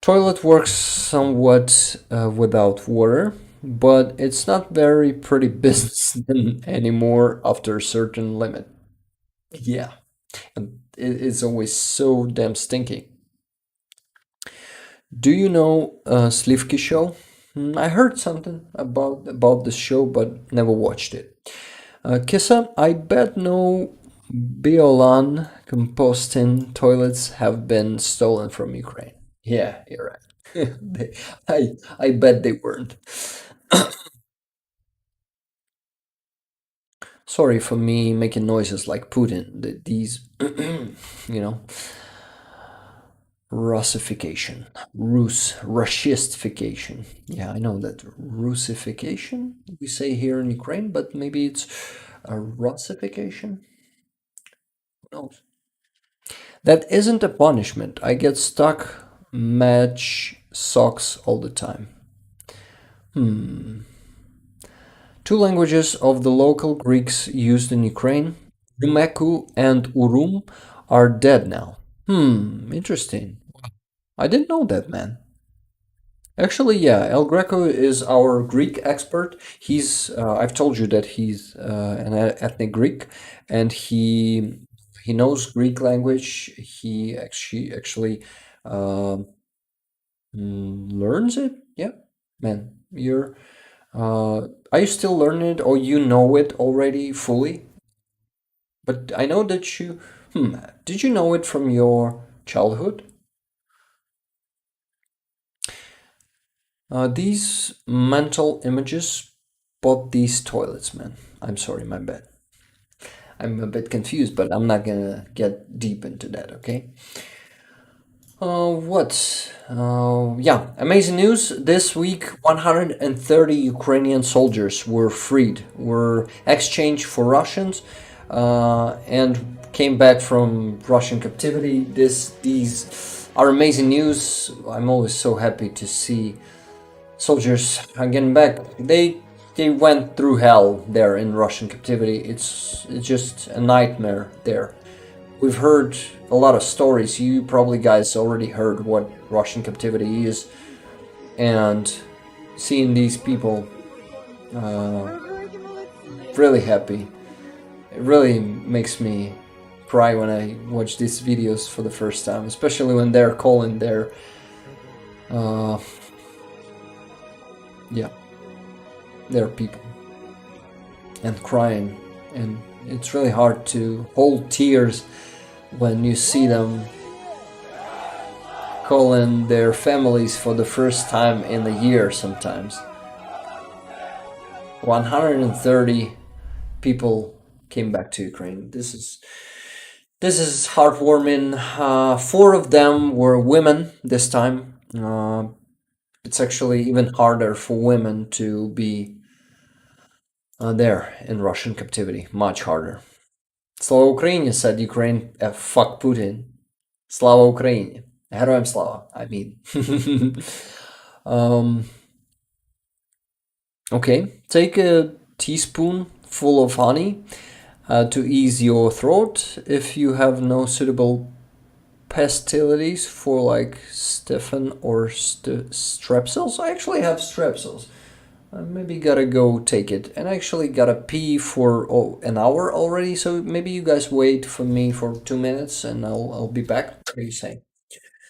Speaker 3: Toilet works somewhat without water, but it's not very pretty business anymore after a certain limit. Yeah, and it's always so damn stinky. Do you know Slivki show? I heard something about the show, but never watched it. Kissa, I bet no Biolan composting toilets have been stolen from Ukraine. Yeah, you're right. I bet they weren't. Sorry for me making noises like Putin. These, you know, Russification, Rushistification. Yeah, I know that Russification we say here in Ukraine, but maybe it's a Russification. Who knows? That isn't a punishment. I get stuck match socks all the time. Two languages of the local Greeks used in Ukraine, Rumeku and Urum, are dead now. Interesting. I didn't know that, man. Actually, yeah, El Greco is our Greek expert. I've told you that he's an ethnic Greek, and he knows Greek language. He actually uh, learns it. Yeah, man, are you still learning it, or you know it already fully? But I know that did you know it from your childhood? These mental images bought these toilets, man. I'm sorry, my bad. I'm a bit confused, but I'm not gonna get deep into that, okay? Yeah, amazing news. This week, 130 Ukrainian soldiers were freed, were exchanged for Russians, and came back from Russian captivity. These are amazing news. I'm always so happy to see soldiers are getting back. They went through hell there in Russian captivity. It's just a nightmare there. We've heard a lot of stories. You probably guys already heard what Russian captivity is, and seeing these people really happy. It really makes me cry when I watch these videos for the first time, especially when they're calling their their people and crying, and it's really hard to hold tears when you see them calling their families for the first time in a year sometimes. 130 people came back to Ukraine. This is heartwarming. 4 of them were women this time. It's actually even harder for women to be there in Russian captivity. Much harder. Слава Україні, said Ukraine. Fuck Putin. Слава Україні. Героям слава, I mean. Okay, take a teaspoon full of honey to ease your throat. If you have no suitable pastilities for like Stefan or strepsils, I actually have strepsils. I maybe gotta go take it, and I actually gotta pee for an hour already. So maybe you guys wait for me for 2 minutes, and I'll be back. What are you saying?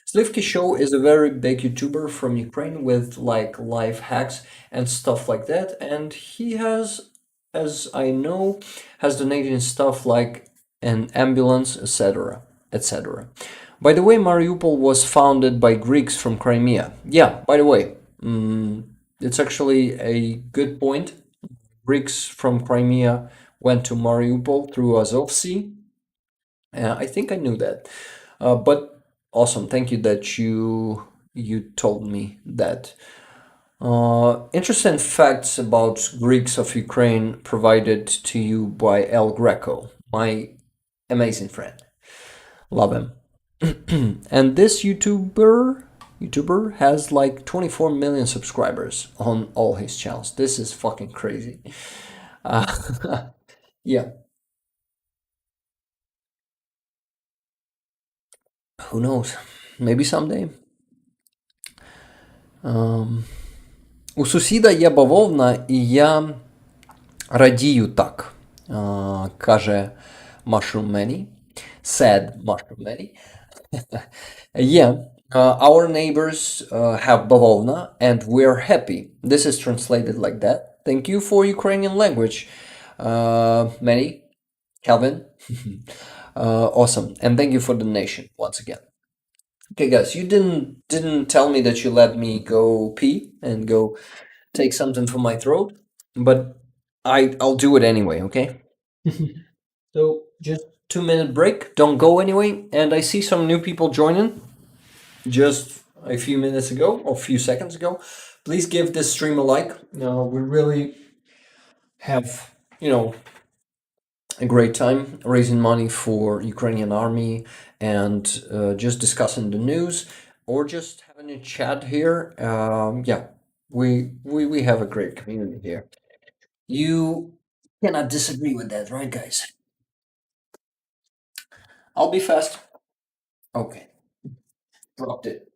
Speaker 3: Slivki Show is a very big YouTuber from Ukraine with like life hacks and stuff like that, and he has, as I know, has donated stuff like an ambulance, etc., etc. By the way, Mariupol was founded by Greeks from Crimea. Yeah, by the way, it's actually a good point. Greeks from Crimea went to Mariupol through Azov Sea. I think I knew that. But awesome. Thank you that you told me that. Interesting facts about Greeks of Ukraine provided to you by El Greco, my amazing friend. Love him. And this YouTuber has like 24 million subscribers on all his channels. This is fucking crazy. Yeah, who knows? Maybe someday. У сусіда є бавовна, і я радію так, каже Mushroom Manny. Said Mushroom Manny. Yeah, our neighbors have bavovna, and we're happy. This is translated like that. Thank you for Ukrainian language, Manny, Calvin. Awesome, and thank you for the donation once again. Okay, guys, you didn't tell me that you let me go pee and go take something from my throat, but I'll do it anyway. Okay. So just 2 minute break. Don't go anyway. And I see some new people joining just a few minutes ago or a few seconds ago. Please give this stream a like. We really have a great time raising money for Ukrainian army and just discussing the news or just having a chat here. Yeah, we have a great community here. You cannot disagree with that, right, guys? I'll be fast. Okay, dropped it.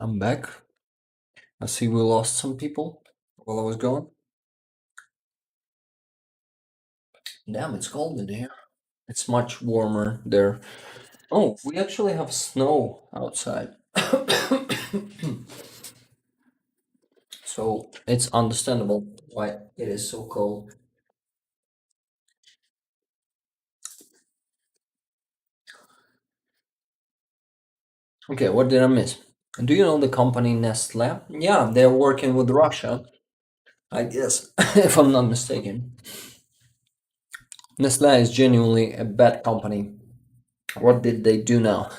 Speaker 3: I'm back. I see we lost some people while I was gone. Damn, it's cold in here. It's much warmer there. Oh, we actually have snow outside. So it's understandable why it is so cold. Okay, what did I miss? Do you know the company Nestle? Yeah, they're working with Russia I guess, if I'm not mistaken. Nestle is genuinely a bad company. What did they do now?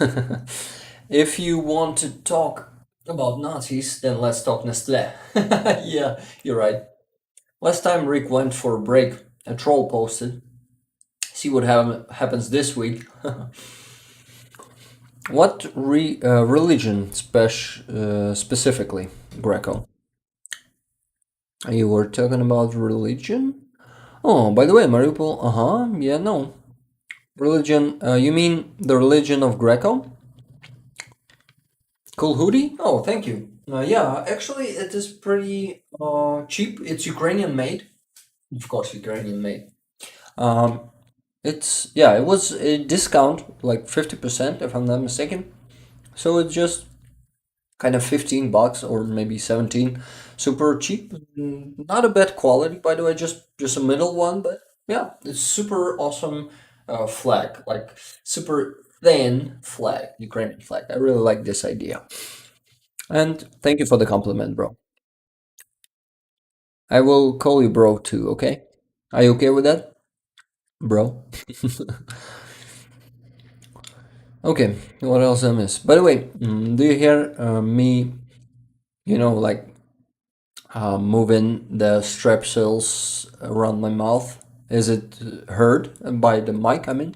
Speaker 3: If you want to talk about Nazis, then let's talk Nestle. Yeah, you're right. Last time Rick went for a break, a troll posted. See what happens this week. What religion specifically, Greco? You were talking about religion? Oh, by the way, Mariupol, yeah, no. Religion, you mean the religion of Greco? Cool hoodie? Oh, thank you. Yeah, actually, it is pretty cheap. It's Ukrainian made. Of course, Ukrainian made. Um, it was a discount, like 50%, if I'm not mistaken. So it's just kind of $15 or maybe 17. Super cheap. Not a bad quality, by the way, just a middle one, but yeah, it's super awesome flag, like super thin flag, Ukrainian flag. I really like this idea. And thank you for the compliment, bro. I will call you bro too, okay? Are you okay with that? Bro. Okay, what else I miss? By the way, do you hear me, like moving the strepsils around my mouth? Is it heard by the mic? I mean,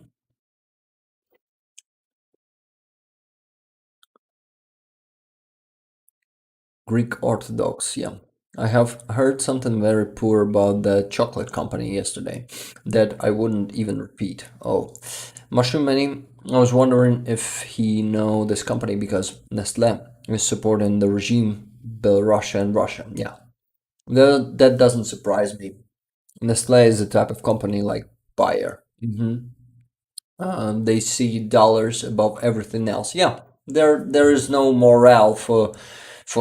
Speaker 3: Greek Orthodox, yeah. I have heard something very poor about the chocolate company yesterday that I wouldn't even repeat. Oh, Mushroom Many, I was wondering if he know this company because Nestle is supporting the regime, Belarus and Russia. Yeah, that doesn't surprise me. Nestle is a type of company like Bayer. They see dollars above everything else. Yeah, there is no morale for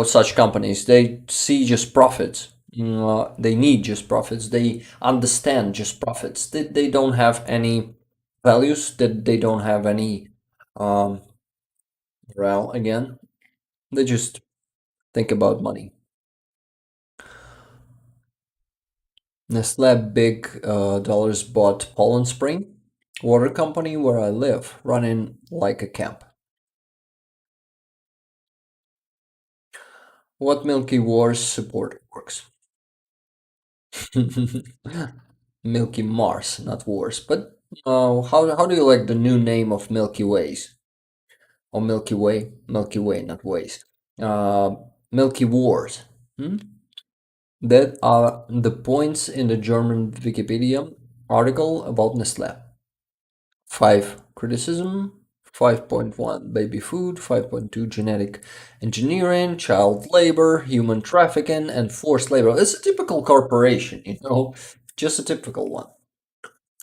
Speaker 3: such companies. They see just profits. They need just profits. They understand just profits. They don't have any values. That they don't have any um, morale. Again, they just think about money. Nestle big dollars bought Poland Spring, water company where I live, running like a camp. What Milky Wars support works? Milky Mars, not Wars. But how do you like the new name of Milky Ways? Or Milky Way? Milky Way, not Ways. Uh, Milky Wars. Hmm? That are the points in the German Wikipedia article about Nestle. 5. Criticism. 5.1 baby food, 5.2 genetic engineering, child labor, human trafficking, and forced labor. It's a typical corporation, just a typical one.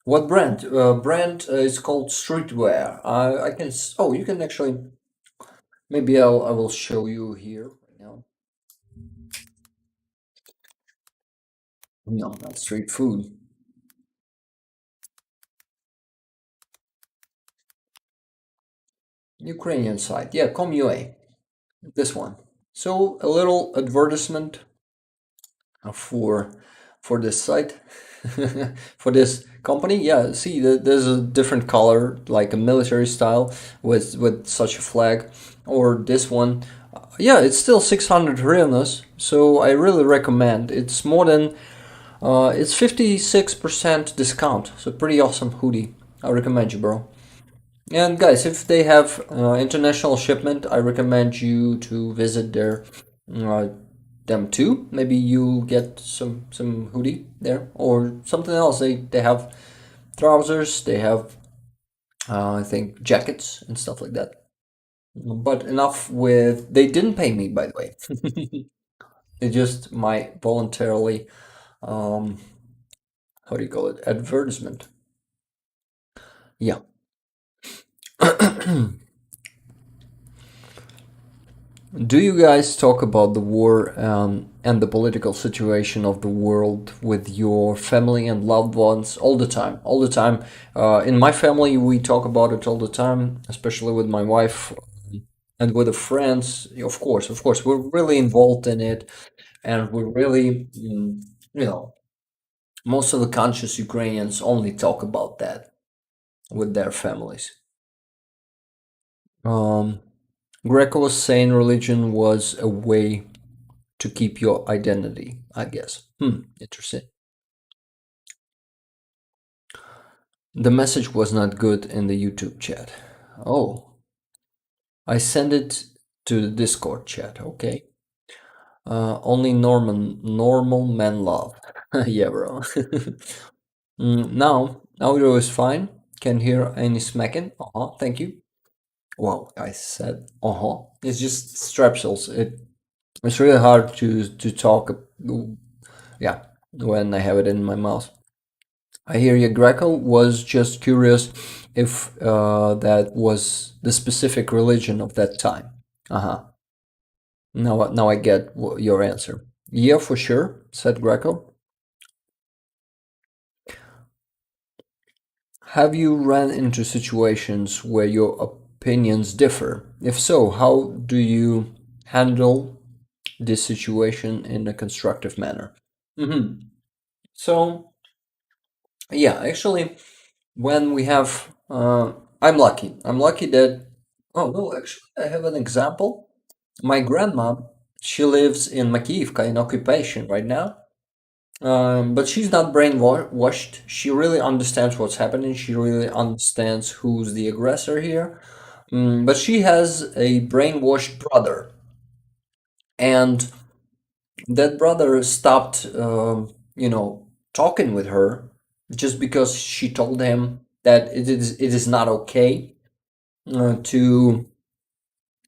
Speaker 3: What brand? Brand is called Streetwear. I can. Oh, you can actually. Maybe I will show you here right now. No, not street food. Ukrainian site. Yeah, Com.ua. This one. So a little advertisement for this site, for this company. Yeah, see, there's a different color, like a military style with such a flag, or this one. Yeah, it's still 600 hryvnias, so I really recommend. It's more than it's 56% discount, so pretty awesome hoodie. I recommend you, bro. And guys, if they have international shipment, I recommend you to visit uh, them too. Maybe you'll get some hoodie there or something else. They have trousers, they have I think jackets and stuff like that. But enough with. They didn't pay me, by the way. They just my voluntarily how do you call it, advertisement. Yeah. Do you guys talk about the war and the political situation of the world with your family and loved ones all the time? All the time. In my family, we talk about it all the time, especially with my wife and with the friends. Of course, we're really involved in it, and we're really you know, most of the conscious Ukrainians only talk about that with their families. Greco was saying religion was a way to keep your identity, I guess. Interesting. The message was not good in the YouTube chat. Oh, I sent it to the Discord chat, okay. Only normal men love. Yeah, bro. Now audio is fine. Can't hear any smacking. Thank you. Wow, I said It's just strepsils. It's really hard to talk. Yeah, when I have it in my mouth. I hear you. Greco was just curious if that was the specific religion of that time. Now I get your answer. Yeah, for sure, said Greco. Have you ran into situations where your opinions differ? If so, how do you handle this situation in a constructive manner? So, yeah, actually, when we have, I'm lucky. I'm lucky that, oh, no, actually, I have an example. My grandma, she lives in Makiyivka in occupation right now. But she's not brainwashed. She really understands what's happening. She really understands who's the aggressor here. But she has a brainwashed brother, and that brother stopped, talking with her just because she told him that it is not okay to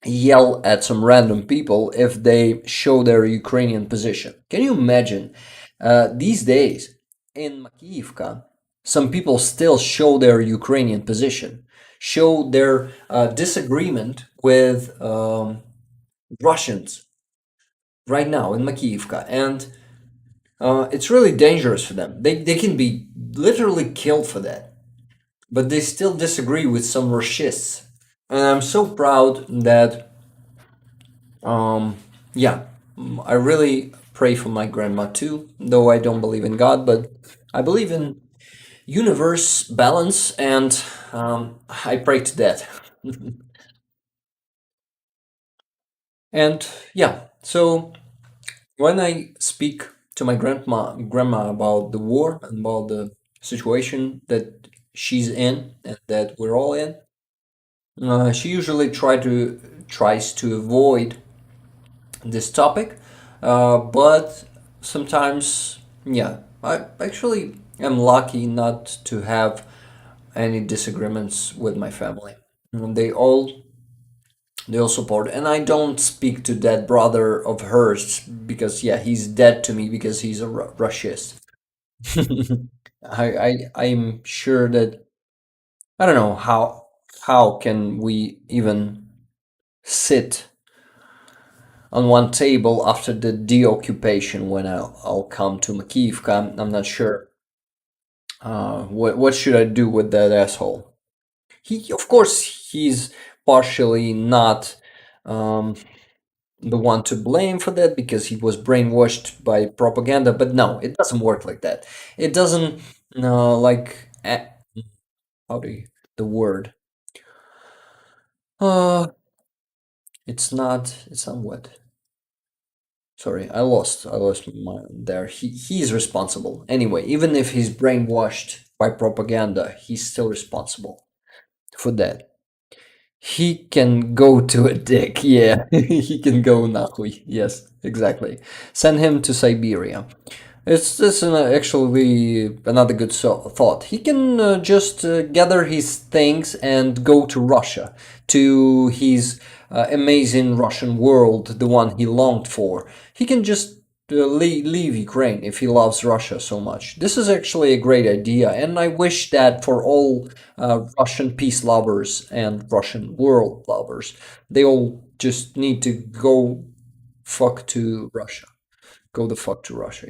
Speaker 3: yell at some random people if they show their Ukrainian position. Can you imagine? These days in Makiyivka, some people still show their Ukrainian position, show their disagreement with Russians right now in Makiyivka, and it's really dangerous for them. They can be literally killed for that, but they still disagree with some Rushists. And I'm so proud that, I really pray for my grandma too, though I don't believe in God, but I believe in universe balance, and I pray to that. And yeah, so when I speak to my grandma about the war and about the situation that she's in and that we're all in, she usually tries to avoid this topic, but sometimes, yeah, I actually am lucky not to have any disagreements with my family. They all support, and I don't speak to that brother of hers because, yeah, he's dead to me because he's a Russian. I'm sure that, I don't know how can we even sit on one table after the deoccupation when I'll come to Makiyivka. I'm not sure. What should I do with that asshole? Of course, he's partially not the one to blame for that because he was brainwashed by propaganda. But no, it doesn't work like that. It doesn't like how do you, the word? Uh, it's not what? Sorry, I lost my there. He's responsible anyway. Even if he's brainwashed by propaganda, he's still responsible for that. He can go to a dick. Yeah, he can go nahui. Yes, exactly. Send him to Siberia. It's actually another good thought. He can just gather his things and go to Russia, to his amazing Russian world, the one he longed for. He can just leave Ukraine if he loves Russia so much. This is actually a great idea, and I wish that for all Russian peace lovers and Russian world lovers, they all just need to go fuck to Russia. Go the fuck to Russia.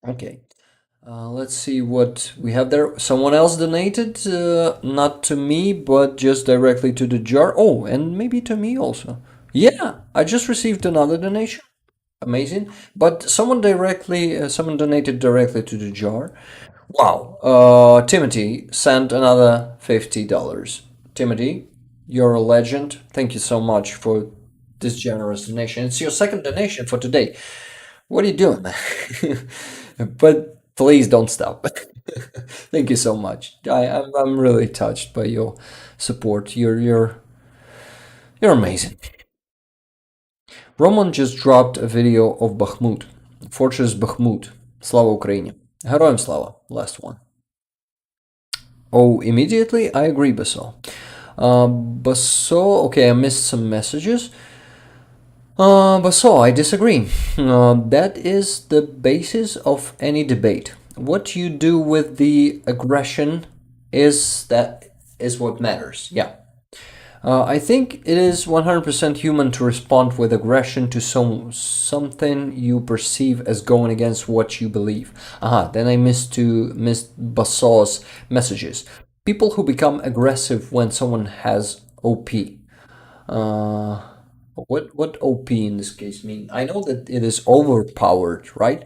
Speaker 3: Okay. Let's see what we have there. Someone else donated, not to me, but just directly to the jar. Oh, and maybe to me also. Yeah, I just received another donation. amazing. But someone donated directly to the jar. Wow. Timothy sent another $50. Timothy, you're a legend. Thank you so much for this generous donation. It's your second donation for today. What are you doing? But please don't stop. Thank you so much. I'm really touched by your support. You're amazing. Roman just dropped a video of Bakhmut, Fortress Bakhmut. Slava Ukraini. Героям слава. Last one. Oh, immediately? I agree, Baso. Baso, okay, I missed some messages. Baso, I disagree. That is the basis of any debate. What you do with the aggression is what matters. Yeah. I think it is 100% human to respond with aggression to something you perceive as going against what you believe. Then I missed Baso's messages. People who become aggressive when someone has OP. What OP in this case mean? I know that it is overpowered, right?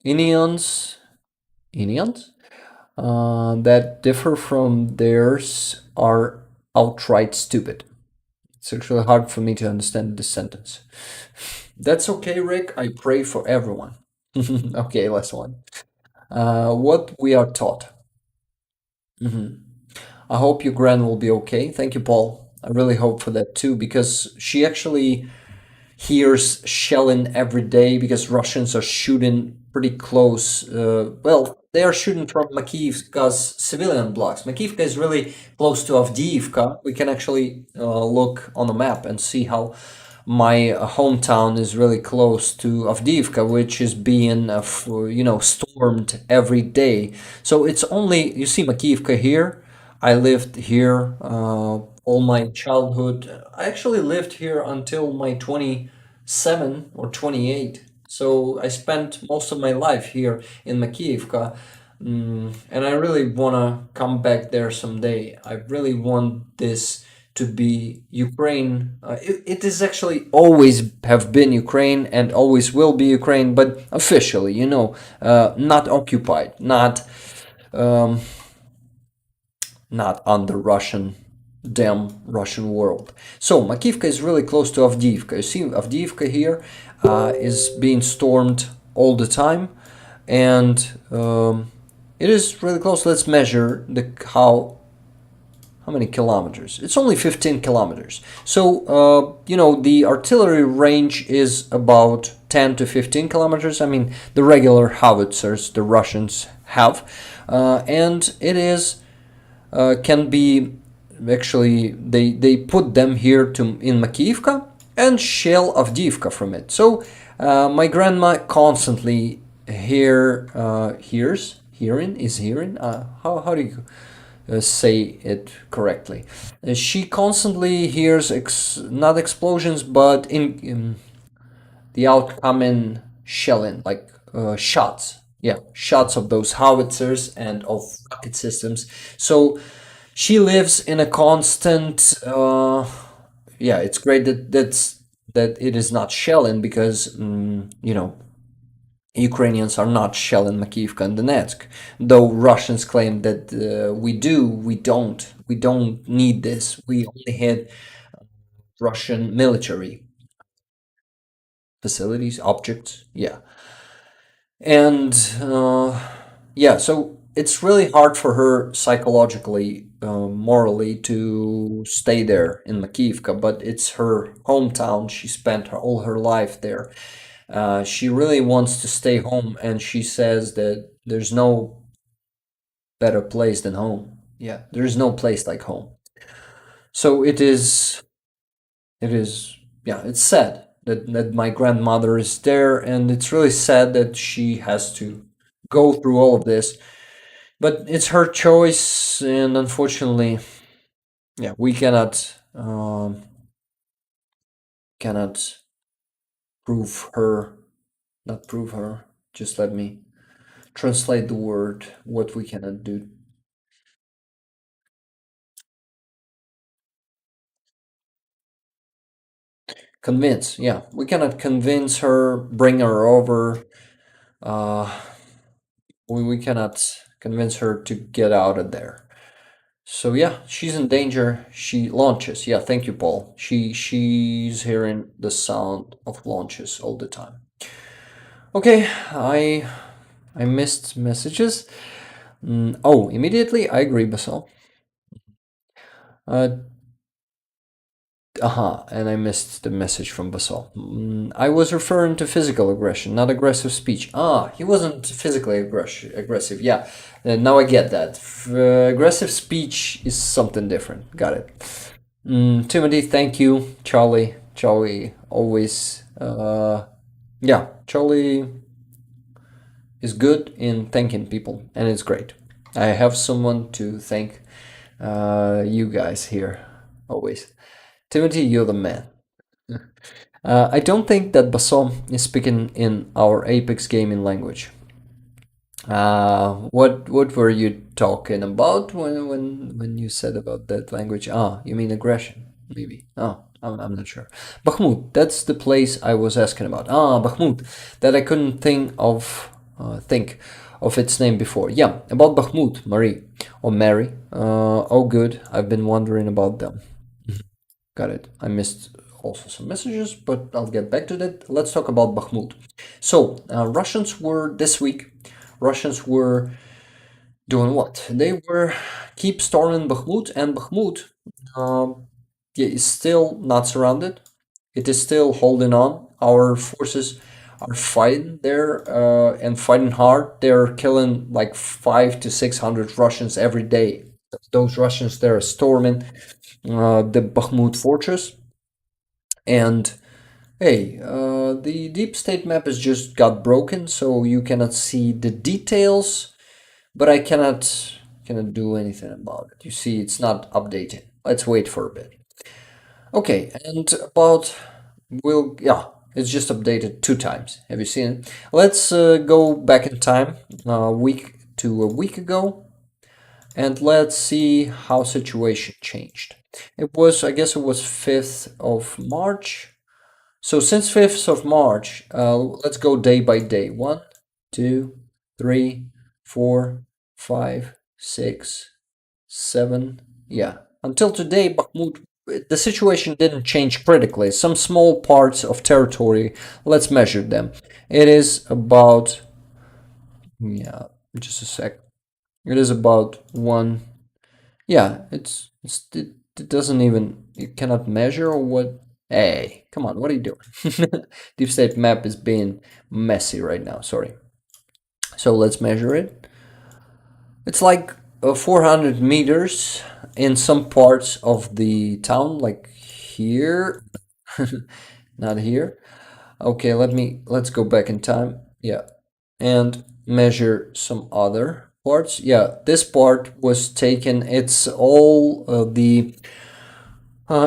Speaker 3: Inions that differ from theirs are outright stupid. It's actually hard for me to understand this sentence. That's okay, Rick. I pray for everyone. Okay, last one. What we are taught. I hope your gran will be okay. Thank you, Paul. I really hope for that too, because she actually hears shelling every day because Russians are shooting pretty close. Well, they are shooting from Makiivka's civilian blocks. Makiivka is really close to Avdiivka. We can actually look on the map and see how my hometown is really close to Avdiivka, which is being, stormed every day. So it's only, you see Makiivka here. I lived here all my childhood. I actually lived here until my 27 or 28. So I spent most of my life here in Makiivka. And I really want to come back there someday. I really want this to be Ukraine. It is actually always have been Ukraine and always will be Ukraine, but officially, not occupied, not under damn Russian world. So Makivka is really close to Avdiivka. You see Avdiivka here is being stormed all the time, and it is really close. Let's measure how many kilometers. It's only 15 kilometers. So the artillery range is about 10 to 15 kilometers. I mean the regular howitzers the Russians have, and it is can be actually they put them here in Makiivka and shell Avdiivka from it. So my grandma constantly hearing how do you say it correctly? She constantly hears not explosions but in the outcoming shelling, like shots. Yeah, shots of those howitzers and of rocket systems. So she lives in a constant. It's great that it is not shelling because Ukrainians are not shelling Makiivka and Donetsk, though Russians claim that we do. We don't need this. We only hit Russian military facilities, objects. Yeah. And so it's really hard for her psychologically, morally, to stay there in Makiivka, but it's her hometown. She spent all her life there. She really wants to stay home, and she says that there's no better place than home. Yeah, there's no place like home. So it's sad that my grandmother is there, and it's really sad that she has to go through all of this. But it's her choice, and unfortunately, we cannot prove her, not prove her. Just let me translate the word. What we cannot do. convince. Yeah, we cannot convince her, bring her over. We cannot convince her to get out of there. So yeah, she's in danger. She launches. Yeah, thank you, Paul. She's hearing the sound of launches all the time. Okay, I missed messages. Oh, immediately I agree, Basal. And I missed the message from Basal. I was referring to physical aggression, not aggressive speech. He wasn't physically aggressive. Yeah, now I get that. Aggressive speech is something different. Got it. Timothy, thank you. Charlie, always. Yeah, Charlie is good in thanking people, and it's great. I have someone to thank. You guys here, always. Timothy, you're the man. I don't think that Basson is speaking in our Apex gaming language. What were you talking about when you said about that language? You mean aggression, maybe. I'm not sure. Bakhmut, that's the place I was asking about. Bakhmut, that I couldn't think of its name before. Yeah, about Bakhmut, Marie or Mary. Oh, good. I've been wondering about them. Got it. I missed also some messages, but I'll get back to that. Let's talk about Bakhmut. So, Russians were doing what? They were keep storming Bakhmut, and Bakhmut is still not surrounded. It is still holding on. Our forces are fighting there and fighting hard. They're killing like 500 to 600 Russians every day. Those Russians, they're storming the Bakhmut fortress. And hey, the deep state map has just got broken, so you cannot see the details, but I cannot do anything about it. You see, it's not updating. Let's wait for a bit. Okay, and it's just updated 2 times. Have you seen it? Let's go back in time, a week ago, and let's see how situation changed. I guess it was 5th of March. So since 5th of March, let's go day by day. 1, 2, 3, 4, 5, 6, 7. Yeah, until today, Bakhmut, the situation didn't change critically. Some small parts of territory, let's measure them. It is about, just a sec. It is about 1. Yeah, it doesn't even, you cannot measure or what? Hey, come on, what are you doing? Deep state map is being messy right now, sorry. So let's measure it. It's like 400 meters in some parts of the town, like here. Not here. Okay, let's go back in time. Yeah, and measure some other parts. Yeah, this part was taken. It's all the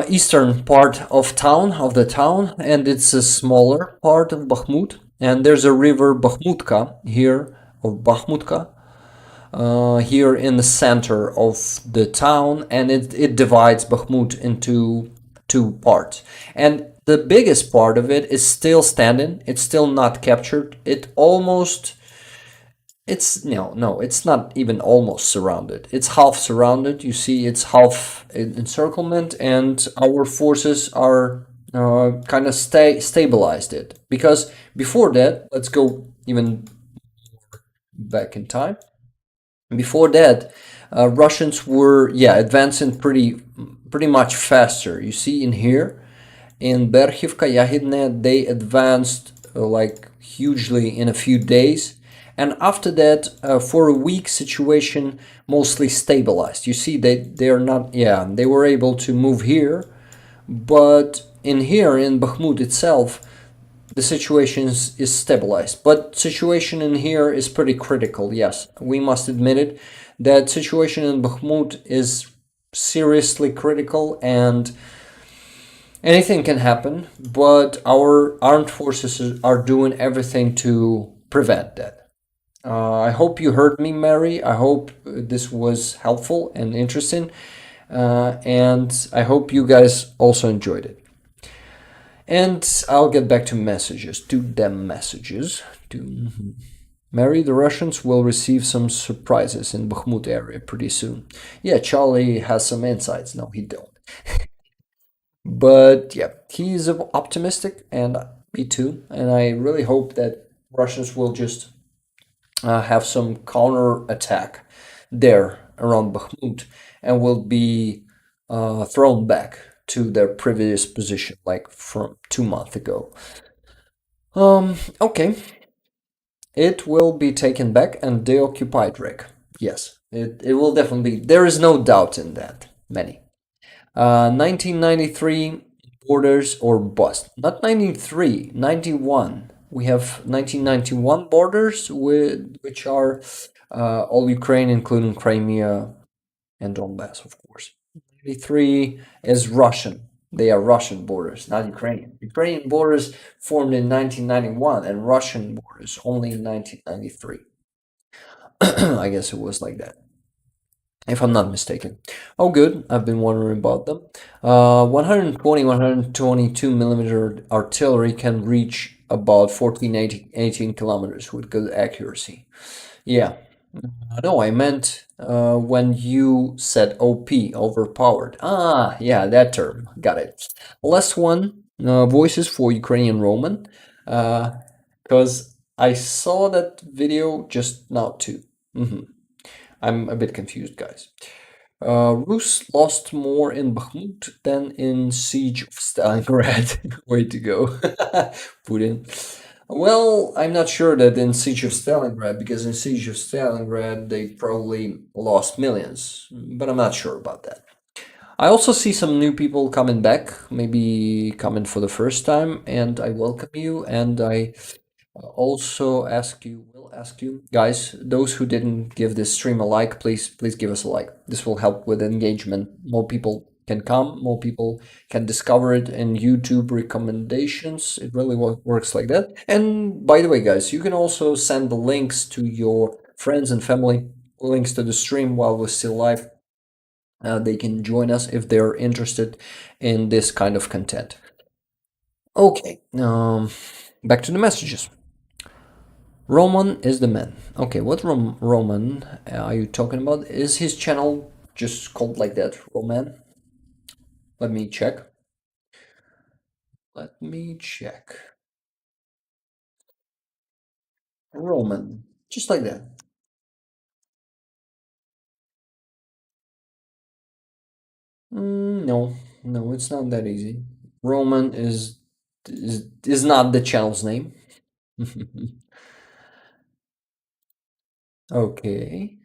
Speaker 3: eastern part of the town, and it's a smaller part of Bakhmut. And there's a river Bakhmutka here, here in the center of the town, and it divides Bakhmut into 2 parts. And the biggest part of it is still standing. It's still not captured. It's not even almost surrounded. It's half surrounded. You see, it's half encirclement, and our forces are kind of stabilized it. Because before that, let's go even back in time. Before that, Russians were advancing pretty much faster. You see in here, in Berkhivka, Yahidne, they advanced like hugely in a few days. And after that, for a week, situation mostly stabilized. You see, they were able to move here, but in Bakhmut itself, the situation is stabilized. But situation in here is pretty critical. Yes, we must admit it. That situation in Bakhmut is seriously critical, and anything can happen. But our armed forces are doing everything to prevent that. I hope you heard me, Mary. I hope this was helpful and interesting. And I hope you guys also enjoyed it. And I'll get back to messages, to them messages. Mary, the Russians will receive some surprises in Bakhmut area pretty soon. Yeah, Charlie has some insights. No, he don't. But yeah, he's optimistic, and me too. And I really hope that Russians will just have some counter attack there around Bakhmut and will be thrown back to their previous position, like from 2 months ago. Okay. It will be taken back and deoccupied, Rick. Yes, it will definitely be. There is no doubt in that. Many. 1993 borders or bust. Not 93, 91. We have 1991 borders, which are all Ukraine, including Crimea and Donbass, of course. 93 is Russian. They are Russian borders, not Ukrainian. Ukrainian borders formed in 1991 and Russian borders only in 1993. I guess it was like that, if I'm not mistaken. Oh, good. I've been wondering about them. 120, 122 millimeter artillery can reach about 14, 18 kilometers with good accuracy. Yeah. No, I meant when you said OP, overpowered. Ah, yeah, that term. Got it. Last one, voices for Ukrainian Roman, because I saw that video just now too. I'm a bit confused, guys. Rus lost more in Bakhmut than in Siege of Stalingrad. Way to go, Putin. Well, I'm not sure that in Siege of Stalingrad, because in Siege of Stalingrad they probably lost millions, but I'm not sure about that. I also see some new people coming back, maybe coming for the first time, and I welcome you, and I also will ask you, guys, those who didn't give this stream a like, please give us a like. This will help with engagement. More people can come, more people can discover it in YouTube recommendations. It really works like that. And by the way, guys, you can also send the links to your friends and family, links to the stream while we're still live. They can join us if they're interested in this kind of content. Okay, back to the messages. Roman is the man. Okay, what Roman are you talking about? Is his channel just called like that, Roman? Let me check. Roman, just like that. No, it's not that easy. Roman is not the channel's name. Okay,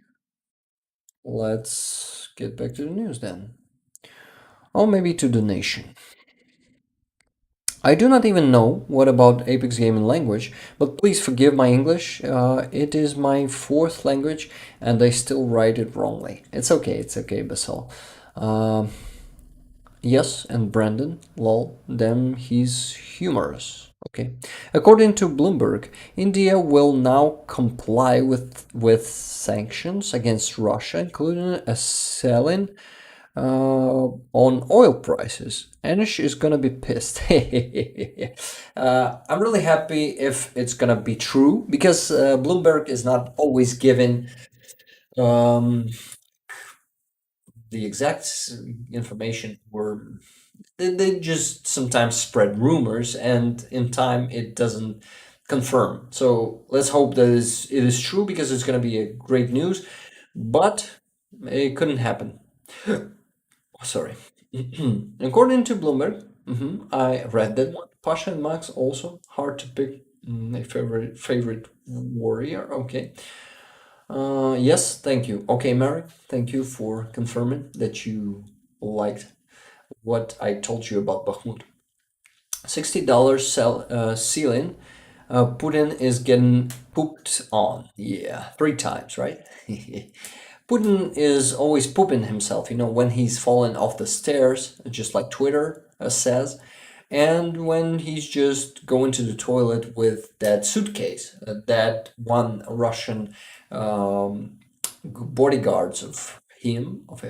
Speaker 3: let's get back to the news then. Or maybe to the nation. I do not even know what about Apex Gaming language, but please forgive my English. It is my fourth language, and I still write it wrongly. It's okay, Basel. Yes, and Brandon, lol, them, he's humorous. Okay. According to Bloomberg, India will now comply with sanctions against Russia, including a selling on oil prices. Anish is gonna be pissed. I'm really happy if it's gonna be true, because Bloomberg is not always given the exact information, or they just sometimes spread rumors, and in time it doesn't confirm. So let's hope that it is true, because it's gonna be a great news, but it couldn't happen. Sorry. According to Bloomberg, I read that one. Pasha and Max also hard to pick a favorite warrior. Okay. Yes, thank you. Okay, Mary, thank you for confirming that you liked what I told you about Bakhmut. $60 ceiling. Putin is getting pooped on. Yeah, 3 times, right? Putin is always pooping himself, when he's fallen off the stairs, just like Twitter says, and when he's just going to the toilet with that suitcase that one Russian bodyguards of him, of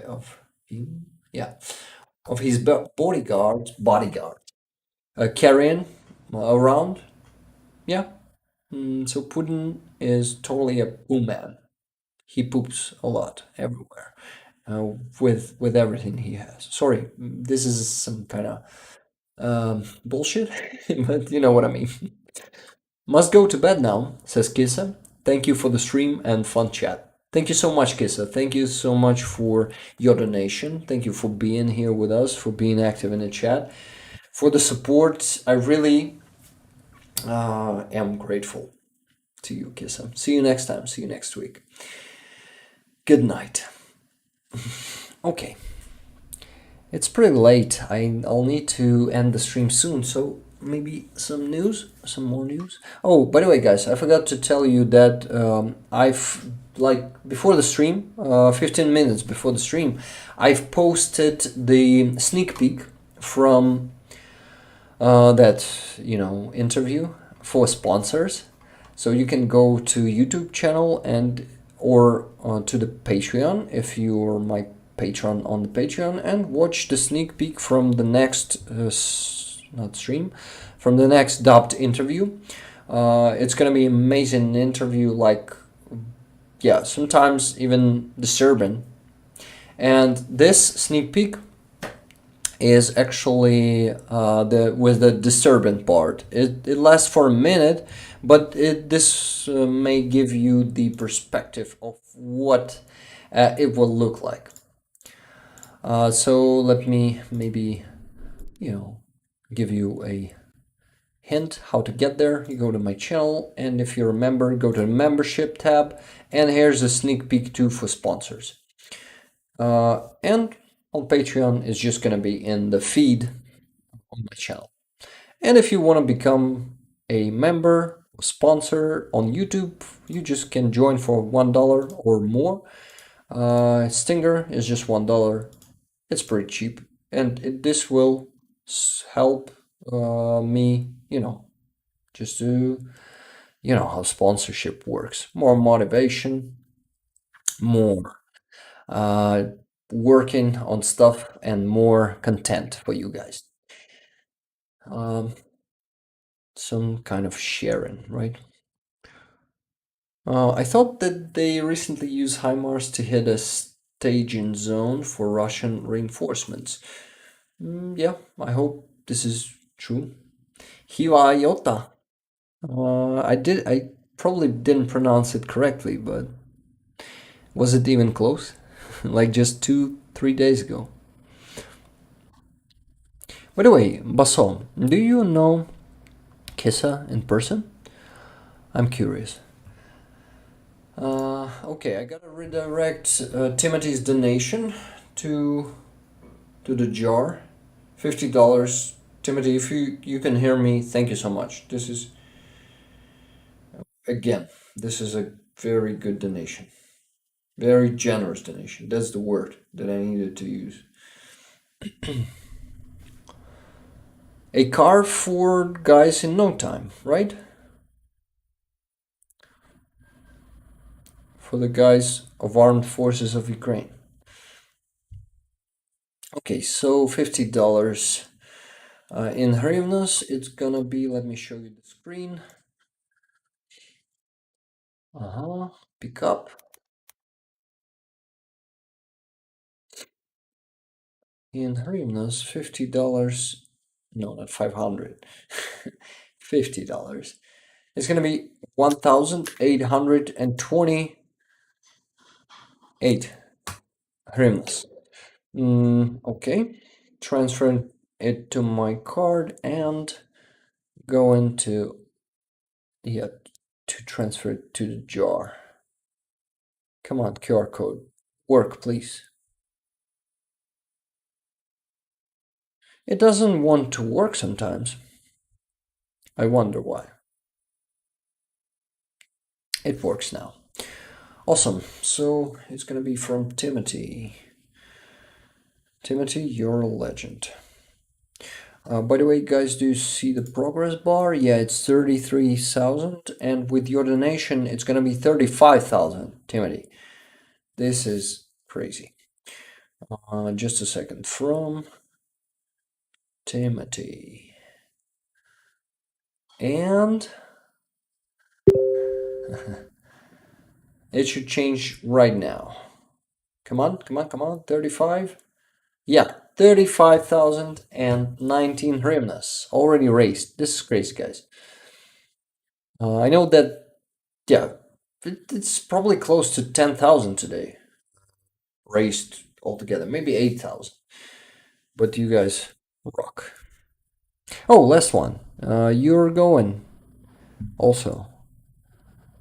Speaker 3: his bodyguard carrying around. Yeah. So Putin is totally a poo man. He poops a lot everywhere with everything he has. Sorry, this is some kind of bullshit, but you know what I mean. Must go to bed now, says Kissa. Thank you for the stream and fun chat. Thank you so much, Kissa. Thank you so much for your donation. Thank you for being here with us, for being active in the chat, for the support. I really am grateful to you, Kissa. See you next time. See you next week. Good night. Okay. It's pretty late. I'll need to end the stream soon, so maybe some news, some more news. Oh, by the way, guys, I forgot to tell you that I've, like, before the stream, 15 minutes before the stream, I've posted the sneak peek from that, interview for sponsors. So you can go to YouTube channel or to the Patreon if you're my patron on the Patreon, and watch the sneak peek from the next from the next dubbed interview. It's gonna be amazing interview, like, yeah, sometimes even disturbing. And this sneak peek is actually with the disturbing part. It lasts for a minute, but this may give you the perspective of what it will look like. So let me maybe, give you a hint how to get there. You go to my channel, and if you're a member, go to the membership tab, and here's a sneak peek too for sponsors. And on Patreon, it's just gonna be in the feed on my channel. And if you want to become a member or sponsor on YouTube, you just can join for $1 or more. Stinger is just $1. It's pretty cheap, and this will help me, just to, how sponsorship works. More motivation, more working on stuff, and more content for you guys. Some kind of sharing, right? I thought that they recently used HIMARS to hit a staging zone for Russian reinforcements. Yeah, I hope this is true. Hiwayota. I probably didn't pronounce it correctly, but was it even close? Like just 2-3 days ago. By the way, Basson, do you know Kissa in person? I'm curious. Okay, I gotta redirect Timothy's donation to the jar. $50. Timothy, if you can hear me, thank you so much. This is a very good donation. Very generous donation. That's the word that I needed to use. A car for guys in no time, right? For the guys of Armed Forces of Ukraine. Okay, so $50 in hryvnias. It's gonna be, let me show you the screen. Pick up. In hryvnias, $50. No, not 500. $50. It's gonna be 1,828 hryvnias. Okay, transferring it to my card and going to transfer it to the jar. Come on, QR code, work please. It doesn't want to work sometimes. I wonder why. It works now. Awesome. So it's gonna be from Timothy. Timothy, you're a legend. By the way, guys, do you see the progress bar? Yeah, it's 33,000, and with your donation, it's gonna be 35,000. Timothy, this is crazy. Just a second. From Timothy. And it should change right now. Come on, come on, come on. 35. Yeah, 35,019 hryvnias already raised. This is crazy, guys. I know that, yeah, it's probably close to 10,000 today raised altogether, maybe 8,000. But you guys rock. Oh, last one. You're going also.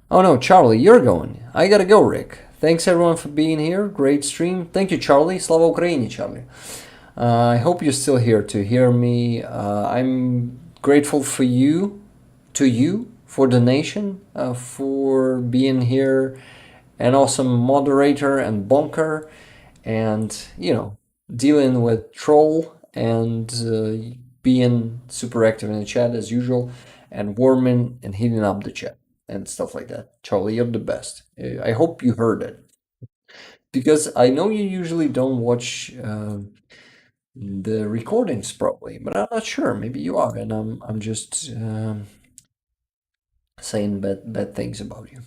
Speaker 3: Oh no, Charlie, you're going. I gotta go, Rick. Thanks everyone for being here. Great stream. Thank you, Charlie. Slava Ukraini, Charlie. I hope you're still here to hear me. I'm grateful for you, for the nation, for being here, an awesome moderator and bonker, and dealing with troll and being super active in the chat as usual, and warming and heating up the chat and stuff like that. Charlie, you're the best. I hope you heard it, because I know you usually don't watch the recordings probably, but I'm not sure. Maybe you are, and I'm just saying bad things about you.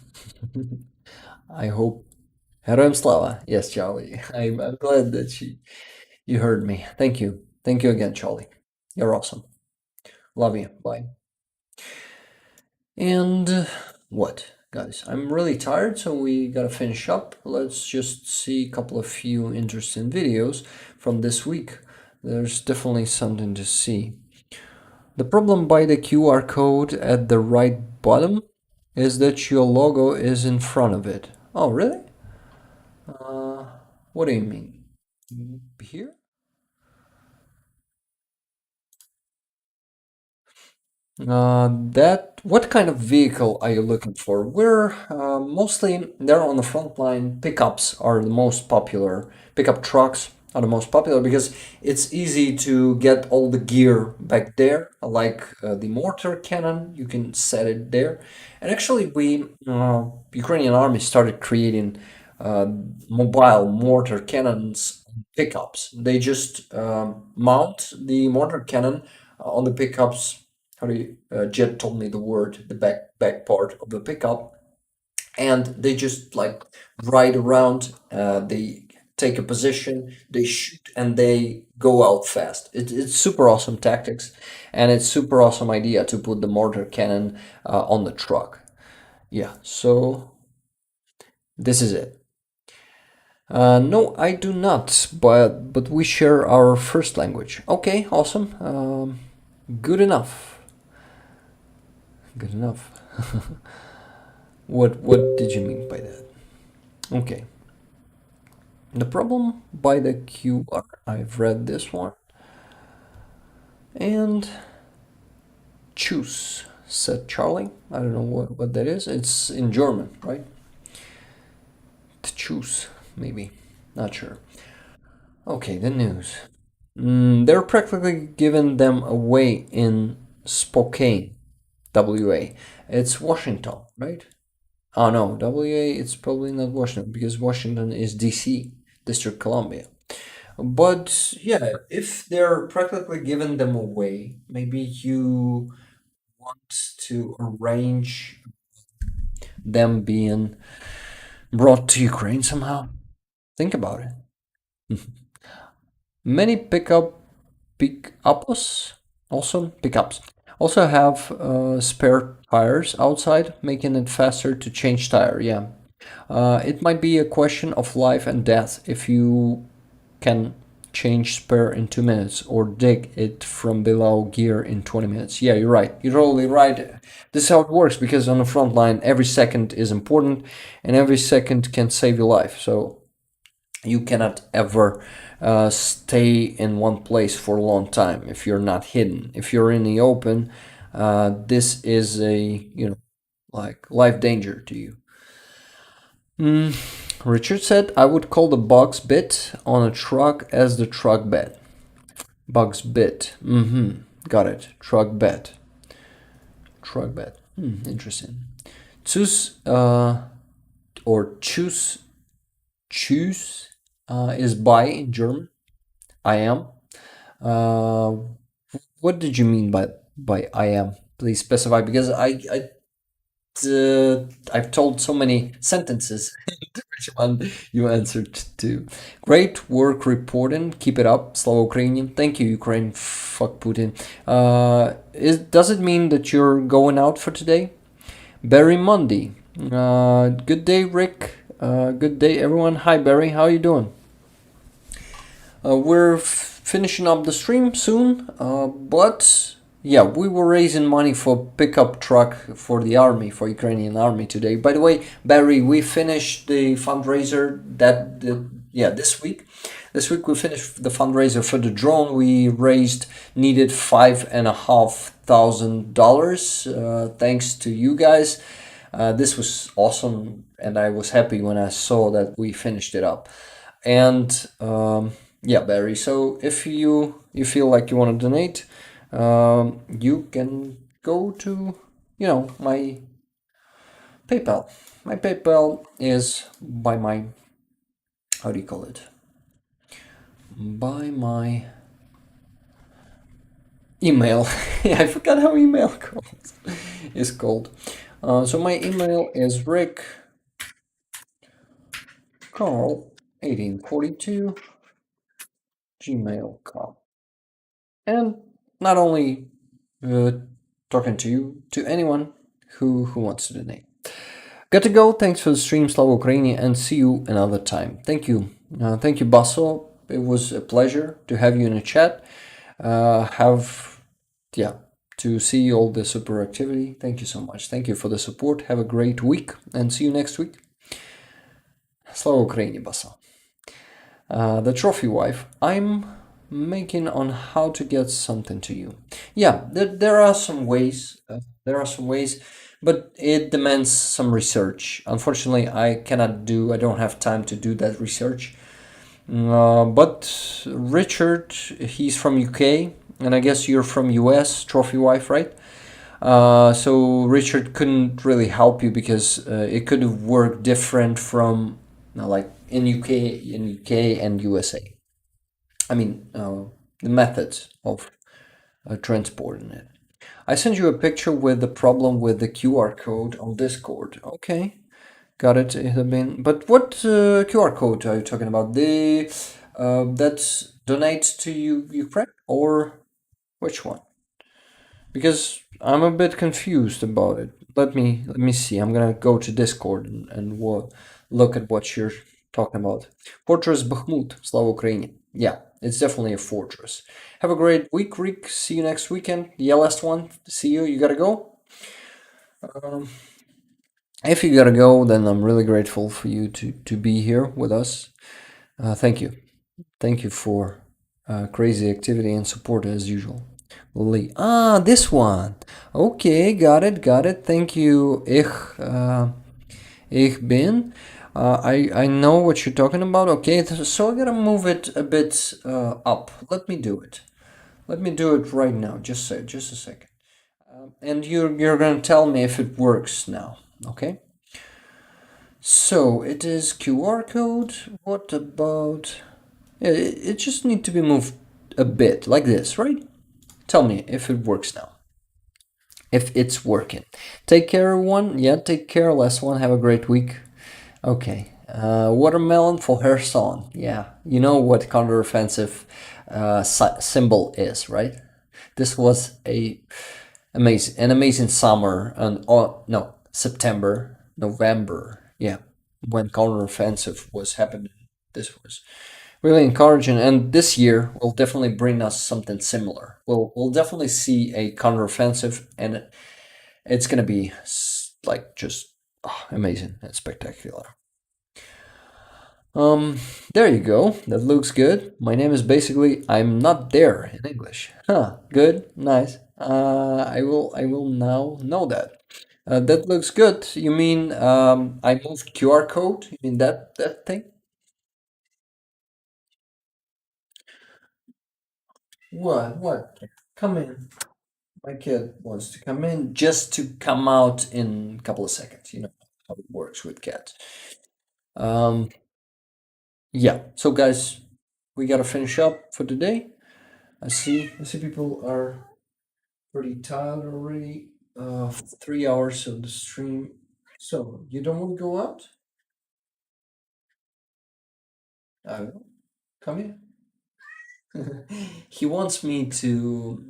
Speaker 3: I hope. Heroim Slava. Yes, Charlie. I'm glad that you heard me. Thank you. Thank you again, Charlie. You're awesome. Love you. Bye. And what, guys? I'm really tired, so we gotta finish up. Let's just see a couple of few interesting videos from this week. There's definitely something to see. The problem by the QR code at the right bottom is that your logo is in front of it. Oh, really? What do you mean? Here? What kind of vehicle are you looking for? We're mostly there on the front line. Pickups are the most popular. Pickup trucks are the most popular because it's easy to get all the gear back there, like the mortar cannon. You can set it there. And actually, Ukrainian army started creating mobile mortar cannons pickups. They just mount the mortar cannon on the pickups. How do you, Jet told me the word, the back part of the pickup, and they just like ride around. They take a position, they shoot, and they go out fast. It's super awesome tactics, and it's super awesome idea to put the mortar cannon on the truck. Yeah, so this is it. No, I do not, but we share our first language. Okay, awesome. Good enough. Good enough. What did you mean by that? Okay. The problem by the QR, I've read this one. And choose, said Charlie. I don't know what that is. It's in German, right? To choose, maybe. Not sure. Okay, the news. They're practically giving them away in Spokane, WA. It's Washington, right? Oh no, WA, it's probably not Washington because Washington is DC, District Columbia. But yeah, if they're practically giving them away, maybe you want to arrange them being brought to Ukraine somehow. Think about it. Many pickups also have spare tires outside, making it faster to change tire. Yeah, it might be a question of life and death if you can change spare in 2 minutes or dig it from below gear in 20 minutes. Yeah, you're right. You're totally right. This is how it works because on the front line, every second is important and every second can save your life. So you cannot ever stay in one place for a long time if you're not hidden. If you're in the open, this is a like life danger to you. Richard said, I would call the box bit on a truck as the truck bed. Box bit. Got it. Truck bed. Truck bed. Interesting. Choose or choose is buy in German. I am. What did you mean by I am? please specify because I've told so many sentences to which one you answered to. Great work reporting. Keep it up, Slava Ukrainian. Thank you, Ukraine. Fuck Putin. Does it mean that you're going out for today? Barry Mundy. Good day, Rick. Good day, everyone. Hi, Barry. How you doing? We're finishing up the stream soon, but yeah, we were raising money for pickup truck for the army, for Ukrainian army today. By the way, Barry, we finished the fundraiser this week. This week we finished the fundraiser for the drone. We needed $5,500. Thanks to you guys. This was awesome, and I was happy when I saw that we finished it up. And yeah, Barry. So if you feel like you want to donate, you can go to my PayPal. My PayPal is by my how do you call it? By my email. Yeah, I forgot how email is called. So my email is rickcarl1842 gmail.com. And not only talking to you, to anyone who wants to donate. Got to go. Thanks for the stream, Slava Ukraini, and see you another time. Thank you. Thank you, Baso. It was a pleasure to have you in the chat. To see all the super activity. Thank you so much. Thank you for the support. Have a great week, and see you next week. Slava Ukraini, Baso. The trophy wife. I'm making on how to get something to you. Yeah, there are some ways. But it demands some research. Unfortunately, I don't have time to do that research. But Richard, he's from UK, and I guess you're from US, trophy wife, right? So Richard couldn't really help you because it could have worked different from like in UK and USA. I mean, the methods of transporting it. I sent you a picture with the problem with the QR code on Discord. Okay, got it. But what QR code are you talking about? The that donates to Ukraine, or which one? Because I'm a bit confused about it. Let me see. I'm gonna go to Discord and look at what you're talking about. Fortress Bakhmut, Slava Ukraini. Yeah, it's definitely a fortress. Have a great week, Rick. See you next weekend. Yeah, last one. See you. You gotta go. If you gotta go, then I'm really grateful for you to be here with us. Thank you. Thank you for crazy activity and support as usual. Lee. This one. Okay, got it. Thank you. Ich bin. I know what you're talking about. Okay, so I gotta move it a bit up. Let me do it. Let me do it right now. Just a second. And you're gonna tell me if it works now. Okay. So it is QR code. What about? Yeah, it just need to be moved a bit like this, right? Tell me if it works now. If it's working. Take care, everyone. Yeah, take care. Last one. Have a great week. Okay. Watermelon for her son. Yeah, you know what counteroffensive symbol is, right? This was an amazing summer and September, November. Yeah, when counteroffensive was happening. This was really encouraging, and this year will definitely bring us something similar. We'll definitely see a counteroffensive, and it's gonna be like just amazing and spectacular. There you go. That looks good. My name is basically I'm not there in English. Good, nice. I will now know that. That looks good. You mean I moved QR code? You mean that thing? What? Come in. My kid wants to come in just to come out in a couple of seconds. You know how it works with cats. Yeah. So guys, we gotta finish up for today. I see people are pretty tired already. 3 hours of the stream. So you don't want to go out? I will. Come here. He wants me to,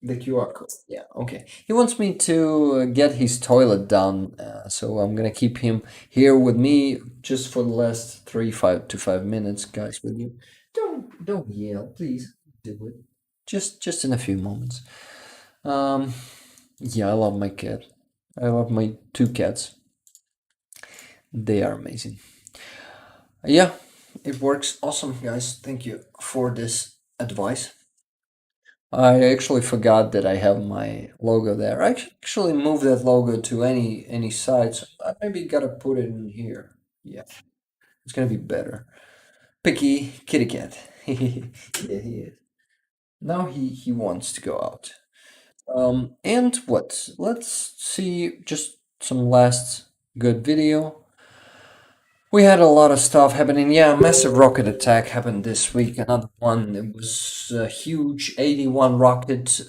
Speaker 3: the QR code. Yeah, okay. He wants me to get his toilet done, so I'm gonna keep him here with me just for the last 5 minutes, guys. Will you? Don't yell, please. Do it. Just in a few moments. Yeah, I love my cat. I love my 2 cats. They are amazing. Yeah, it works awesome, guys. Thank you for this advice. I actually forgot that I have my logo there. I actually moved that logo to any side, so I maybe gotta put it in here. Yeah, it's gonna be better. Picky kitty cat. Yeah, he is. Now he wants to go out. And what? Let's see just some last good video. We had a lot of stuff happening. Yeah, a massive rocket attack happened this week. Another one. It was a huge 81 rocket.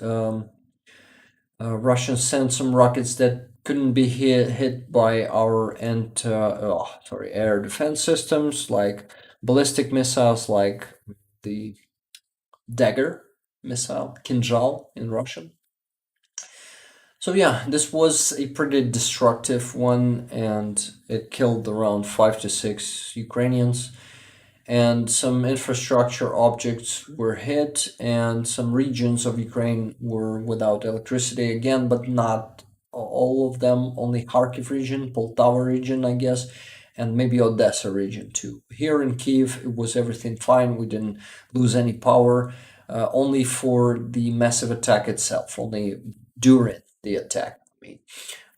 Speaker 3: Russians sent some rockets that couldn't be hit by our air defense systems, like ballistic missiles, like the Dagger missile, Kinjal in Russian. So yeah, this was a pretty destructive one, and it killed around 5 to 6 Ukrainians. And some infrastructure objects were hit, and some regions of Ukraine were without electricity again, but not all of them. Only Kharkiv region, Poltava region, I guess, and maybe Odessa region too. Here in Kiev, it was everything fine. We didn't lose any power, only for the massive attack itself, only during the attack.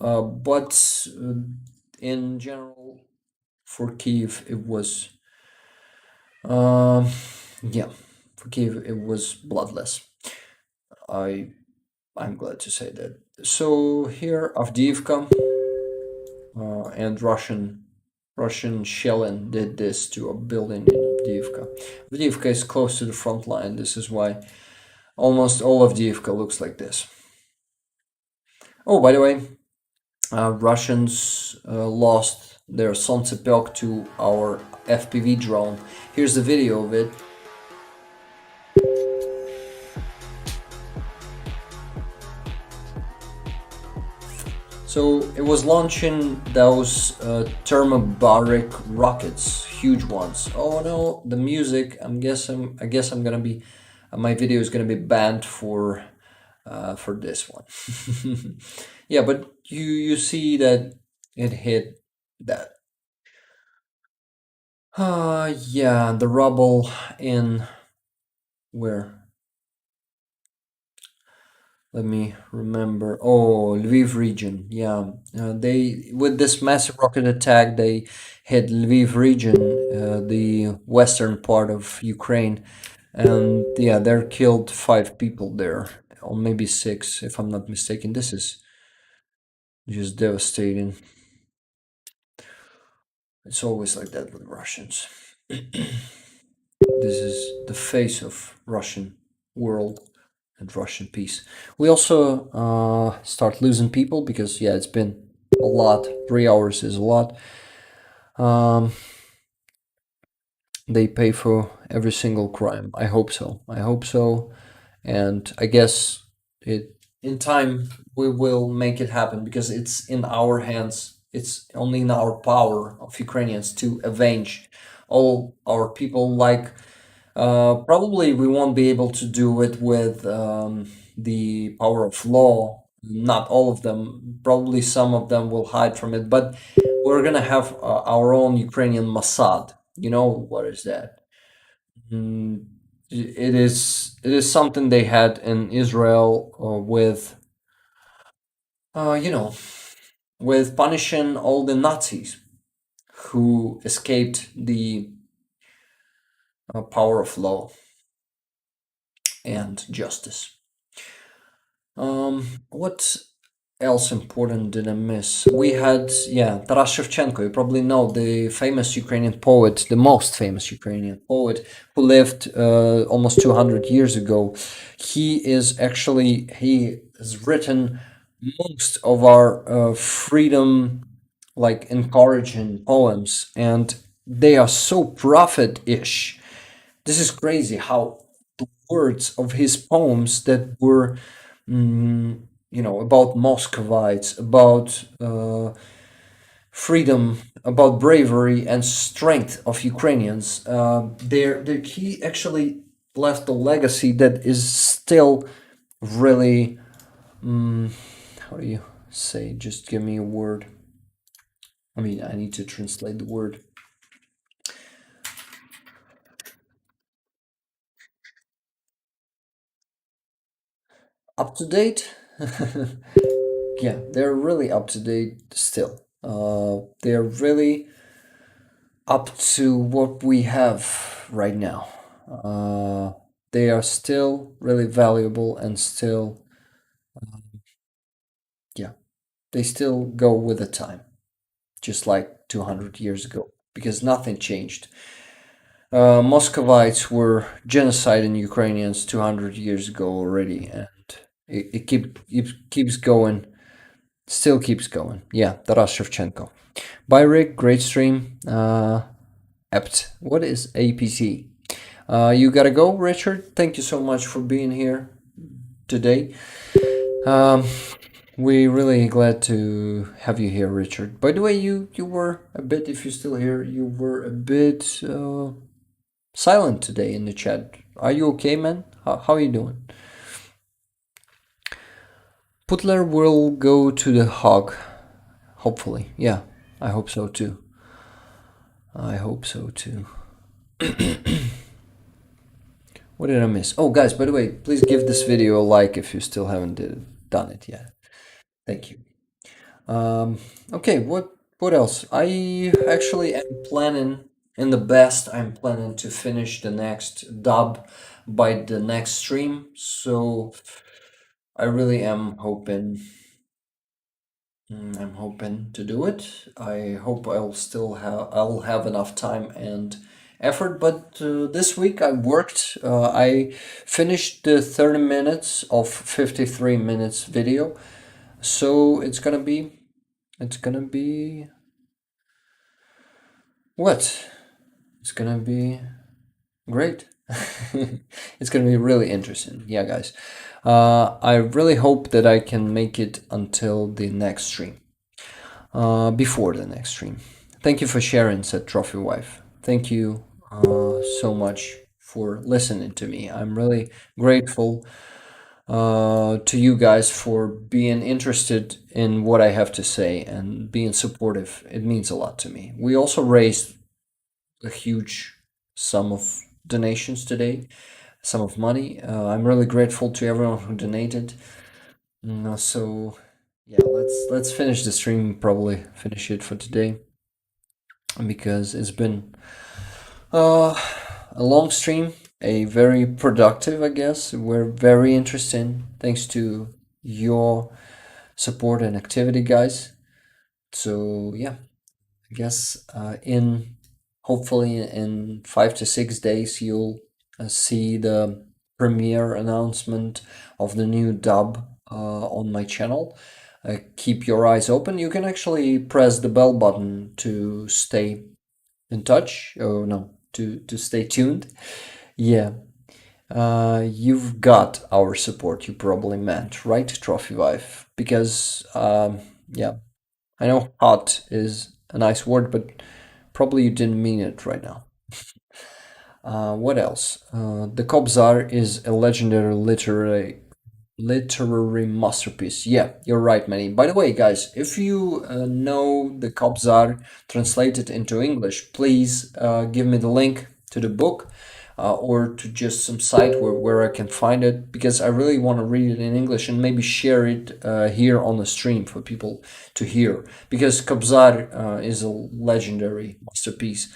Speaker 3: But in general, for Kiev, it was yeah, for Kiev it was bloodless. I'm glad to say that. So here, Avdiivka and Russian shelling did this to a building in Avdiivka. Avdiivka is close to the front line. This is why almost all of Avdiivka looks like this. Oh, by the way, Russians lost their Solntsepek to our FPV drone. Here's the video of it. So it was launching those thermobaric rockets, huge ones. Oh no, the music. I guess I'm gonna be. My video is gonna be banned for this one. Yeah, but you see that it hit that. Yeah, the rubble in where? Let me remember. Oh, Lviv region. Yeah, they with this massive rocket attack, they hit Lviv region, the western part of Ukraine, and yeah, they killed 5 people there, or maybe 6, if I'm not mistaken. This is just devastating. It's always like that with Russians. This is the face of Russian world and Russian peace. We also start losing people because yeah, it's been a lot. 3 hours is a lot. They pay for every single crime. I hope so. I hope so, and I guess in time we will make it happen because it's in our hands. It's only in our power of Ukrainians to avenge all our people. Like probably we won't be able to do it with the power of law. Not all of them. Probably some of them will hide from it, but we're gonna have our own Ukrainian Mossad. You know what is that? It is something they had in Israel with with punishing all the Nazis who escaped the power of law and justice. What else important did I miss? We had, Taras Shevchenko. You probably know the famous Ukrainian poet, the most famous Ukrainian poet who lived almost 200 years ago. He has written most of our freedom, like encouraging poems, and they are so prophet-ish. This is crazy how the words of his poems that were about Muscovites, about freedom, about bravery and strength of Ukrainians. He actually left a legacy that is still really, how do you say? Just give me a word. I mean, I need to translate the word. Up to date? Yeah, they're really up to date still. They're really up to what we have right now. They are still really valuable and still, they still go with the time, just like 200 years ago, because nothing changed. Muscovites were genociding Ukrainians 200 years ago already, and it keeps going, still keeps going. Yeah, Taras Shevchenko. Bye, Rick. Great stream. Apt. What is APC? You gotta go, Richard. Thank you so much for being here today. We're really glad to have you here, Richard. By the way, you were a bit, if you're still here, you were a bit silent today in the chat. Are you okay, man? How are you doing? Putler will go to the Hog, hopefully. Yeah, I hope so too. I hope so too. What did I miss? Oh, guys, by the way, please give this video a like if you still haven't done it yet. Thank you. Okay, what else? I actually am planning, in the best, I'm planning to finish the next dub by the next stream. So I really am hoping. I'm hoping to do it. I hope I'll have enough time and effort. But this week I worked. I finished the 30 minutes of 53 minutes video. So it's gonna be what? It's gonna be great. It's gonna be really interesting. Yeah, guys. I really hope that I can make it until the next stream. Before the next stream. Thank you for sharing, said Trophy Wife. Thank you so much for listening to me. I'm really grateful to you guys for being interested in what I have to say and being supportive. It means a lot to me. We also raised a huge sum of donations today, sum of money. I'm really grateful to everyone who donated. So yeah, let's finish the stream. Probably finish it for today because it's been a long stream, a very productive, I guess. We're very interesting, thanks to your support and activity, guys. So yeah, I guess hopefully in 5 to 6 days you'll see the premiere announcement of the new dub on my channel. Keep your eyes open. You can actually press the bell button to stay in touch. Oh no, to stay tuned. Yeah. You've got our support, you probably meant, right, Trophy Wife? Because yeah, I know hot is a nice word, but probably you didn't mean it right now. What else? The Kobzar is a legendary literary masterpiece. Yeah, you're right, Manny. By the way, guys, if you know the Kobzar translated into English, please give me the link to the book or to just some site where I can find it, because I really want to read it in English and maybe share it here on the stream for people to hear, because Kobzar is a legendary masterpiece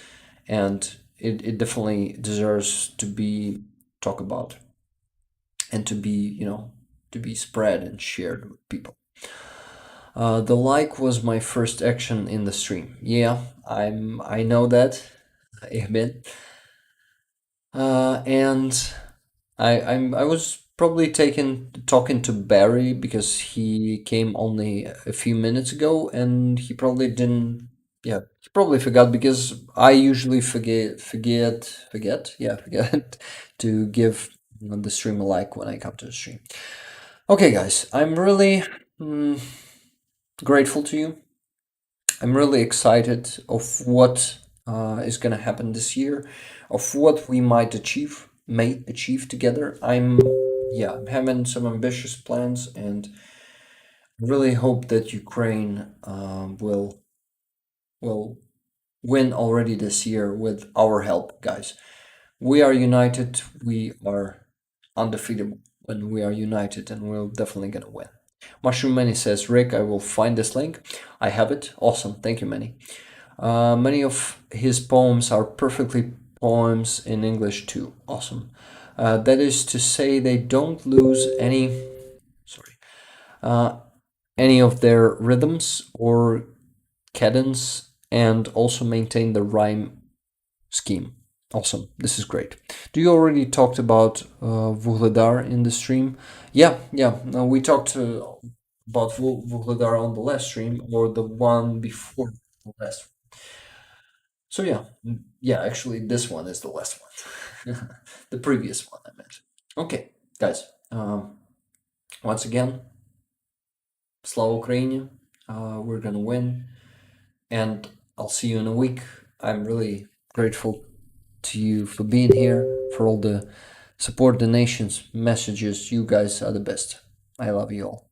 Speaker 3: and it definitely deserves to be talked about and to be, to be spread and shared with people. The like was my first action in the stream. Yeah, I know that. I admit. And I was probably talking to Barry because he came only a few minutes ago, and he probably didn't. Yeah, he probably forgot because I usually forget to give the stream a like when I come to the stream. Okay, guys, I'm really grateful to you. I'm really excited of what is gonna happen this year, of what we may achieve together. I'm having some ambitious plans, and really hope that Ukraine will win already this year with our help, guys. We are united. We are undefeatable when we are united, and we're definitely gonna win. Mushroom Manny says, Rick, I will find this link. I have it. Awesome. Thank you, Manny. Many of his poems are perfectly poems in English too. Awesome. That is to say, they don't lose any of their rhythms or cadence, and also maintain the rhyme scheme. Awesome. This is great. Do you already talked about Vuhledar in the stream? Yeah. No, we talked about Vuhledar on the last stream, or the one before the last. So yeah, actually, this one is the last one. The previous one, I meant. Okay, guys. Once again, Slava Ukraine. We're gonna win, and I'll see you in a week. I'm really grateful to you for being here, for all the support, donations, messages. You guys are the best. I love you all.